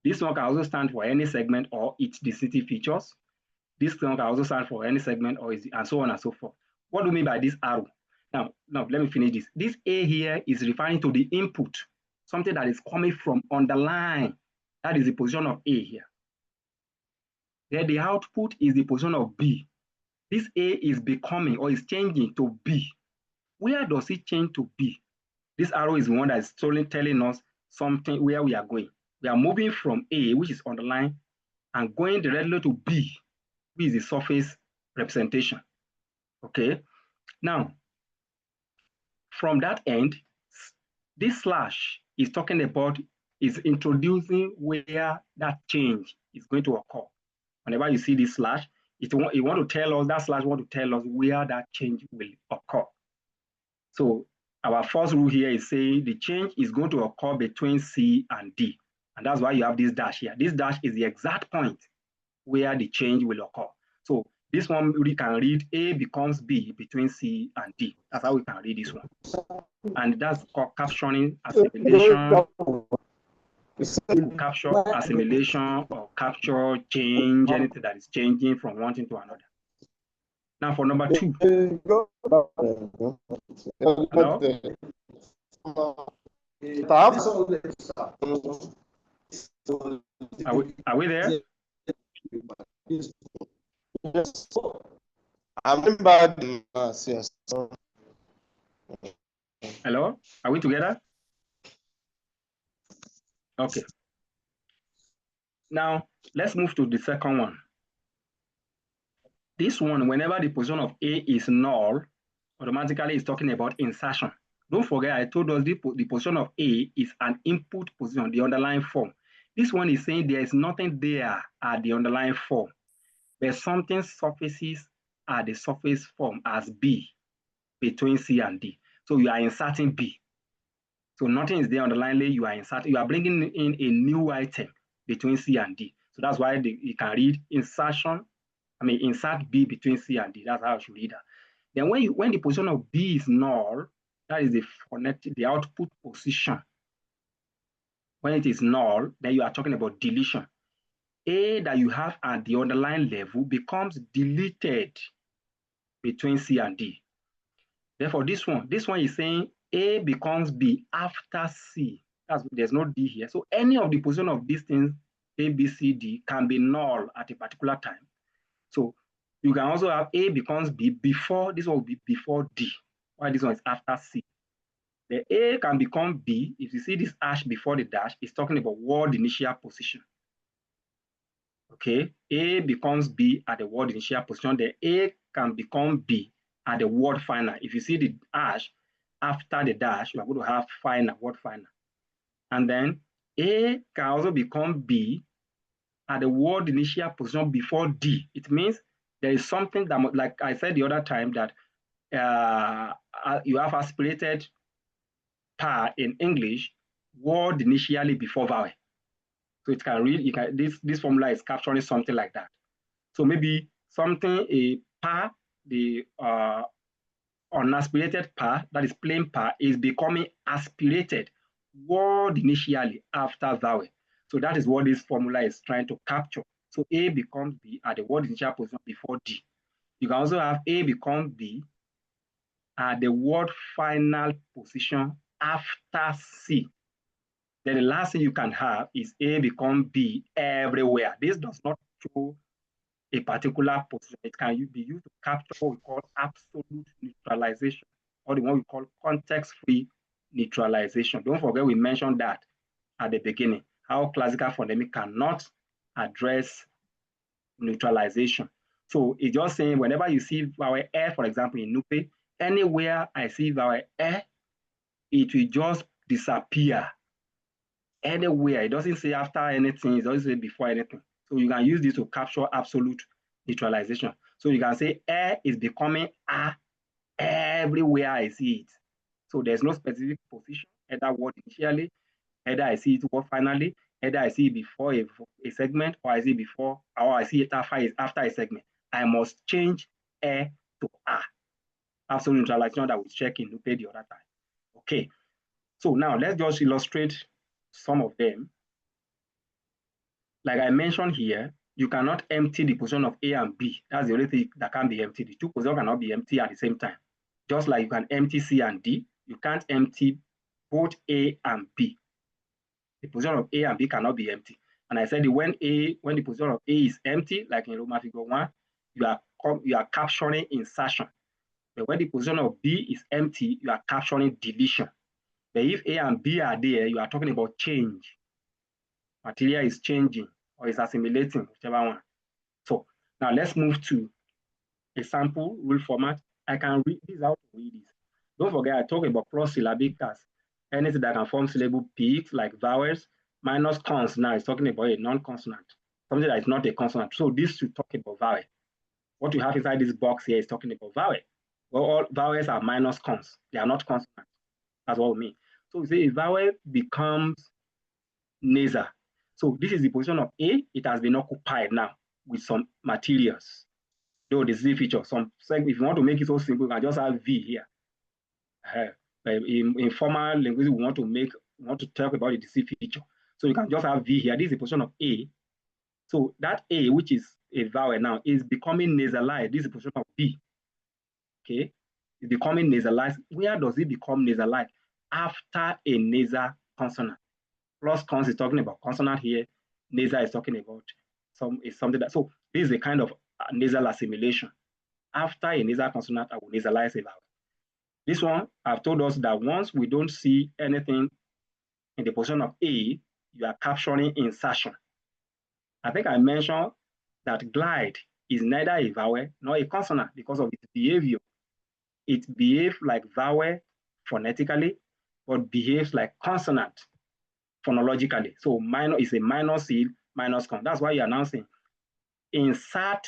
This one can also stand for any segment or its distinctive features. This one can also stand for any segment or its, and so on and so forth. What do we mean by this arrow? Now, let me finish this. This A here is referring to the input, something that is coming from underline. That is the position of A here. Then the output is the position of B. This A is becoming or is changing to B. Where does it change to B? This arrow is the one that is telling us something where we are going. We are moving from A, which is underlined, and going directly to B, which is the surface representation. Okay. Now, from that end, this slash is talking about, is introducing where that change is going to occur. Whenever you see this slash, it want to tell us, that slash want to tell us where that change will occur. So our first rule here is saying the change is going to occur between C and D. And that's why you have this dash here. This dash is the exact point where the change will occur. So this one we can read A becomes B between C and D. That's how we can read this one. And that's called capturing assimilation. Capture assimilation or capture change, anything that is changing from one thing to another. Now for number 2. Hello? Are we there? Yes. I'm bad. Yes. Hello? Are we together? Okay. Now, let's move to the second one. This one, whenever the position of A is null, automatically it's talking about insertion. Don't forget, I told us the position of A is an input position, the underlying form. This one is saying there is nothing there at the underlying form, but something surfaces at the surface form as B between C and D. So you are inserting B. So nothing is there underlyingly, you are bringing in a new item between C and D. So that's why you can read insert B between C and D. That's how I should read that. Then when the position of B is null, that is the output position. When it is null, then you are talking about deletion. A that you have at the underlying level becomes deleted between C and D. Therefore, this one is saying A becomes B after C. There's no D here. So any of the position of these things, A, B, C, D, can be null at a particular time. So You can also have A becomes B before, this one will be before D, while this one is after C. The A can become B. If you see this hash before the dash, it's talking about word initial position. Okay, A becomes B at the word initial position. The A can become B at the word final. If you see the hash after the dash, you are going to have final, word final. And then A can also become B at the word initial position before D. It means there is something that, like I said the other time, that you have aspirated par in English, word initially before vowel. So it can read, this formula is capturing something like that. So maybe something, a par, the unaspirated par, that is plain par, is becoming aspirated word initially after vowel. So that is what this formula is trying to capture. So A becomes B at the word initial position before D. You can also have A become B at the word final position after C. Then the last thing you can have is A become B everywhere. This does not show a particular position. It can be used to capture what we call absolute neutralization, or the one we call context-free neutralization. Don't forget we mentioned that at the beginning, how classical phonemic cannot address neutralization. So it's just saying whenever you see vowel E, for example, in Nupe, anywhere I see vowel E, it will just disappear. Anywhere. It doesn't say after anything, it doesn't say before anything. So you can use this to capture absolute neutralization. So you can say A is becoming A everywhere I see it. So there's no specific position, either word initially, either I see it word finally, either I see it before a segment, or I see it before, or I see it after a segment. I must change A to A. Absolute neutralization that we check in Nupe the other time. Okay. So now let's just illustrate some of them. Like I mentioned here, you cannot empty the position of A and B. That's the only thing that can be emptied. The two positions cannot be empty at the same time. Just like you can empty C and D, you can't empty both A and B. The position of A and B cannot be empty. And I said when the position of A is empty, like in Roman figure 1, you are capturing insertion. But when the position of B is empty, you are capturing deletion. But if A and B are there, you are talking about change. Material is changing or is assimilating, whichever one. So now let's move to a sample rule format. I can read this out to read this. Don't forget, I talk about cross-syllabic as anything that can form syllable peaks like vowels, minus cons now is talking about a non-consonant, something that is not a consonant. So this should talk about vowel. What you have inside this box here is talking about vowel. Well, all vowels are minus cons. They are not consonants. That's what we mean. So we say a vowel becomes nasal. So this is the position of A. It has been occupied now with some materials. Though the Z feature, if you want to make it so simple, you can just have V here. In formal linguistics, we want to talk about the Z feature. So you can just have V here. This is the position of A. So that A, which is a vowel now, is becoming nasalized. This is the position of B. Okay, it's becoming nasalized. Where does it become nasalized? After a nasal consonant. Plus cons is talking about consonant here. Nasal is talking about something that. So this is a kind of nasal assimilation. After a nasal consonant, I will nasalize a vowel. This one, I've told us that once we don't see anything in the position of A, you are capturing insertion. I think I mentioned that glide is neither a vowel nor a consonant because of its behavior. It behaves like vowel phonetically, but behaves like consonant phonologically. So minor is a minor seal, minus con. That's why you're announcing insert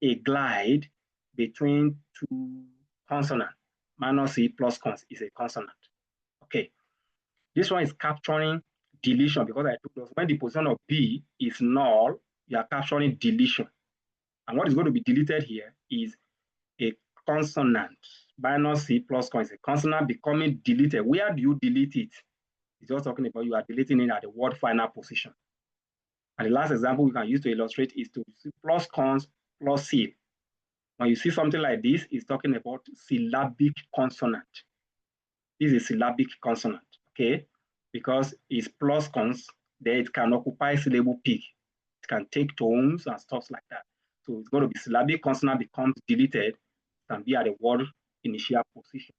a glide between two consonants. Minor C plus cons is a consonant. Okay. This one is capturing deletion because I told us when the position of B is null, you are capturing deletion. And what is going to be deleted here is a consonant. Minor C plus con is a consonant becoming deleted. Where do you delete it? It's just talking about you are deleting it at the word final position. And the last example we can use to illustrate is to see plus cons plus seal. When you see something like this, it's talking about syllabic consonant. This is a syllabic consonant, okay? Because it's plus cons, then it can occupy syllable peak. It can take tones and stuff like that. So it's going to be syllabic. Consonant becomes deleted, can be at the word initial position.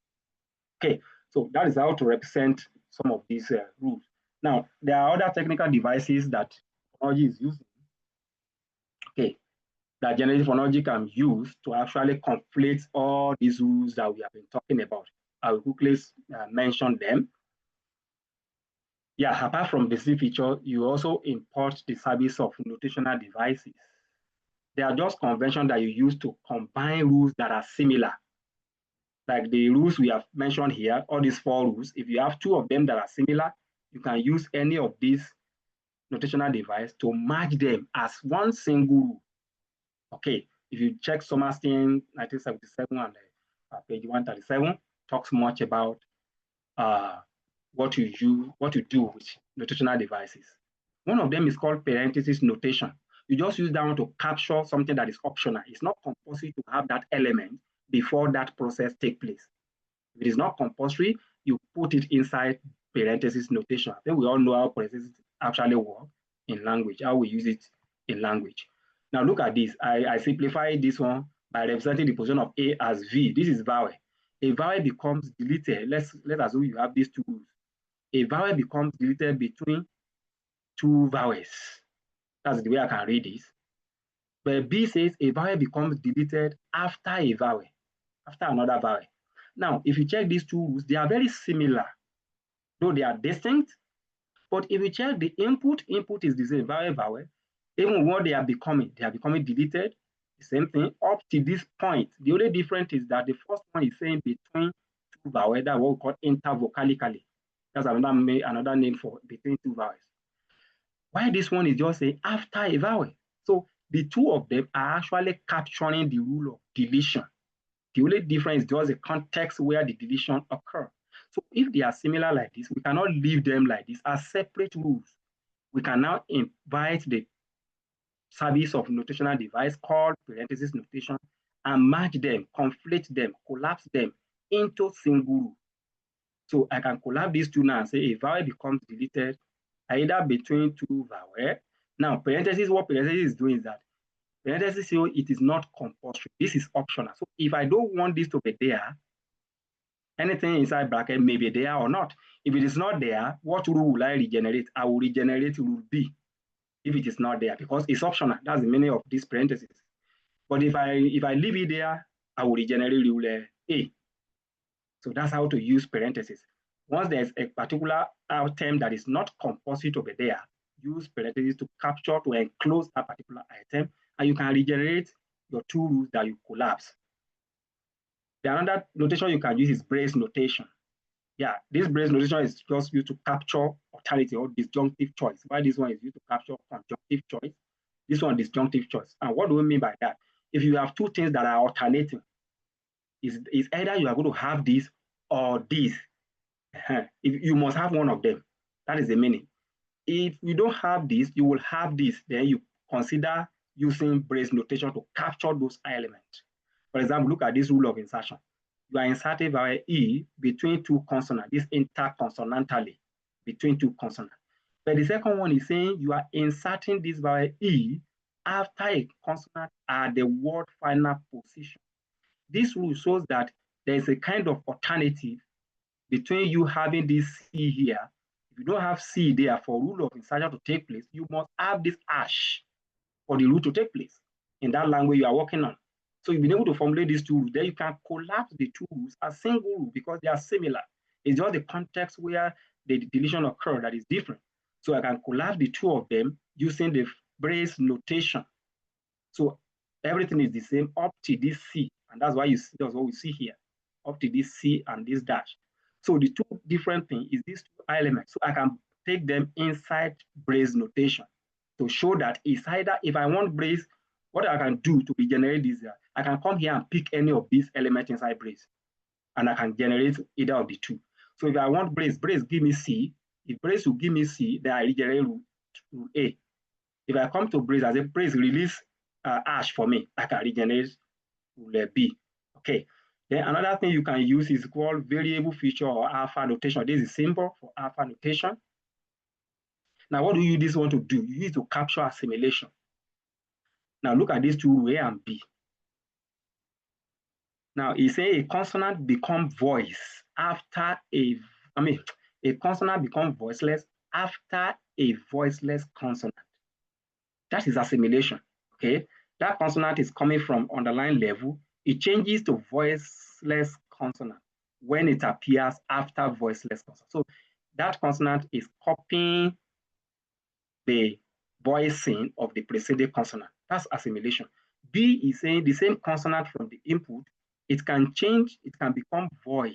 Okay, so that is how to represent some of these rules. Now, there are other technical devices that phonology is using. Okay, that generative phonology can use to actually conflate all these rules that we have been talking about. I will quickly mention them. Yeah, apart from the C feature, you also import the service of notational devices. They are just conventions that you use to combine rules that are similar. Like the rules we have mentioned here, all these 4 rules, if you have 2 of them that are similar, you can use any of these notational device to merge them as one single rule. Okay, if you check Somerset 1977 and page 137, talks much about what you do with notational devices. One of them is called parenthesis notation. You just use that one to capture something that is optional. It's not compulsory to have that element before that process takes place. If it is not compulsory, you put it inside parenthesis notation. I think we all know how parenthesis actually work in language, how we use it in language. Now look at this. I simplify this one by representing the position of A as V. This is vowel. A vowel becomes deleted. Let's assume you have these 2 rules. A vowel becomes deleted between 2 vowels. That's the way I can read this. But B says a vowel becomes deleted after a vowel, after another vowel. Now, if you check these 2 rules, they are very similar, though they are distinct. But if you check the input is the same, vowel. Even what they are becoming deleted, the same thing up to this point. The only difference is that the first one is saying between 2 vowels, that's what we call intervocalically. That's another name for between 2 vowels. Why this one is just saying after a vowel. So the 2 of them are actually capturing the rule of deletion. The only difference is just the context where the deletion occurs. So if they are similar like this, we cannot leave them like this as separate rules. We can now invite the service of notational device called parenthesis notation and merge them, conflate them, collapse them into single rule. So I can collapse these 2 now and say a vowel becomes deleted either between 2 vowels. Now, parenthesis, what parenthesis is doing is that parenthesis here, it is not compulsory. This is optional. So if I don't want this to be there, anything inside bracket may be there or not. If it is not there, what rule will I regenerate? I will regenerate rule B if it is not there, because it's optional. That's the meaning of this parenthesis. But if I leave it there, I will regenerate rule A. So that's how to use parenthesis. Once there's a particular item that is not compulsory to be there, use parenthesis to capture, to enclose that particular item, and you can regenerate your 2 rules that you collapse. The another notation you can use is brace notation. Yeah, this brace notation is just used to capture alternative or disjunctive choice. While this one is used to capture conjunctive choice, this one disjunctive choice. And what do we mean by that? If you have 2 things that are alternating, it's either you are going to have this or this. If you must have one of them. That is the meaning. If you don't have this, you will have this. Then you consider using brace notation to capture those elements. For example, look at this rule of insertion. You are inserting vowel E between 2 consonants, this interconsonantally between 2 consonants. But the second one is saying you are inserting this vowel E after a consonant at the word final position. This rule shows that there is a kind of alternative between you having this C here. If you don't have C there for rule of insertion to take place, you must have this hash for the rule to take place in that language you are working on. So you've been able to formulate these 2 rules. Then you can collapse the 2 rules as single rule because they are similar. It's just the context where the deletion occurs that is different. So I can collapse the 2 of them using the brace notation. So everything is the same up to this C, and that's why that's what we see here, up to this C and this dash. So the 2 different things is these 2 elements. So I can take them inside brace notation to show that it's either, if I want brace, what I can do to regenerate this, I can come here and pick any of these elements inside brace, and I can generate either of the 2. So if I want brace give me C. If brace will give me C, then I regenerate rule A. If I come to brace, I say brace release hash for me, I can regenerate rule B. Okay. Then another thing you can use is called variable feature or alpha notation. This is simple for alpha notation. Now, what do you use this one to do? You use it to capture assimilation. Now look at these two, A and B. Now he say a consonant become voice after a consonant become voiceless after a voiceless consonant. That is assimilation. Okay, that consonant is coming from underlying level. It changes to voiceless consonant when it appears after voiceless consonant. So that consonant is copying the voicing of the preceding consonant. That's assimilation. B is saying the same consonant from the input, it can change, it can become voice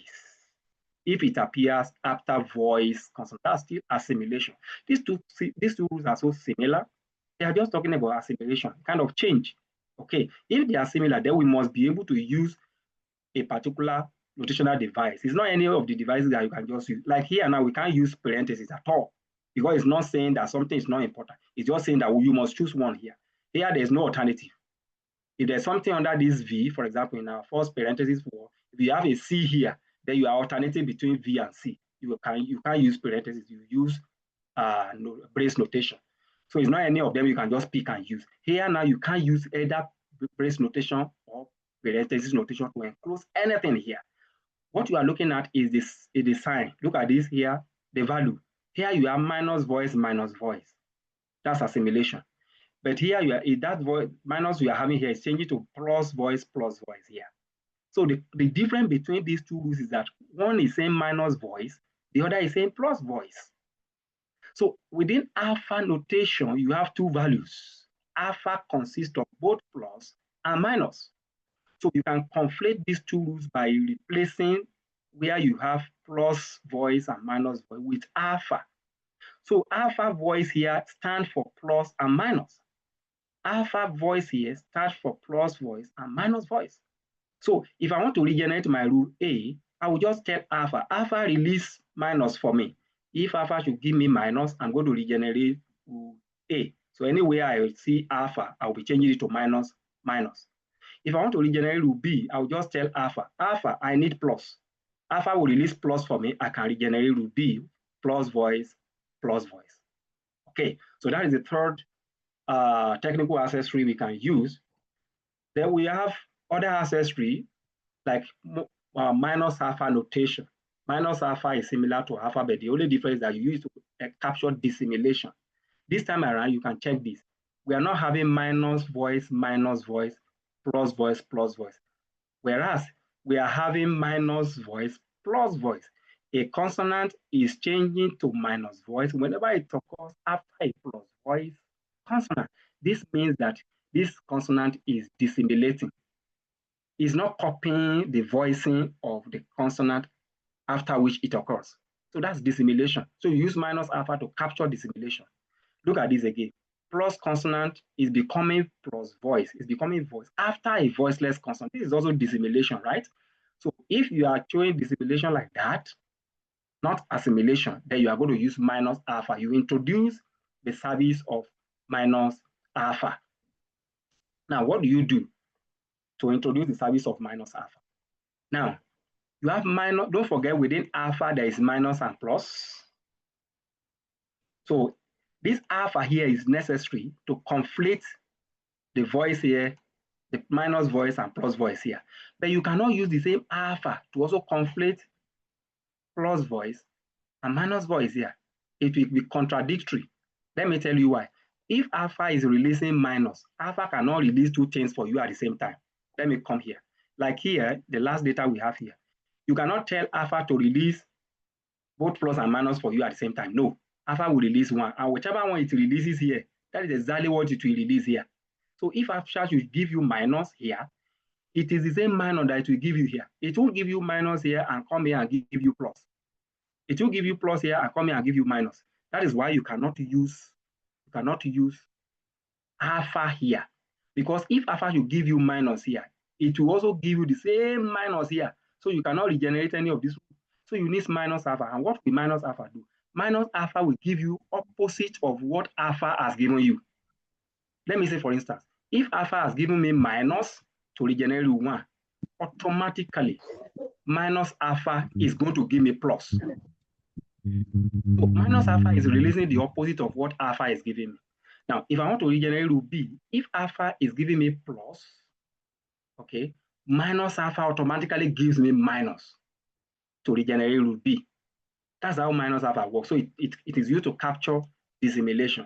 if it appears after voice consonant. That's still assimilation. These two rules are so similar. They are just talking about assimilation, kind of change. Okay, if they are similar, then we must be able to use a particular notational device. It's not any of the devices that you can just use. Like here now, we can't use parentheses at all because it's not saying that something is not important. It's just saying that you must choose one here. Here, there's no alternative. If there's something under this V, for example, in our first parenthesis 4, if you have a C here, then you are alternating between V and C. You can't use parentheses, you use brace notation. So it's not any of them you can just pick and use. Here now, you can't use either brace notation or parenthesis notation to enclose anything here. What you are looking at is this, is the sign. Look at this here, the value. Here you have minus voice. That's assimilation. But here you are, that voice minus you are having here is changing to plus voice here. So the difference between these two rules is that one is saying minus voice, the other is saying plus voice. So within alpha notation, you have two values. Alpha consists of both plus and minus. So you can conflate these two rules by replacing where you have plus voice and minus voice with alpha. So alpha voice here stands for plus and minus. Alpha voice here stands for plus voice and minus voice. So if I want to regenerate my rule A, I will just tell alpha release minus for me. If alpha should give me minus, I'm going to regenerate rule A. So anywhere I will see alpha, I will be changing it to minus. If I want to regenerate rule B, I will just tell alpha, I need plus. Alpha will release plus for me. I can regenerate rule B, plus voice. Okay, so that is the third technical accessory we can use. Then we have other accessory like minus alpha notation. Minus alpha is similar to alpha, but the only difference is that you use to capture dissimilation. This time around, you can check this. We are not having minus voice, plus voice. Whereas we are having minus voice, plus voice. A consonant is changing to minus voice whenever it occurs after a plus voice consonant. This means that this consonant is dissimilating. It's not copying the voicing of the consonant after which it occurs. So that's dissimilation. So you use minus alpha to capture dissimilation. Look at this again. Plus consonant is becoming plus voice. It's becoming voice after a voiceless consonant. This is also dissimilation, right? So if you are showing dissimilation like that, not assimilation, then you are going to use minus alpha. You introduce the service of minus alpha. Now, what do you do to introduce the service of minus alpha? Now, you have minus, don't forget within alpha, there is minus and plus. So this alpha here is necessary to conflate the voice here, the minus voice and plus voice here. But you cannot use the same alpha to also conflate plus voice and minus voice here. It will be contradictory. Let me tell you why. If alpha is releasing minus, alpha cannot release two things for you at the same time. Let me come here. Like here, the last data we have here. You cannot tell alpha to release both plus and minus for you at the same time. No, alpha will release one, and whichever one it releases here, that is exactly what it will release here. So if alpha should give you minus here, it is the same minus that it will give you here. It won't give you minus here and come here and give you plus. It will give you plus here and come here and give you minus. That is why you cannot use alpha here. Because if alpha should give you minus here, it will also give you the same minus here. So you cannot regenerate any of this. So you need minus alpha. And what will minus alpha do? Minus alpha will give you opposite of what alpha has given you. Let me say, for instance, if alpha has given me minus to regenerate 1, automatically minus alpha is going to give me plus. So minus alpha is releasing the opposite of what alpha is giving me. Now, if I want to regenerate rule B, if alpha is giving me plus, okay, minus alpha automatically gives me minus to regenerate rule B. That's how minus alpha works. So it is used to capture dissimilation.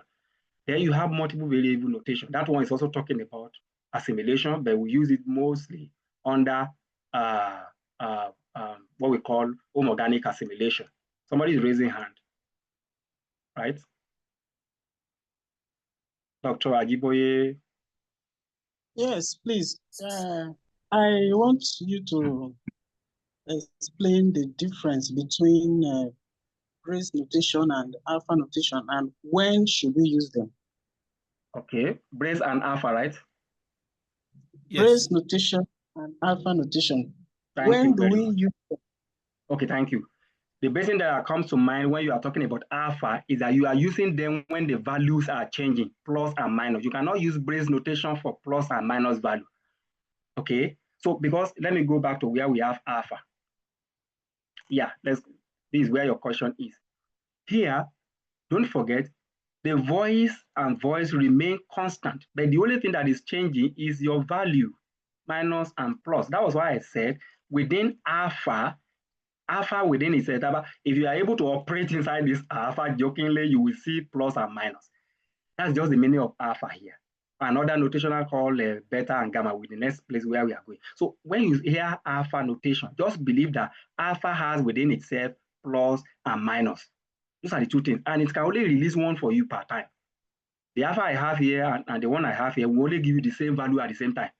Then you have multiple variable notation. That one is also talking about assimilation, but we use it mostly under what we call homoganic assimilation. Somebody is raising hand, right? Dr. Ajiboye. Yes, please. I want you to explain the difference between Brace notation and alpha notation, and when should we use them? Okay, Brace and alpha, right? Yes. Brace notation and alpha notation. Thank when you do very we much. use them? Okay, thank you. The best thing that comes to mind when you are talking about alpha is that you are using them when the values are changing, plus and minus. You cannot use Brace notation for plus and minus value. Okay, so because let me go back to where we have alpha. Yeah, this is where your question is. Here, don't forget, the voice and voice remain constant, but the only thing that is changing is your value, minus and plus. That was why I said within alpha within itself, if you are able to operate inside this alpha jokingly, you will see plus and minus. That's just the meaning of alpha here. Another notational called beta and gamma with the next place where we are going. So when you hear alpha notation, just believe that alpha has within itself plus and minus. Those are the two things. And it can only release one for you per time. The alpha I have here and the one I have here will only give you the same value at the same time.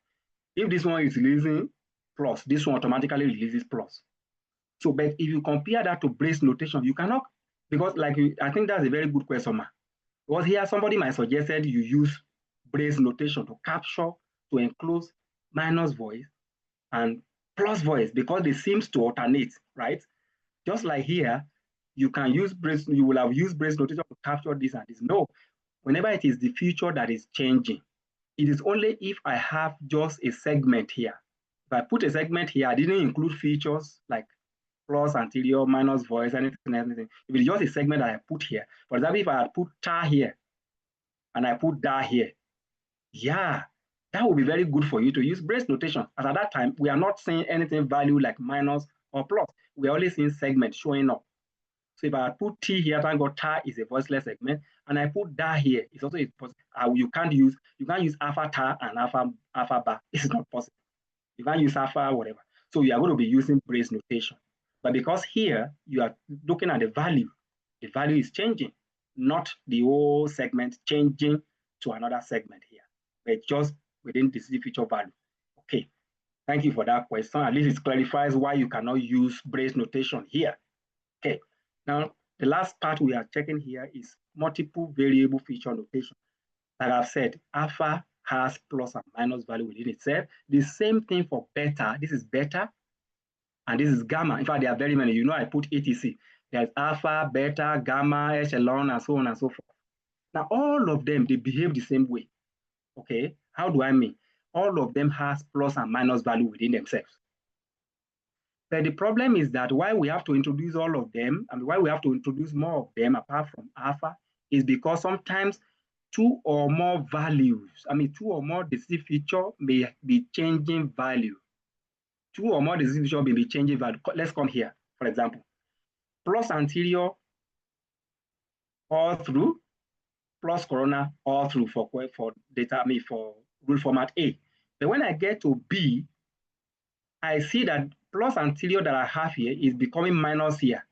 If this one is releasing plus, this one automatically releases plus. So, but if you compare that to Brace notation, you cannot, because I think that's a very good question, ma. Because here somebody might suggested you use Brace notation to capture, to enclose minus voice and plus voice because they seems to alternate, right? Just like here, you can use Brace, you will have used Brace notation to capture this and this. No, whenever it is the feature that is changing, it is only if I have just a segment here. If I put a segment here, I didn't include features like plus, anterior, minus voice, anything. If it's just a segment that I put here, for example, if I had put ta here and I put da here, yeah, that would be very good for you to use Brace notation. As at that time, we are not seeing anything value like minus or plus. We are only seeing segments showing up. So if I put T here, thank God ta is a voiceless segment, and I put da here, it's also you can't use alpha ta and alpha ba. It's not possible. You can't use alpha whatever. So you are going to be using Brace notation. But because here you are looking at the value is changing, not the whole segment changing to another segment here, but just within the feature value. Okay, thank you for that question. At least it clarifies why you cannot use Brace notation here. Okay, now the last part we are checking here is multiple variable feature notation. Like I've said, alpha has plus and minus value within itself. The same thing for beta. This is beta, and this is gamma. In fact, there are very many. You know, I put etc. There's alpha, beta, gamma, echelon, and so on and so forth. Now, all of them, they behave the same way. Okay, how do I mean? All of them has plus and minus value within themselves. But the problem is that why we have to introduce all of them, and why we have to introduce more of them apart from alpha, is because sometimes two or more values, two or more decisive feature may be changing value. Two or more decisive feature may be changing value. Let's come here, for example. Plus anterior all through, plus corona all through for data, for rule format A. But when I get to B, I see that plus anterior that I have here is becoming minus here.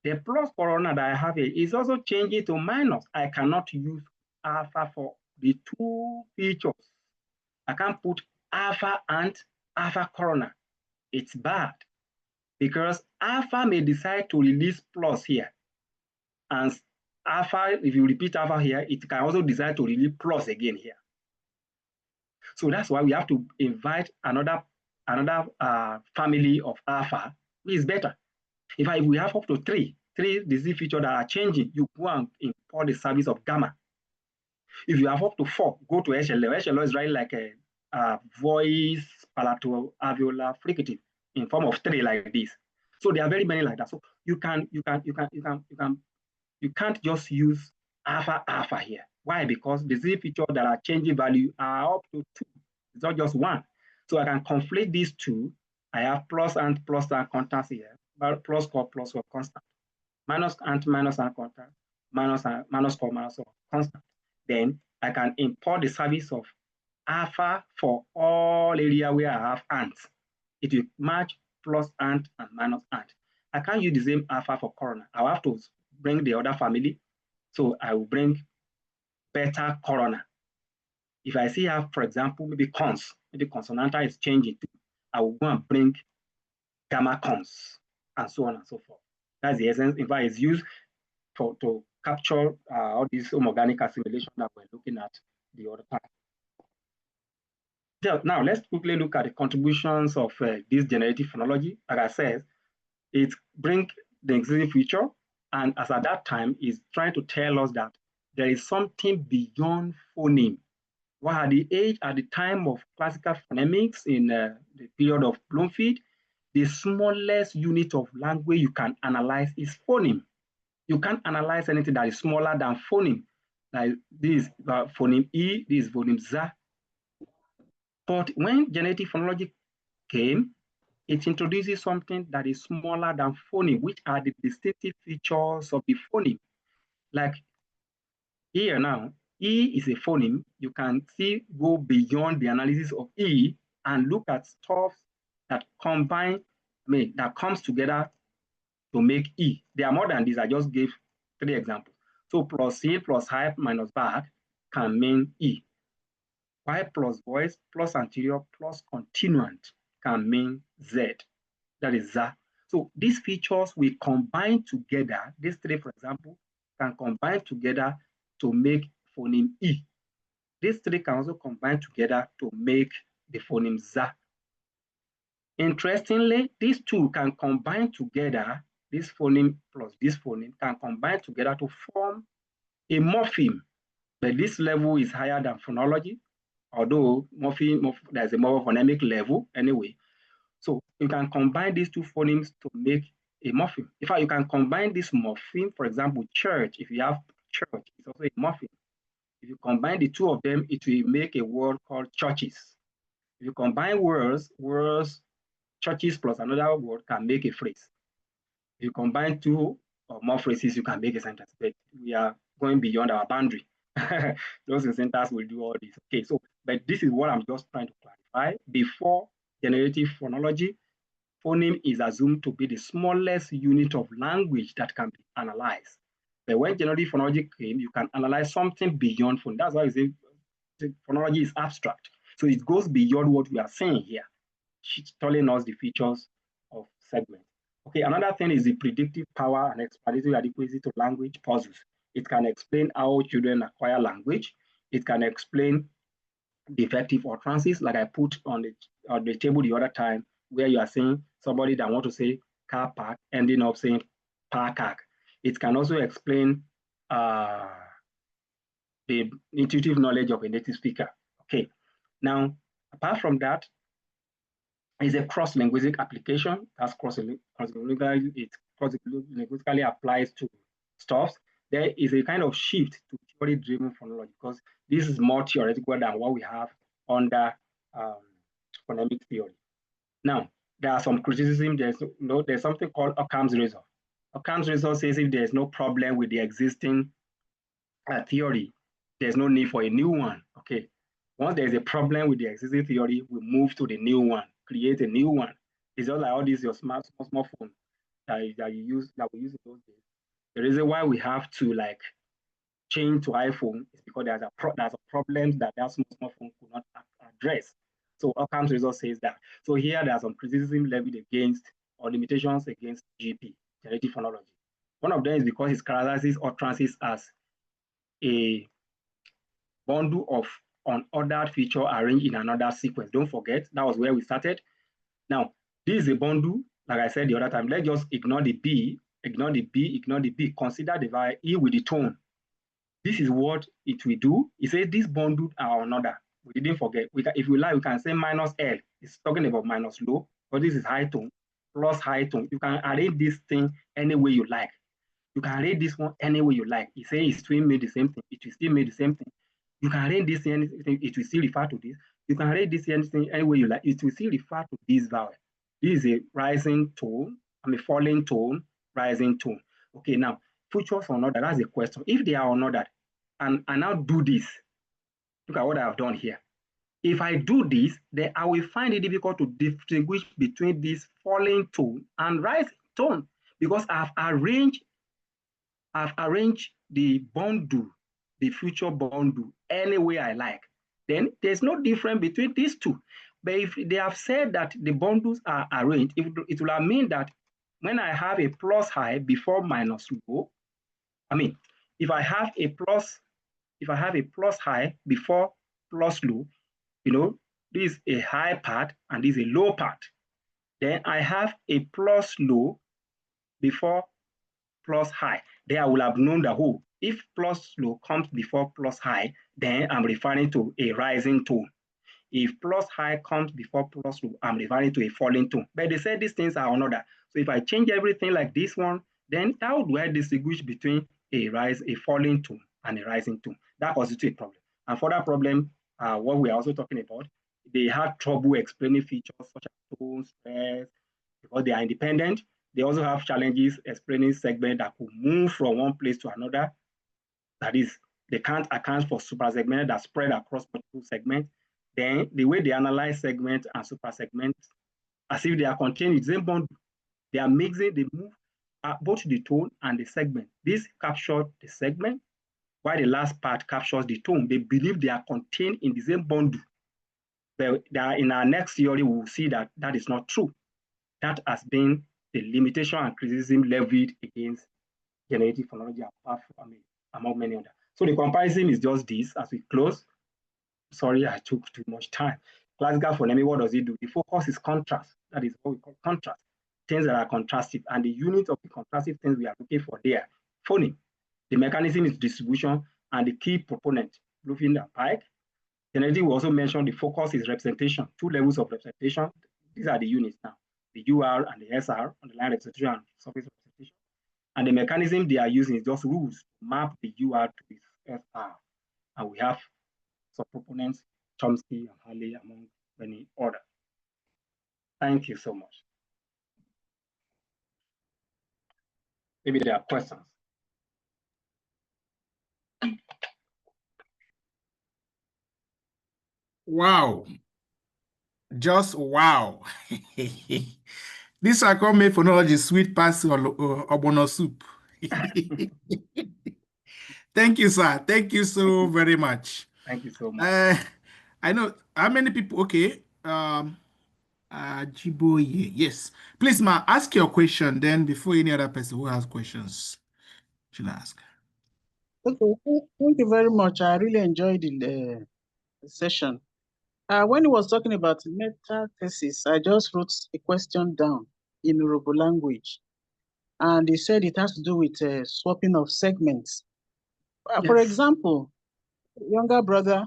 The plus corona that I have here is also changing to minus. I cannot use alpha for the two features. I can't put alpha and alpha corona. It's bad because alpha may decide to release plus here. And alpha, if you repeat alpha here, it can also decide to release plus again here. So that's why we have to invite another family of alpha, which is better. In fact, if we have up to three disease features that are changing, you go and import the service of gamma. If you have up to 4, go to HLO. HLO is right like a voice palato-alveolar fricative in form of 3 like this. So there are very many like that. So you can't just use alpha alpha here. Why? Because the Z features that are changing value are up to 2. It's not just 1. So I can conflate these two. I have plus and constants here, but plus core constant. Minus and constant, minus core constant. Then I can import the service of alpha for all area where I have ants. It will match plus ant and minus ant. I can't use the same alpha for corona. I'll have to bring the other family. So I will bring beta corona. If I see have, for example, maybe consonantal is changing, I will go and bring gamma cons and so on and so forth. That's the essence. In fact, it's used to capture all these homoganic assimilation that we're looking at the other time. Now, let's quickly look at the contributions of this generative phonology. Like I said, it brings the existing feature, and as at that time, is trying to tell us that there is something beyond phoneme. What at the time of classical phonemics in the period of Bloomfield, the smallest unit of language you can analyze is phoneme. You can't analyze anything that is smaller than phoneme. Like this phoneme E, this phoneme Z. But when generative phonology came, it introduces something that is smaller than phoneme, which are the distinctive features of the phoneme. Like here now, E is a phoneme. You can see go beyond the analysis of E and look at stuff that combine, that comes together to make E. There are more than this. I just gave 3 examples. So plus C plus high minus back can mean E. Y plus voice plus anterior plus continuant can mean Z. That is Z. So these features will combine together. These 3, for example, can combine together to make phoneme E. These 3 can also combine together to make the phoneme Z. Interestingly, these 2 can combine together, this phoneme plus this phoneme can combine together to form a morpheme. But this level is higher than phonology, although morpheme, there's a more phonemic level anyway. So you can combine these 2 phonemes to make a morpheme. In fact, you can combine this morpheme, for example, church. If you have church, it's also a morpheme. If you combine the 2 of them, it will make a word called churches. If you combine words, churches plus another word can make a phrase. If you combine 2 or more phrases, you can make a sentence. But we are going beyond our boundary. Those in syntax will do all this. Okay, so, but this is what I'm just trying to clarify. Before generative phonology, phoneme is assumed to be the smallest unit of language that can be analyzed. But when generative phonology came, you can analyze something beyond phoneme. That's why I say phonology is abstract. So it goes beyond what we are saying here. She's telling us the features of segments. Okay, another thing is the predictive power and explanatory adequacy to language puzzles. It can explain how children acquire language. It can explain defective utterances, like I put on the table the other time, where you are saying somebody that want to say car park, ending up saying park. It can also explain the intuitive knowledge of a native speaker. Okay, now apart from that, is a cross-linguistic application. That's cross-linguistically applies to stuff. There is a kind of shift to theory-driven phonology because this is more theoretical than what we have under phonemic theory. Now, there are some criticism. There's something called Occam's razor. Occam's razor says if there's no problem with the existing theory, there's no need for a new one. Okay. Once there's a problem with the existing theory, we move to the new one, create a new one. It's just like all these your small phone that we use in those days. The reason why we have to like change to iPhone is because there's a problem that small phone could not address. So Occam's razor says that. So here there are some criticism levied against or limitations against GP, generative phonology. One of them is because it characterizes utterances as a bundle of unordered feature arranged in another sequence. Don't forget, that was where we started. Now, this is a bundle, like I said the other time. Let's just ignore the B, ignore the B, ignore the B. Consider the vowel E with the tone. This is what it will do. It says this bundle are another. We didn't forget. If we like, we can say minus L. It's talking about minus low, but this is high tone, plus high tone. You can arrange this thing any way you like. You can read this one any way you like. You say it's still made the same thing, it will still make the same thing. You can read this anything, it will still refer to this. You can read this anything any way you like, it will still refer to this vowel. This is a rising tone, falling tone, rising tone. Okay, now features or not, that's the question. If they are unordered, and I now do this, look at what I have done here. If I do this, then I will find it difficult to distinguish between this falling tone and rising tone, because I've arranged the bundle, the future bundle, any way I like. Then there's no difference between these two. But if they have said that the bundles are arranged, it will mean that when I have a plus high before minus low, if I have a plus high before plus low, this is a high part and this is a low part. Then I have a plus low before plus high. Then I will have known that, if plus low comes before plus high, then I'm referring to a rising tone. If plus high comes before plus low, I'm referring to a falling tone. But they said these things are another. So if I change everything like this one, then how do I distinguish between a falling tone and a rising tone? That constitutes a problem. And for that problem, what we are also talking about, they had trouble explaining features such as tone, stress, because they are independent. They also have challenges explaining segments that could move from one place to another. That is, they can't account for super-segments that spread across multiple segments. Then the way they analyze segments and super-segments, as if they are contained in the same bundle, they are mixing, they move both the tone and the segment. This captures the segment, while the last part captures the tone. They believe they are contained in the same bundle. But in our next theory, we will see that that is not true. That has been the limitation and criticism levied against generative phonology, among many others. So the comparison is just this as we close. Sorry, I took too much time. Classical phonemic, what does it do? The focus is contrast. That is what we call contrast. Things that are contrastive. And the unit of the contrastive things we are looking for there, phoneme. The mechanism is distribution, and the key proponent, Bluefin and Pike. Generative, we also mentioned the focus is representation, 2 levels of representation. These are the units now, the UR and the SR, underlying representation and surface representation. And the mechanism they are using is just rules to map the UR to its SR. And we have some proponents, Chomsky and Halley, among many others. Thank you so much. Maybe there are questions. Wow. Just wow. This I call me phonology sweet pass or obono soup. Thank you, sir. Thank you so very much. Thank you so much. I know how many people. Okay. Jiboye. Yes. Please, ma, ask your question. Then before any other person who has questions should ask. Okay, thank you very much. I really enjoyed the session. When he was talking about meta thesis, I just wrote a question down in Yoruba language. And he said it has to do with swapping of segments. For example, younger brother,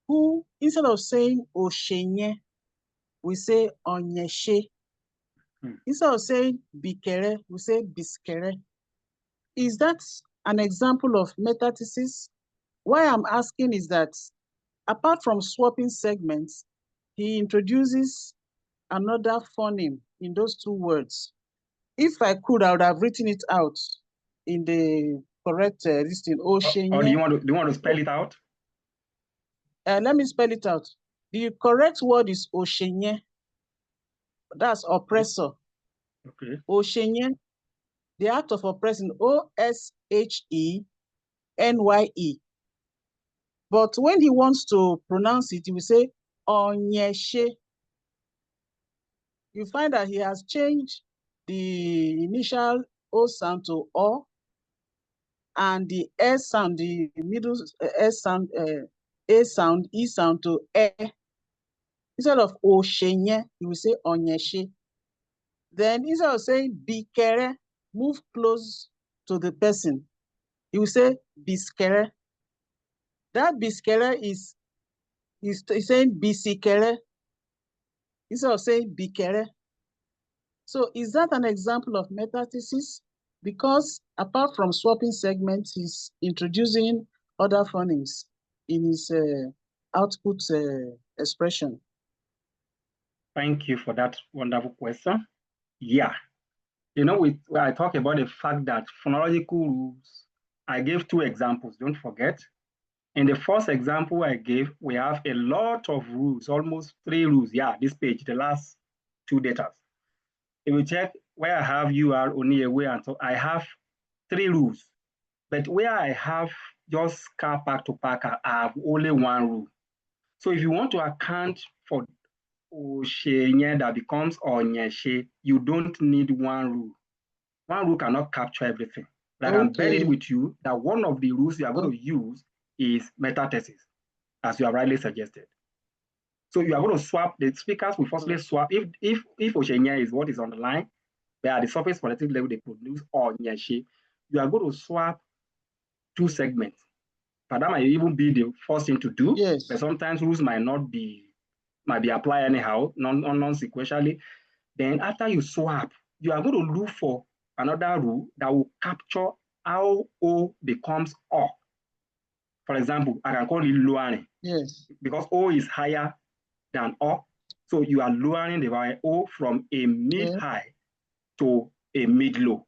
who instead of saying Oshenye, we say Onyeshe. Instead of saying Bikere, we say Biskere. Is that an example of metathesis? Why I'm asking is that apart from swapping segments, he introduces another phoneme in those 2 words. If I could, I would have written it out in the correct listing. Oshenye. Or do you want to spell it out? Let me spell it out. The correct word is Oshenye. That's oppressor. Okay. Oshenye, the act of oppressing, Oshenye. But when he wants to pronounce it, he will say Onyeshe. You find that he has changed the initial O sound to O, and the S sound, the middle S sound, A sound, E sound to E. Instead of Oshenye, he will say Onyeshe. Then instead of saying Bikere, move close to the person, he will say Biskere. That Biskere is saying Bisikere instead of saying Bikere. So is that an example of metathesis? because apart from swapping segments, he's introducing other phonemes in his output expression. Thank you for that wonderful question. Yeah. You know, I talk about the fact that phonological rules, I gave 2 examples, don't forget. In the first example I gave, we have a lot of rules, almost 3 rules. Yeah, this page, the last 2 data. If you check where I have UR, only away, and so I have 3 rules. But where I have just car park to park, I have only 1 rule. So if you want to account for Oshenye that becomes Onyeshe, you don't need 1 rule. 1 rule cannot capture everything. But I can bet it with you that one of the rules you are going to use is metathesis, as you have rightly suggested. So you are going to swap, the speakers will firstly swap. If Oshenye is what is on the line, they are the surface qualitative level they produce, or Nyeshe, you are going to swap 2 segments. But that might even be the first thing to do. Yes. But sometimes rules might be applied anyhow, non-sequentially. Then after you swap, you are going to look for another rule that will capture how O becomes O. For example, I can call it lowering. Yes. Because O is higher than O. So you are lowering the vowel O from a mid-high to a mid-low.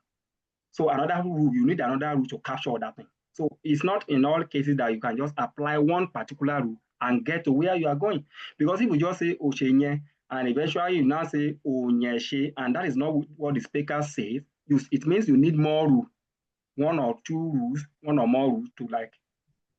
So another rule, you need another rule to capture that thing. So it's not in all cases that you can just apply one particular rule and get to where you are going. Because if you just say Oshenye, and eventually you now say Onyeshe, and that is not what the speaker says, it means you need more rules, 1 or 2 rules, 1 or more rules to like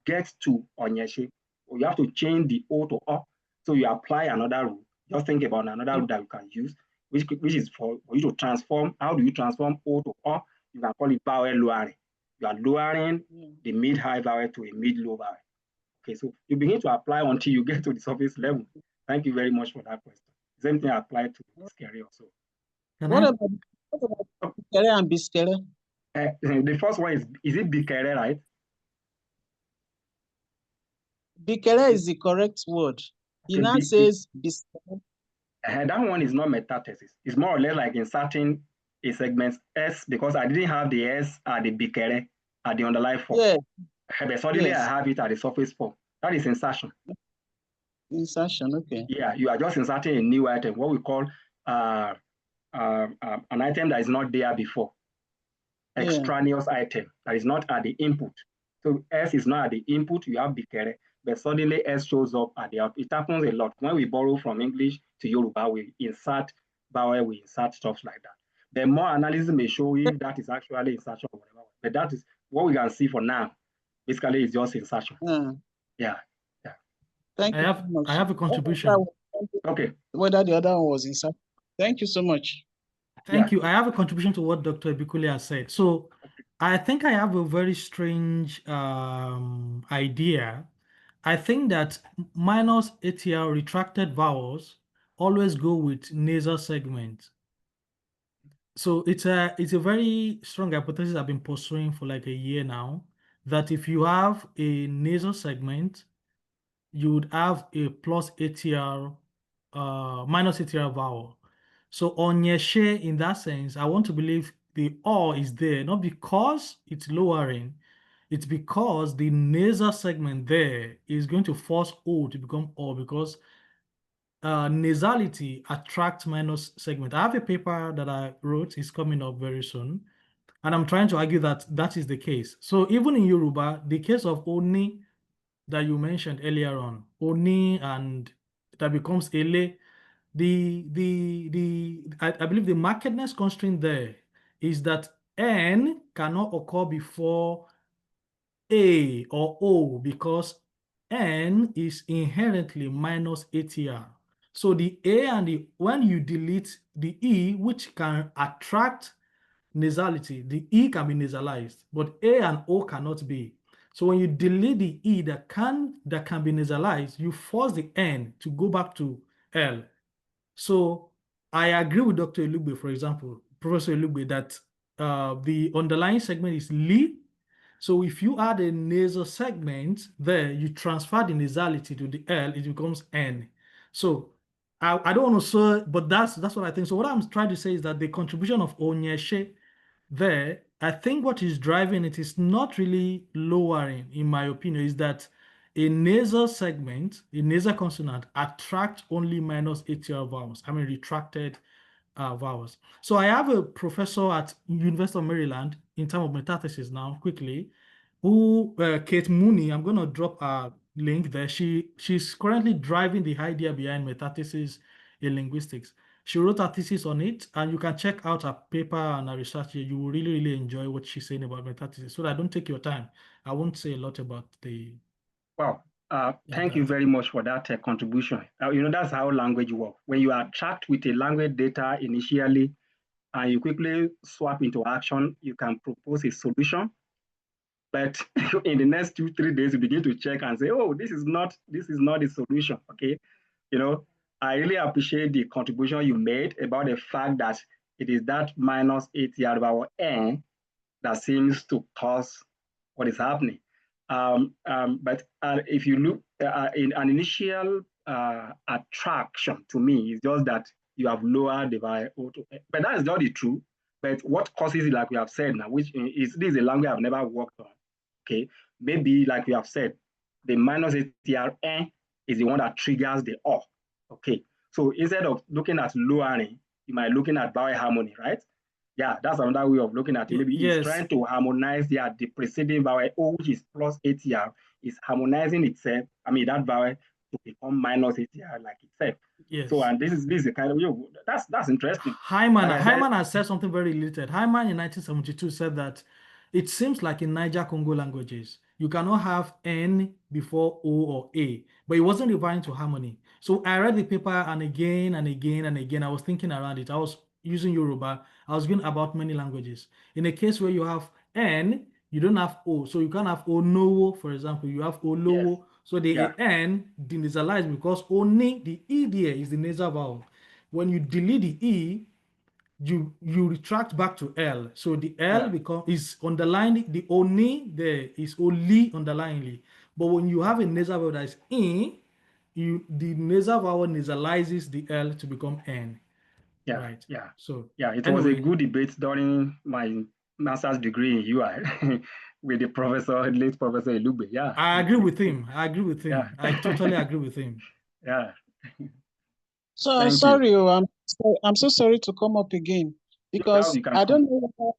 get to Onyeshe. Or you have to change the O to O. So you apply another rule. Just think about another rule that you can use, which is for you to transform. How do you transform O to O? You can call it vowel lowering. You are lowering the mid-high vowel to a mid-low vowel. Okay, so you begin to apply until you get to the surface level. Thank you very much for that question. Same thing applied to Biskere also. What about Bikere and Biskere? The first one is it Bikere, right? Bikere is the correct word. He now says Biskere. That one is not metathesis. It's more or less like inserting a segment S, because I didn't have the S at the Bikere at the underlying form. Yeah. But suddenly I have it at the surface form. That is insertion. Insertion, okay. Yeah, you are just inserting a new item, what we call an item that is not there before. Extraneous item that is not at the input. So S is not at the input, you have Bikere, but suddenly S shows up at the output. It happens a lot. When we borrow from English to Yoruba, we insert vowel, we insert stuff like that. The more analysis may show if that is actually insertion or whatever. But that is what we can see for now. Basically, it's just insertion. Yeah. Thank you so much. I have a contribution. Okay. Whether the other one was inside. Thank you so much. Thank you. I have a contribution to what Dr. Ibikunle has said. So I think I have a very strange idea. I think that minus ATR retracted vowels always go with nasal segment. So it's a very strong hypothesis I've been pursuing for like a year now, that if you have a nasal segment, you would have a plus ATR, minus ATR vowel. So on Yeshe, in that sense, I want to believe the O is there, not because it's lowering, it's because the nasal segment there is going to force O to become O, because nasality attracts minus segment. I have a paper that I wrote, it's coming up very soon, and I'm trying to argue that that is the case. So even in Yoruba, the case of Oni that you mentioned earlier on, Oni, and that becomes Ele, I believe the markedness constraint there is that N cannot occur before A or O, because N is inherently minus ATR. So the A and when you delete the E, which can attract nasality, the E can be nasalized, but A and O cannot be. So when you delete the E that can be nasalized, you force the N to go back to L. So I agree with Dr. Elugbe, for example, Professor Elugbe, that the underlying segment is Li. So if you add a nasal segment there, you transfer the nasality to the L, it becomes N. So I don't want to say, but that's what I think. So what I'm trying to say is that the contribution of Onyeshe there I think what is driving it is not really lowering, in my opinion, is that a nasal segment, a nasal consonant, attracts only minus ATR vowels, I mean retracted vowels. So I have a professor at University of Maryland in terms of metathesis now, quickly, who, Kate Mooney, I'm going to drop a link there. She's currently driving the idea behind metathesis in linguistics. She wrote a thesis on it, and you can check out her paper and her research here. You will really, really enjoy what she's saying about metathesis. So that I don't take your time, I won't say a lot about the. Wow. Thank you very much for that contribution. That's how language works. When you attract with a language data initially, and you quickly swap into action, you can propose a solution. But in the next 2-3 days, you begin to check and say, oh, this is not a solution. Okay. I really appreciate the contribution you made about the fact that it is that minus ATR vowel N that seems to cause what is happening. But if you look in an initial attraction to me, is just that you have lowered the vowel. But that is not the truth. But what causes it, like we have said now, which is this is a language I've never worked on. Okay, maybe like we have said, the minus ATR N is the one that triggers the O. Okay, so instead of looking at lowering, you might be looking at vowel harmony, right? Yeah, that's another way of looking at it. Maybe Yes. it's trying to harmonize the preceding vowel O, which is plus ATR, is harmonizing itself. I mean, that vowel to become minus ATR like itself. Yes. So, and this is a kind of, that's interesting. Hyman has said something very related. Hyman in 1972 said that it seems like in Niger-Congo languages, you cannot have N before O or A, but it wasn't referring to harmony. So I read the paper and again and again and again, I was thinking around it. I was using Yoruba. I was going about many languages. In a case where you have N, you don't have O. So you can't have Onowo, for example. You have Olowo. Yes. So the N denasalized because only the E there is the nasal vowel. When you delete the E, you retract back to L. So the L is underlined, the Oni there is Oli underlinedly. But when you have a nasal vowel that is E, the nasal vowel nasalizes the L to become N. Yeah, right. Yeah. So it was a good debate during my master's degree in UI with the late Professor Elugbe. Yeah. I agree with him. Yeah. I totally agree with him. Yeah. So sorry, I'm so sorry to come up again because I don't know whether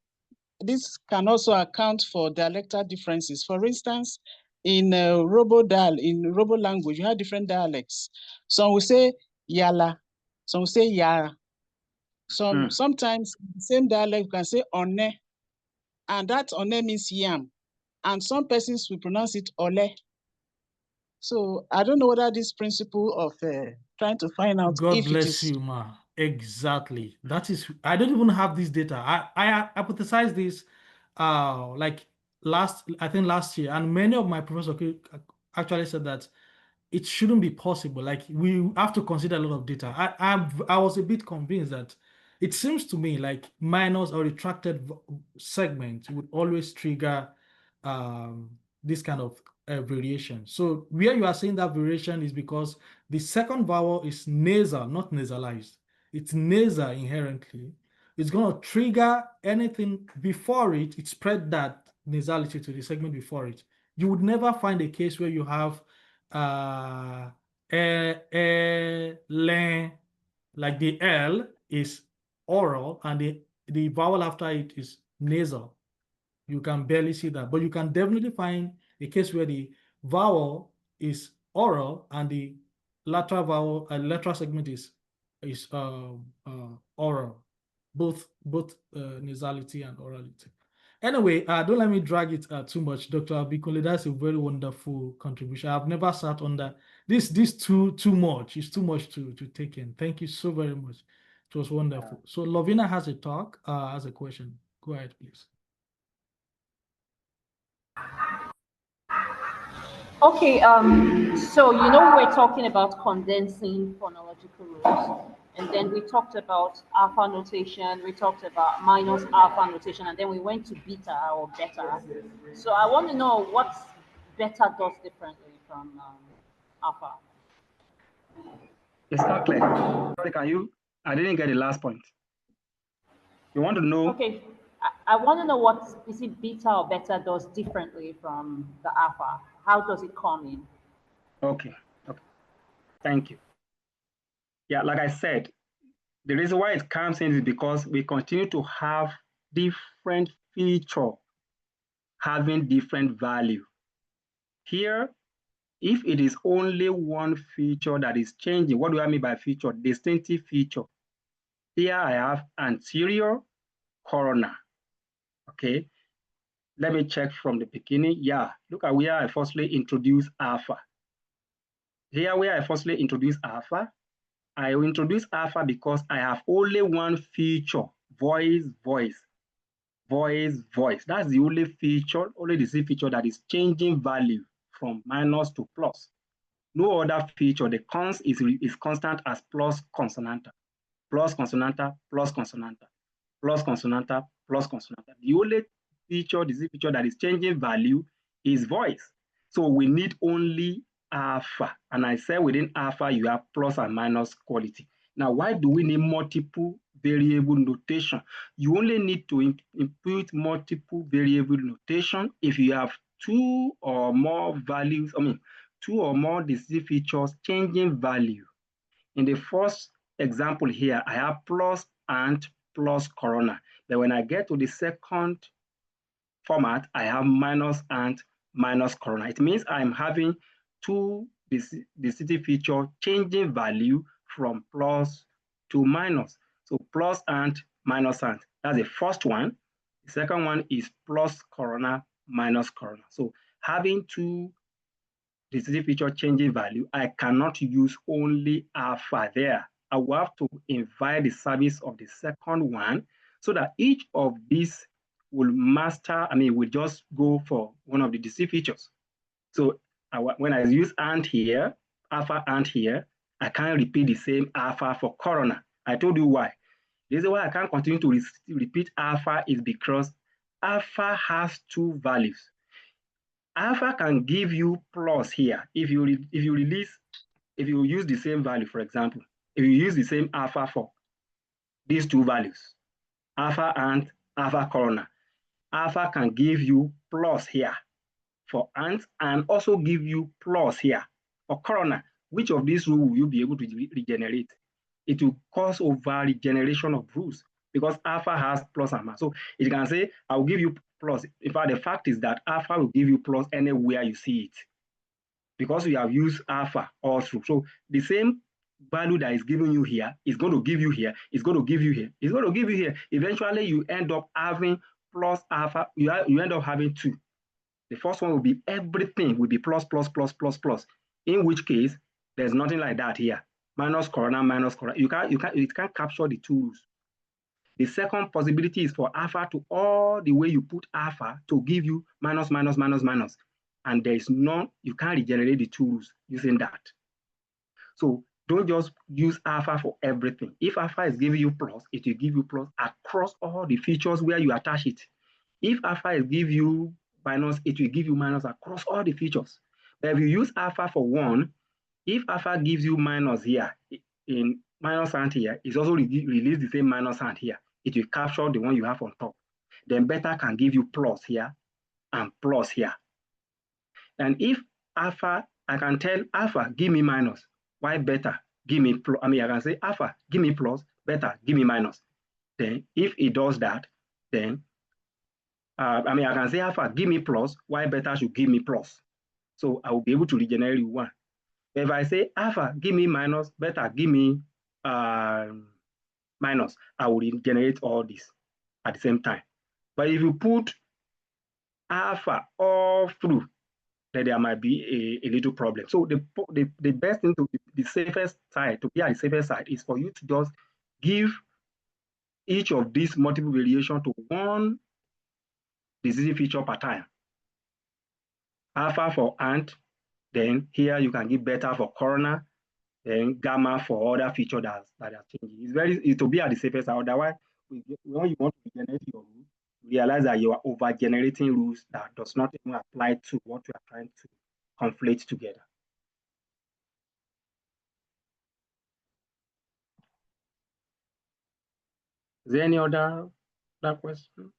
this can also account for dialectal differences. For instance, in Robo language, you have different dialects. Some will say yala, some will say yara. Sometimes the same dialect you can say one, and that one means yam, and some persons will pronounce it ole. So I don't know whether this principle of trying to find out God if bless it is you, ma. Exactly. That is, I don't even have this data. I hypothesized this like I think last year, and many of my professors actually said that it shouldn't be possible. Like we have to consider a lot of data. I was a bit convinced that it seems to me like minus or retracted segment would always trigger this kind of variation. So where you are saying that variation is because the second vowel is nasal, not nasalized. It's nasal inherently. It's going to trigger anything before it. It spread that nasality to the segment before it. You would never find a case where you have like the L is oral and the vowel after it is nasal. You can barely see that, but you can definitely find a case where the vowel is oral and the lateral segment is oral, both nasality and orality. Anyway, don't let me drag it too much, Dr. Ibikunle. That's a very wonderful contribution. I've never sat under this too much. It's too much to take in. Thank you so very much. It was wonderful. So Lovina has a question. Go ahead, please. Okay, so we're talking about condensing phonological rules, and then we talked about alpha notation, we talked about minus alpha notation, and then we went to beta or beta. So I want to know what beta does differently from alpha. It's not clear. I didn't get the last point. You want to know? Okay, I want to know what is it beta or beta does differently from the alpha? How does it come in? Okay. Thank you. Yeah, like I said, the reason why it comes in is because we continue to have different feature having different value. Here, if it is only one feature that is changing, what do I mean by feature? Distinctive feature. Here I have anterior corona. Okay, let me check from the beginning. Yeah, look at where I firstly introduced alpha. Here where I firstly introduced alpha, I will introduce alpha because I have only one feature, voice. That's the only feature, only the same feature that is changing value from minus to plus. No other feature, the cons is constant as plus consonanta, plus consonanta, plus consonanta, plus consonanta, plus consonanta. The only feature, the feature that is changing value is voice. So we need only alpha. And I said within alpha, you have plus and minus quality. Now, why do we need multiple variable notation? You only need to input multiple variable notation if you have two or more values, two or more distinct features changing value. In the first example here, I have plus and plus corona. But when I get to the second format, I have minus and minus corona. It means I'm having two distinct feature changing value from plus to minus. So plus and minus and. That's the first one. The second one is plus corona, minus corona. So having two distinct feature changing value, I cannot use only alpha there. I will have to invite the service of the second one so that each of these will master, will just go for one of the distinct features. So when I use and here, alpha and here, I can't repeat the same alpha for corona. I told you why. The reason why I can't continue to repeat alpha is because alpha has two values. Alpha can give you plus here. If you use the same value, for example, if you use the same alpha for these two values, alpha and alpha corona, alpha can give you plus here for ant and also give you plus here for corona. Which of these rules will you be able to regenerate? It will cause over regeneration of rules because alpha has plus and minus. So you can say, I will give you plus. In fact, the fact is that alpha will give you plus anywhere you see it because we have used alpha all through. So the same value that is giving you here is going to give you here, it's going to give you here, it's going to give you here. Eventually, you end up having plus alpha, you end up having two. The first one will be everything will be plus, plus, plus, plus, plus. In which case, there's nothing like that here. Minus corona, minus corona. It can't capture the two rules. The second possibility is for alpha to all the way you put alpha to give you minus, minus, minus, minus. And there is none, you can't regenerate the two rules using that. So don't just use alpha for everything. If alpha is giving you plus, it will give you plus across all the features where you attach it. If alpha is giving you minus, it will give you minus across all the features. But if you use alpha for one, if alpha gives you minus here, in minus and here, it's also release the same minus and here. It will capture the one you have on top. Then beta can give you plus here and plus here. And if alpha, I can tell alpha, give me minus. Why beta? Give me plus. I can say alpha, give me plus, beta, give me minus. Then if it does that, then I can say alpha, give me plus, why beta should give me plus. So I will be able to regenerate one. If I say alpha, give me minus, beta, give me minus, I will regenerate all this at the same time. But if you put alpha all through, then there might be a little problem. So the best thing to be the safest side, to be at the safest side, is for you to just give each of these multiple variations to one disease feature per time. Alpha for ant, then here you can give beta for corona, then gamma for other features that are changing. It's to be at the safest side. Otherwise, when you want to generate your rule, you realize that you are over generating rules that does not even apply to what you are trying to conflate together. Is there any other question?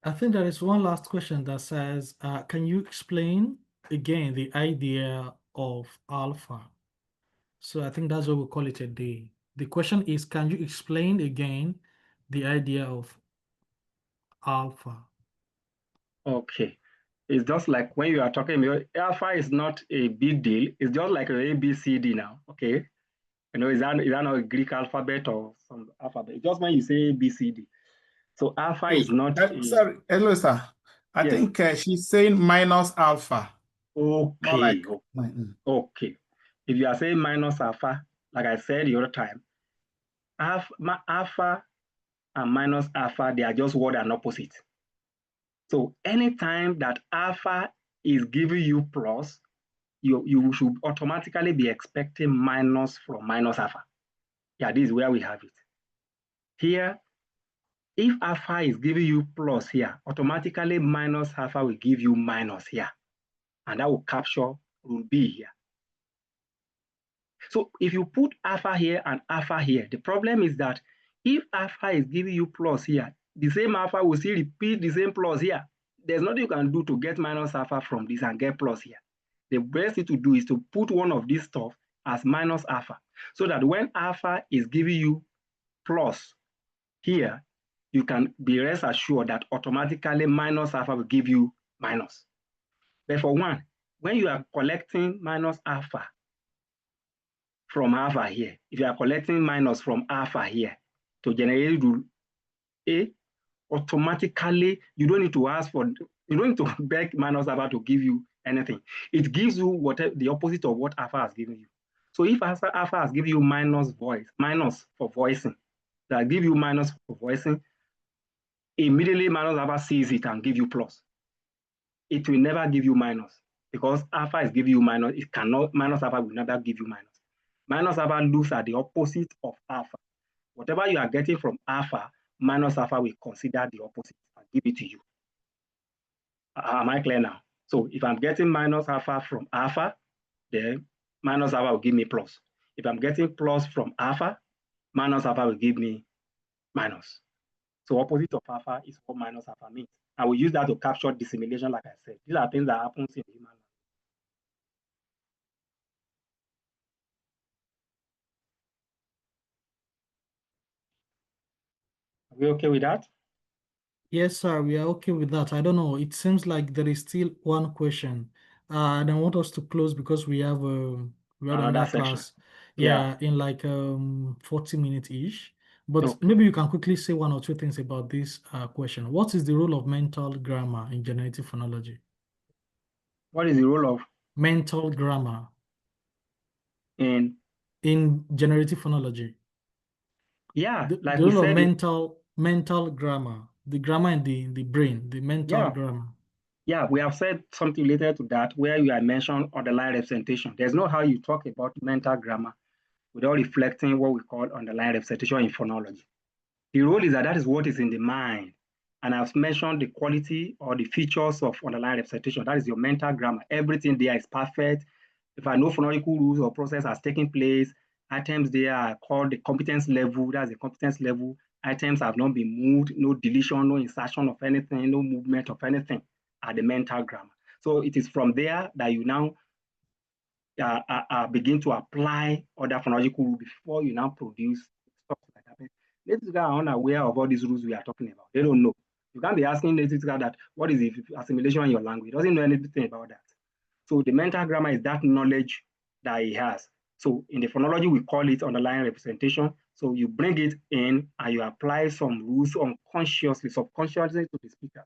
I think there is one last question that says, can you explain again the idea of alpha? So I think that's what we call it a day. The question is, can you explain again the idea of alpha? Okay. It's just like when you are talking about alpha is not a big deal. It's just like a ABCD now. Okay. You know, is that not a Greek alphabet or some alphabet? Just when you say ABCD. So alpha is not sorry, hello, sir. I Yes. think she's saying minus alpha. More like Okay. Okay. If you are saying minus alpha, like I said the other time, alpha and minus alpha, they are just word and opposite. So anytime that alpha is giving you plus, you should automatically be expecting minus from minus alpha. Yeah, this is where we have it. Here, if alpha is giving you plus here, automatically minus alpha will give you minus here. And that will capture rule B here. So if you put alpha here and alpha here, the problem is that if alpha is giving you plus here, the same alpha will still repeat the same plus here. There's nothing you can do to get minus alpha from this and get plus here. The best thing to do is to put one of these stuff as minus alpha, so that when alpha is giving you plus here, you can be rest assured that automatically minus alpha will give you minus. But for one, when you are collecting minus alpha from alpha here, if you are collecting minus from alpha here to generate rule A, automatically you don't need to ask for, you don't need to beg minus alpha to give you anything. It gives you whatever the opposite of what alpha has given you. So if alpha has given you minus for voicing, that give you minus for voicing, immediately minus alpha sees it and give you plus. It will never give you minus, because alpha is giving you minus. It cannot, minus alpha will never give you minus. Minus alpha looks at the opposite of alpha. Whatever you are getting from alpha, minus alpha will consider the opposite and give it to you. Am I clear now? So if I'm getting minus alpha from alpha, then minus alpha will give me plus. If I'm getting plus from alpha, minus alpha will give me minus. So opposite of alpha is what minus alpha means. And we use that to capture dissimilation, like I said. These are things that happen in human life. Are we okay with that? Yes, sir, we are okay with that. I don't know. It seems like there is still one question. And I want us to close because we have another class. Yeah, in like 40 minutes ish. But Okay. maybe you can quickly say one or two things about this question. What is the role of mental grammar in generative phonology? What is the role of Mental grammar in generative phonology? Yeah, The like we role of said, mental grammar, the grammar in the brain, the mental grammar. Yeah, we have said something related to that, where you have mentioned underlying representation. There's no how you talk about mental grammar without reflecting what we call underlying representation in phonology. The role is that is what is in the mind. And I've mentioned the quality or the features of underlying representation. That is your mental grammar. Everything there is perfect. If I know phonological rules or process has taken place, items there are called the competence level. That's the competence level. Items have not been moved, no deletion, no insertion of anything, no movement of anything at the mental grammar. So it is from there that you now begin to apply other phonological rules before you now produce stuff like that. Native speakers are unaware of all these rules we are talking about. They don't know. You can't be asking native speakers that what is the assimilation in your language. He doesn't know anything about that. So the mental grammar is that knowledge that he has. So in the phonology, we call it underlying representation. So you bring it in and you apply some rules unconsciously, subconsciously to the speakers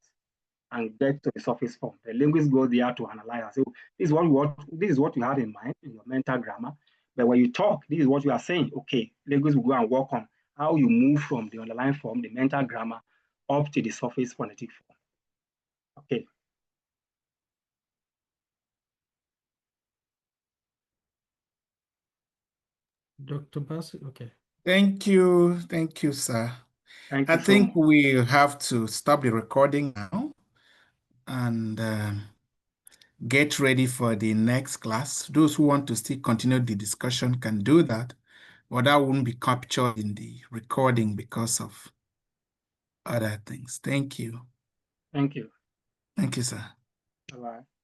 and get to the surface form. The linguist goes there to analyze and say, oh, this is what you have in mind in your mental grammar. But when you talk, this is what you are saying. Okay, linguist will go and work on how you move from the underlying form, the mental grammar, up to the surface phonetic form. Okay. Dr. Bassi, okay. Thank you, sir. Thank I you so think much. we have to stop the recording now and get ready for the next class. Those who want to still continue the discussion can do that, but that won't be captured in the recording because of other things. Thank you. Thank you. Thank you, sir. Bye-bye.